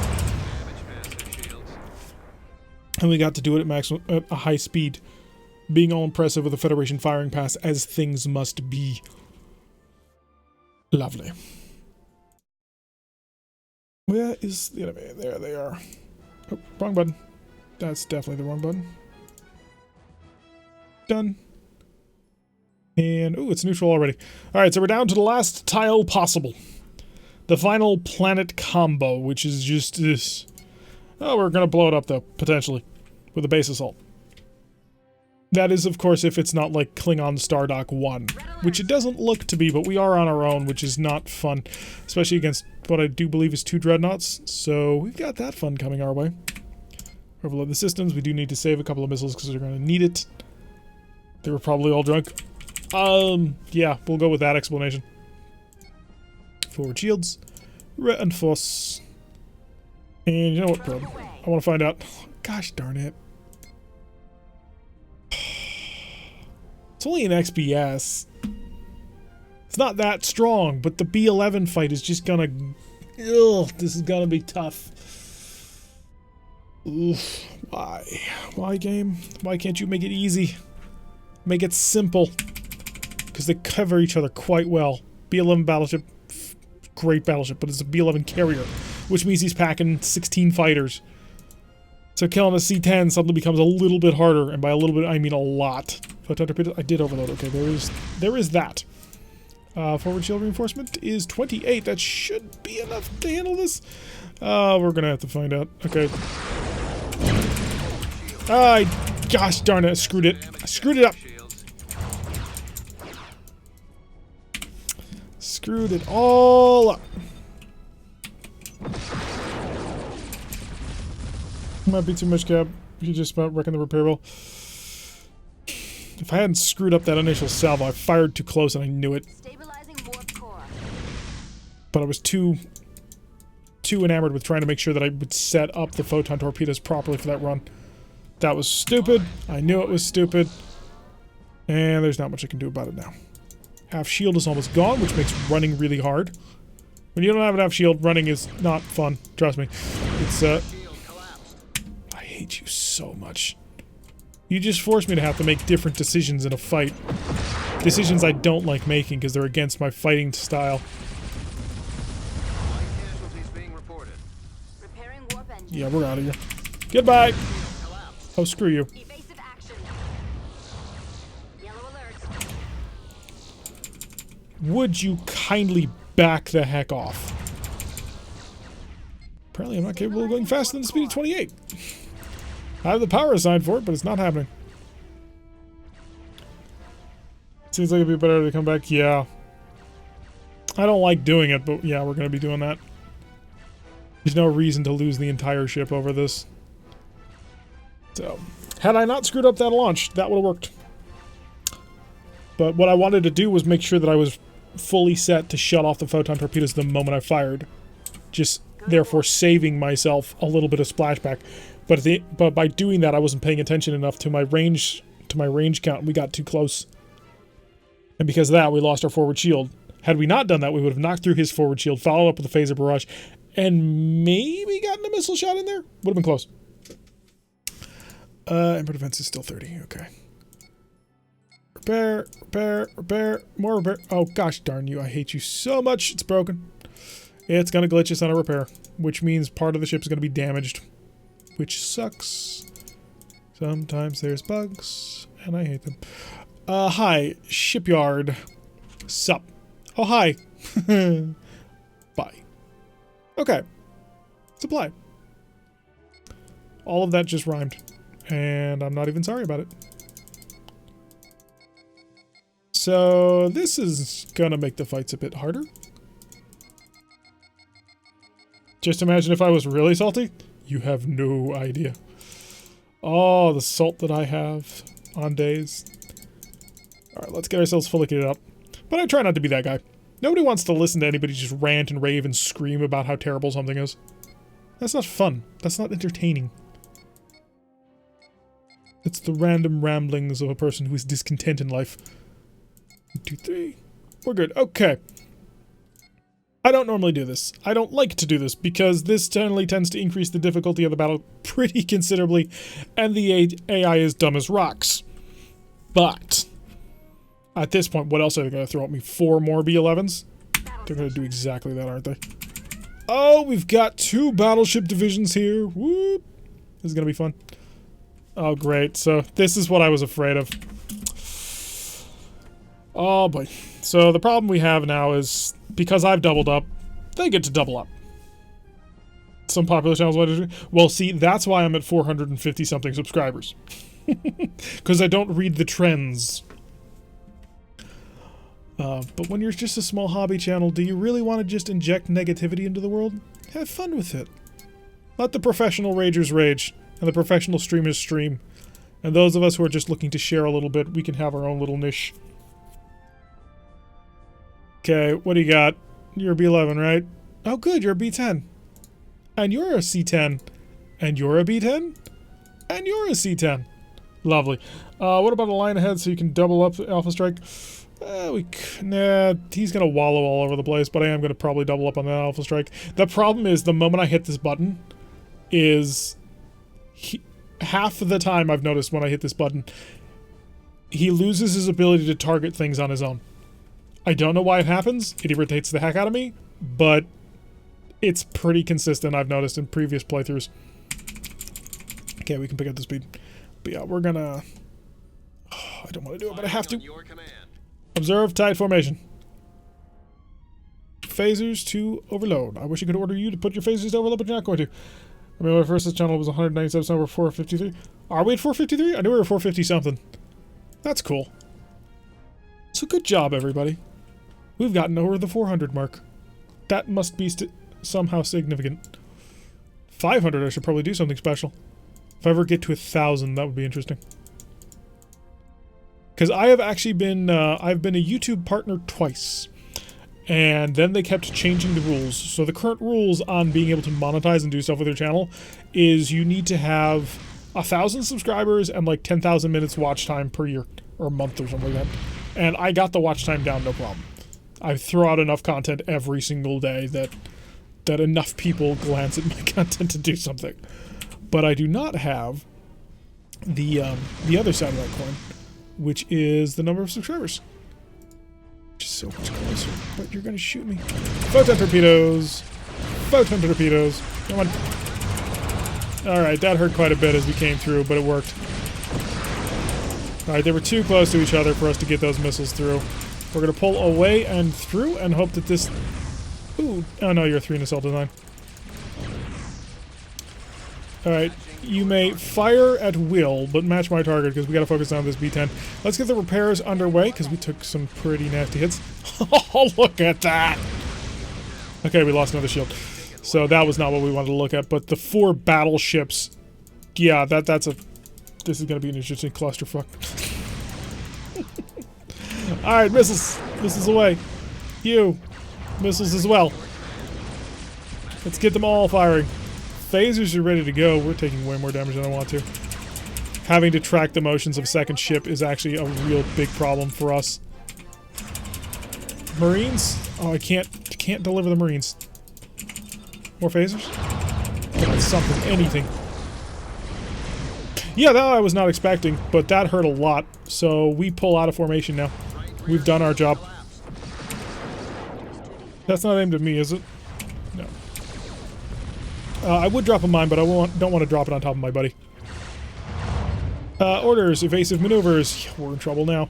And we got to do it at maximum, at a high speed. Being all impressive with a Federation firing pass, as things must be. Lovely. Where is the enemy? There they are. Oh, wrong button. That's definitely the wrong button. Done. And, ooh, it's neutral already. Alright, so we're down to the last tile possible. The final planet combo, which is just this. Oh, we're gonna blow it up, though, potentially. With a base assault. That is, of course, if it's not like Klingon Stardock 1. Which it doesn't look to be, but we are on our own, which is not fun. Especially against what I do believe is 2 dreadnoughts. So, we've got that fun coming our way. Overload the systems. We do need to save a couple of missiles because we're going to need it. They were probably all drunk. Yeah, we'll go with that explanation. Forward shields. Reinforce. And you know what, probe? I want to find out. Gosh darn it. It's only an XBS. It's not that strong, but the B-11 fight is just gonna... Ugh, this is gonna be tough. Oof, why? Why, game? Why can't you make it easy? Make it simple. Because they cover each other quite well. B-11 battleship, great battleship, but it's a B-11 carrier, which means he's packing 16 fighters. So killing a C-10 suddenly becomes a little bit harder, and by a little bit I mean a lot. Photon torpedo, I did overload. Okay, there is that. Forward shield reinforcement is 28. That should be enough to handle this. We're gonna have to find out. Okay. Gosh darn it! I screwed it. I screwed it up. Screwed it all up. Might be too much, Cap. You just about wrecking the repair wheel. If I hadn't screwed up that initial salvo, I fired too close and I knew it. Stabilizing warp core. But I was too enamored with trying to make sure that I would set up the photon torpedoes properly for that run. That was stupid. I knew it was stupid. And there's not much I can do about it now. Half shield is almost gone, which makes running really hard. When you don't have an half shield, running is not fun. Trust me. It's, I hate you so much. You just force me to have to make different decisions in a fight. Decisions I don't like making because they're against my fighting style. Repairing warp Yeah, we're out of here. Goodbye. Collapse. Oh, screw you. Evasive action. Yellow alert. Would you kindly back the heck off? Apparently I'm not capable of going faster than the speed of 28. I have the power assigned for it, but it's not happening. Seems like it'd be better to come back. Yeah. I don't like doing it, but yeah, we're going to be doing that. There's no reason to lose the entire ship over this. So, had I not screwed up that launch, that would have worked. But what I wanted to do was make sure that I was fully set to shut off the photon torpedoes the moment I fired. Just therefore saving myself a little bit of splashback. But by doing that, I wasn't paying attention enough to my range count. We got too close. And because of that, we lost our forward shield. Had we not done that, we would have knocked through his forward shield, followed up with a phaser barrage, and maybe gotten a missile shot in there? Would have been close. Ember defense is still 30. Okay. Repair, more repair. Oh, gosh darn you. I hate you so much. It's broken. It's going to glitch us on a repair, which means part of the ship's going to be damaged, which sucks. Sometimes there's bugs, and I hate them. Hi, shipyard. Sup. Oh, hi. Bye. Okay. Supply. All of that just rhymed. And I'm not even sorry about it. So, this is gonna make the fights a bit harder. Just imagine if I was really salty. You have no idea. Oh, the salt that I have on days. Alright, let's get ourselves fully kitted up. But I try not to be that guy. Nobody wants to listen to anybody just rant and rave and scream about how terrible something is. That's not fun. That's not entertaining. It's the random ramblings of a person who is discontent in life. 1, 2, 3. We're good. Okay. I don't normally do this. I don't like to do this because this generally tends to increase the difficulty of the battle pretty considerably, and the AI is dumb as rocks. But at this point, what else are they going to throw at me? 4 more B-11s? They're going to do exactly that, aren't they? Oh, we've got 2 battleship divisions here. Whoop. This is going to be fun. Oh, great. So, this is what I was afraid of. Oh, boy. So, the problem we have now is, because I've doubled up, they get to double up. Some popular channels want to do. Well, see, that's why I'm at 450-something subscribers. Because I don't read the trends. But when you're just a small hobby channel, do you really want to just inject negativity into the world? Have fun with it. Let the professional ragers rage, and the professional streamers stream. And those of us who are just looking to share a little bit, we can have our own little niche. Okay, what do you got? You're a B11, right? Oh good, you're a B10. And you're a C10. And you're a B10? And you're a C10. Lovely. What about a line ahead so you can double up Alpha Strike? Nah, he's gonna wallow all over the place, but I am gonna probably double up on that Alpha Strike. The problem is, the moment I hit this button, is... half of the time I've noticed when I hit this button, he loses his ability to target things on his own. I don't know why it happens. It irritates the heck out of me, but it's pretty consistent, I've noticed in previous playthroughs. Okay, we can pick up the speed. But yeah, we're gonna... Oh, I don't want to do it, but I have to. Observe tight formation. Phasers to overload. I wish I could order you to put your phasers to overload, but you're not going to. I mean, my first channel was 197, so we're 453. Are we at 453? I knew we were 450 something. That's cool. So good job, everybody. We've gotten over the 400 mark. That must be somehow significant. 500, I should probably do something special. If I ever get to 1,000, that would be interesting. Because I have actually been, I've been a YouTube partner twice. And then they kept changing the rules. So the current rules on being able to monetize and do stuff with your channel is you need to have 1,000 subscribers and like 10,000 minutes watch time per year. Or month or something like that. And I got the watch time down, no problem. I throw out enough content every single day that enough people glance at my content to do something. But I do not have the other side of that coin, which is the number of subscribers. Which is so much closer. But you're gonna shoot me. Photon torpedoes. Photon torpedoes. Come on. Alright, that hurt quite a bit as we came through, but it worked. Alright, they were too close to each other for us to get those missiles through. We're going to pull away and through and hope that this... Ooh, oh no, you're a 3 nacelle design. Alright, you may fire at will, but match my target because we got to focus on this B-10. Let's get the repairs underway because we took some pretty nasty hits. Oh, look at that! Okay, we lost another shield. So that was not what we wanted to look at, but the 4 battleships... Yeah, that's a... This is going to be an interesting clusterfuck. Alright, missiles. Missiles away. You. Missiles as well. Let's get them all firing. Phasers are ready to go. We're taking way more damage than I want to. Having to track the motions of a second ship is actually a real big problem for us. Marines? Oh, I can't deliver the Marines. More phasers? Come on, something, anything. Yeah, that I was not expecting, but that hurt a lot. So we pull out of formation now. We've done our job. That's not aimed at me, is it? No. I would drop a mine, but I don't want to drop it on top of my buddy. Orders, evasive maneuvers. We're in trouble now.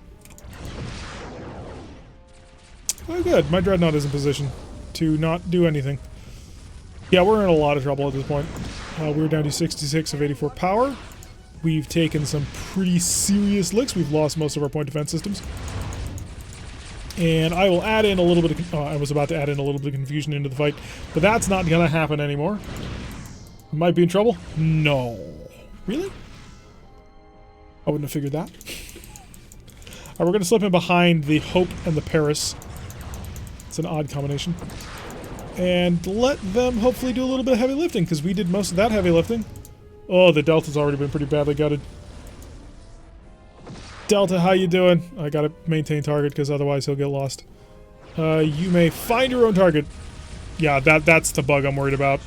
Oh, good. My dreadnought is in position to not do anything. Yeah, we're in a lot of trouble at this point. We're down to 66 of 84 power. We've taken some pretty serious licks. We've lost most of our point defense systems. And I will add in a little bit of... I was about to add in a little bit of confusion into the fight, but that's not going to happen anymore. Might be in trouble? No. Really? I wouldn't have figured that. Alright, we're going to slip in behind the Hope and the Paris. It's an odd combination. And let them hopefully do a little bit of heavy lifting, because we did most of that heavy lifting. Oh, the Delta's already been pretty badly gutted. Delta, how you doing? I gotta maintain target, because otherwise he'll get lost. You may find your own target. Yeah, that's the bug I'm worried about.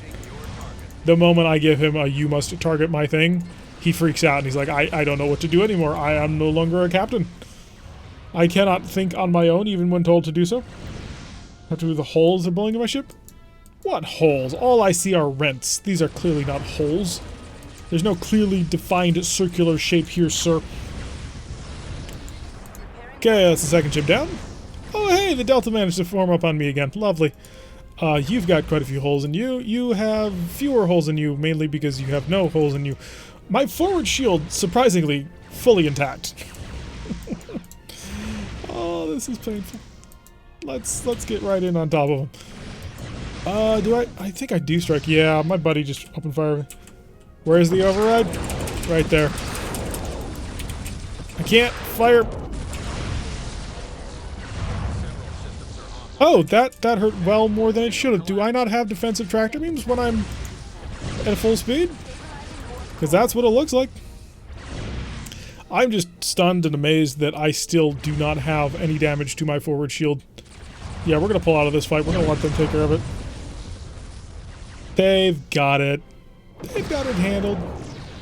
The moment I give him a "you must target my thing," he freaks out and he's like, I don't know what to do anymore. I am no longer a captain. I cannot think on my own, even when told to do so. Have to do the holes they're blowing in my ship? What holes? All I see are rents. These are clearly not holes. There's no clearly defined circular shape here, sir. Okay, that's the second ship down. Oh, hey, the Delta managed to form up on me again. Lovely. You've got quite a few holes in you. You have fewer holes in you, mainly because you have no holes in you. My forward shield, surprisingly, fully intact. Oh, this is painful. Let's get right in on top of him. I think I do strike. Yeah, my buddy just opened fire. Where's the override? Right there. I can't fire. Oh, that hurt well more than it should have. Do I not have defensive tractor beams when I'm at full speed? Because that's what it looks like. I'm just stunned and amazed that I still do not have any damage to my forward shield. Yeah, we're going to pull out of this fight. We're going to let them take care of it. They've got it. They've got it handled.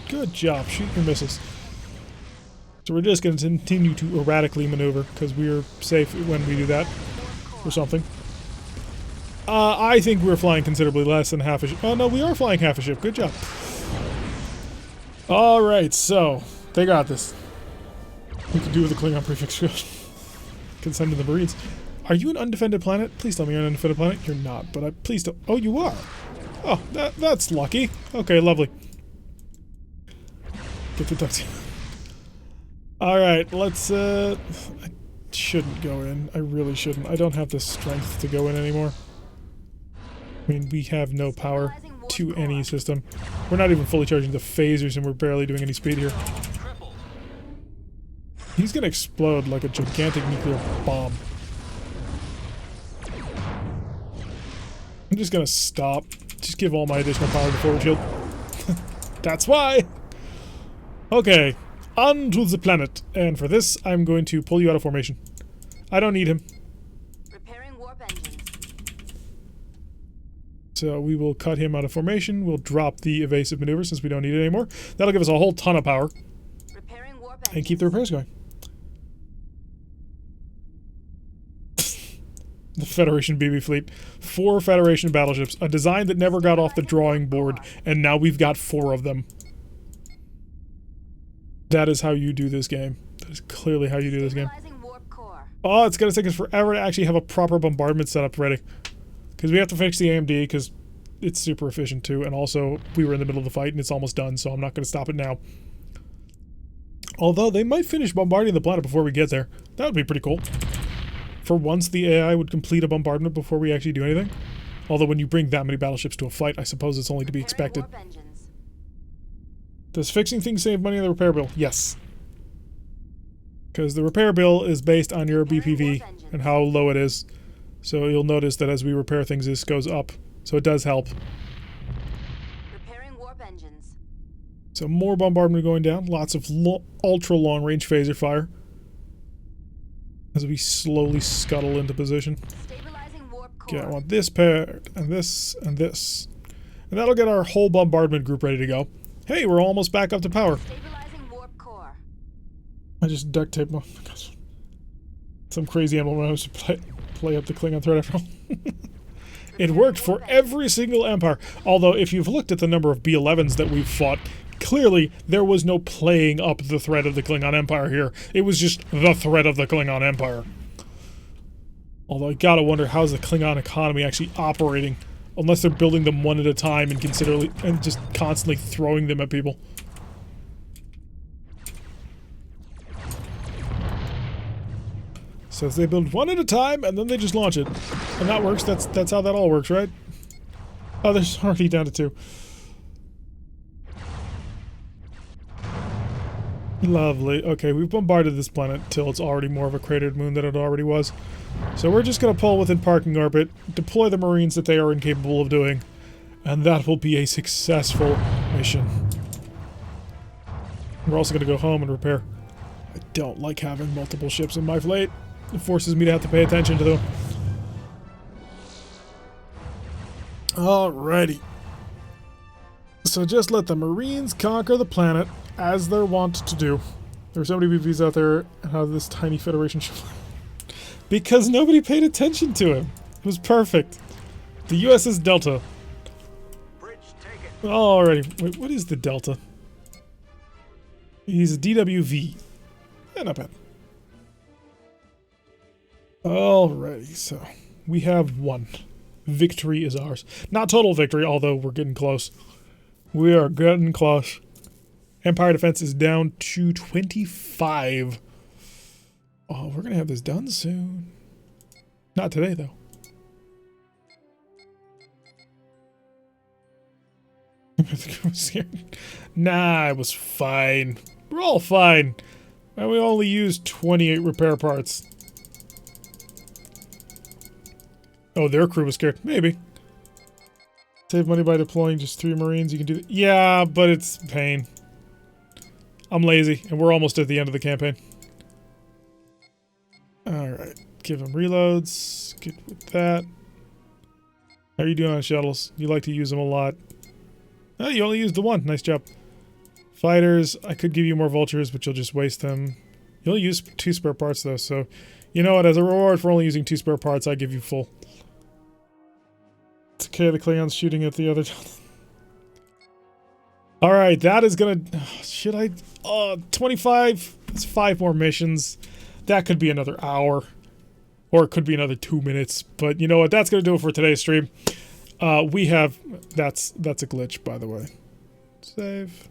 Good job. Shoot your missiles. So we're just going to continue to erratically maneuver because we're safe when we do that. Or something. I think we're flying considerably less than half a ship. Oh, no, we are flying half a ship. Good job. Alright, so they got this. We can do with the Klingon prefix. Can send in the Marines. Are you an undefended planet? Please tell me you're an undefended planet. You're not, but please don't. Oh, you are. Oh, that's lucky. Okay, lovely. Get the ducks. Alright, let's, I shouldn't go in. I really shouldn't. I don't have the strength to go in anymore. I mean, we have no power to any system. We're not even fully charging the phasers and we're barely doing any speed here. He's gonna explode like a gigantic nuclear bomb. I'm just gonna stop. Just give all my additional power to forward shield. That's why! Okay, on to the planet. And for this, I'm going to pull you out of formation. I don't need him. Repairing warp engines. So we will cut him out of formation. We'll drop the evasive maneuver since we don't need it anymore. That'll give us a whole ton of power. Repairing warp engines. And keep the repairs going. The Federation BB fleet. 4 Federation battleships. A design that never got off the drawing board, and now we've got 4 of them. That is how you do this game. That is clearly how you do this game. Stabilizing warp core. Oh, it's going to take us forever to actually have a proper bombardment setup ready. Because we have to fix the AMD, because it's super efficient too, and also we were in the middle of the fight and it's almost done, so I'm not going to stop it now. Although they might finish bombarding the planet before we get there. That would be pretty cool. For once, the AI would complete a bombardment before we actually do anything. Although when you bring that many battleships to a fight, I suppose it's only to be expected. Warp engines. Does fixing things save money on the repair bill? Yes. Because the repair bill is based on your BPV and how low it is. So you'll notice that as we repair things, this goes up. So it does help. Repairing warp engines. So more bombardment going down. Lots of ultra long range phaser fire. As we slowly scuttle into position. Stabilizing warp core. Okay, I want this paired, and this, and this. And that'll get our whole bombardment group ready to go. Hey, we're almost back up to power. Stabilizing warp core. I just duct tape my... Some crazy animal knows to play up the Klingon threat after all. It worked for every single empire. Although, if you've looked at the number of B-11s that we've fought, clearly there was no playing up the threat of the Klingon Empire here. It was just the threat of the Klingon Empire. Although I gotta wonder, how's the Klingon economy actually operating? Unless they're building them one at a time and just constantly throwing them at people. Says they build one at a time and then they just launch it. And that works. That's how that all works, right? Oh, there's already down to 2. Lovely. Okay, we've bombarded this planet till it's already more of a cratered moon than it already was. So we're just going to pull within parking orbit, deploy the Marines that they are incapable of doing, and that will be a successful mission. We're also going to go home and repair. I don't like having multiple ships in my fleet. It forces me to have to pay attention to them. Alrighty. So just let the Marines conquer the planet as they're wont to do. There's so many BVs out there and have this tiny Federation ship. Because nobody paid attention to him. It was perfect. The USS Delta. Bridge taken. Alrighty. Wait, what is the Delta? He's a DWV. Not bad. Alrighty, so we have 1. Victory is ours. Not total victory, although we're getting close. We are getting close. Empire defense is down to 25. Oh, we're gonna have this done soon. Not today, though. I think I was scared. Nah, it was fine. We're all fine. And we only used 28 repair parts. Oh, their crew was scared. Maybe. Save money by deploying just 3 Marines. You can do that. Yeah, but it's a pain. I'm lazy, and we're almost at the end of the campaign. Alright. Give them reloads. Good with that. How are you doing on shuttles? You like to use them a lot. Oh, you only used the 1. Nice job. Fighters. I could give you more vultures, but you'll just waste them. You'll use 2 spare parts, though, so... You know what? As a reward for only using 2 spare parts, I give you full. It's okay, the Klingons shooting at the other... Alright, that is gonna... should I... 25... It's 5 more missions. That could be another hour. Or it could be another 2 minutes. But you know what? That's gonna do it for today's stream. We have... That's a glitch, by the way. Save.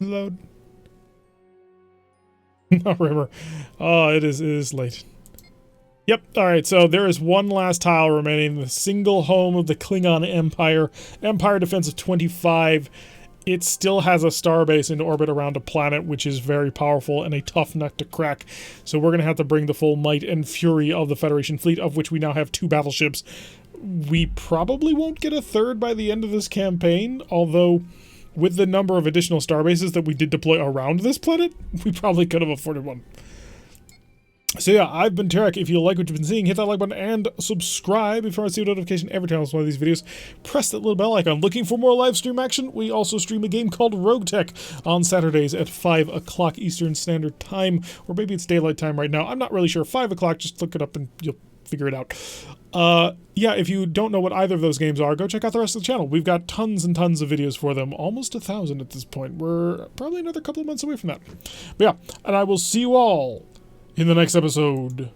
Load. No, remember. Oh, it is late. Yep, alright, so there is one last tile remaining. The single home of the Klingon Empire. Empire defense of 25. It still has a starbase in orbit around a planet, which is very powerful and a tough nut to crack. So we're going to have to bring the full might and fury of the Federation fleet, of which we now have 2 battleships. We probably won't get a 3rd by the end of this campaign, although... with the number of additional starbases that we did deploy around this planet, we probably could have afforded one. So yeah, I've been Tarek. If you like what you've been seeing, hit that like button and subscribe if you want to see a notification every time I post one of these videos. Press that little bell icon. Looking for more live stream action? We also stream a game called Rogue Tech on Saturdays at 5 o'clock Eastern Standard Time, or maybe it's daylight time right now. I'm not really sure. 5 o'clock, just look it up and you'll figure it out. Yeah, if you don't know what either of those games are, go check out the rest of the channel. We've got tons and tons of videos for them, almost 1,000 at this point. We're probably another couple of months away from that. But yeah, and I will see you all in the next episode.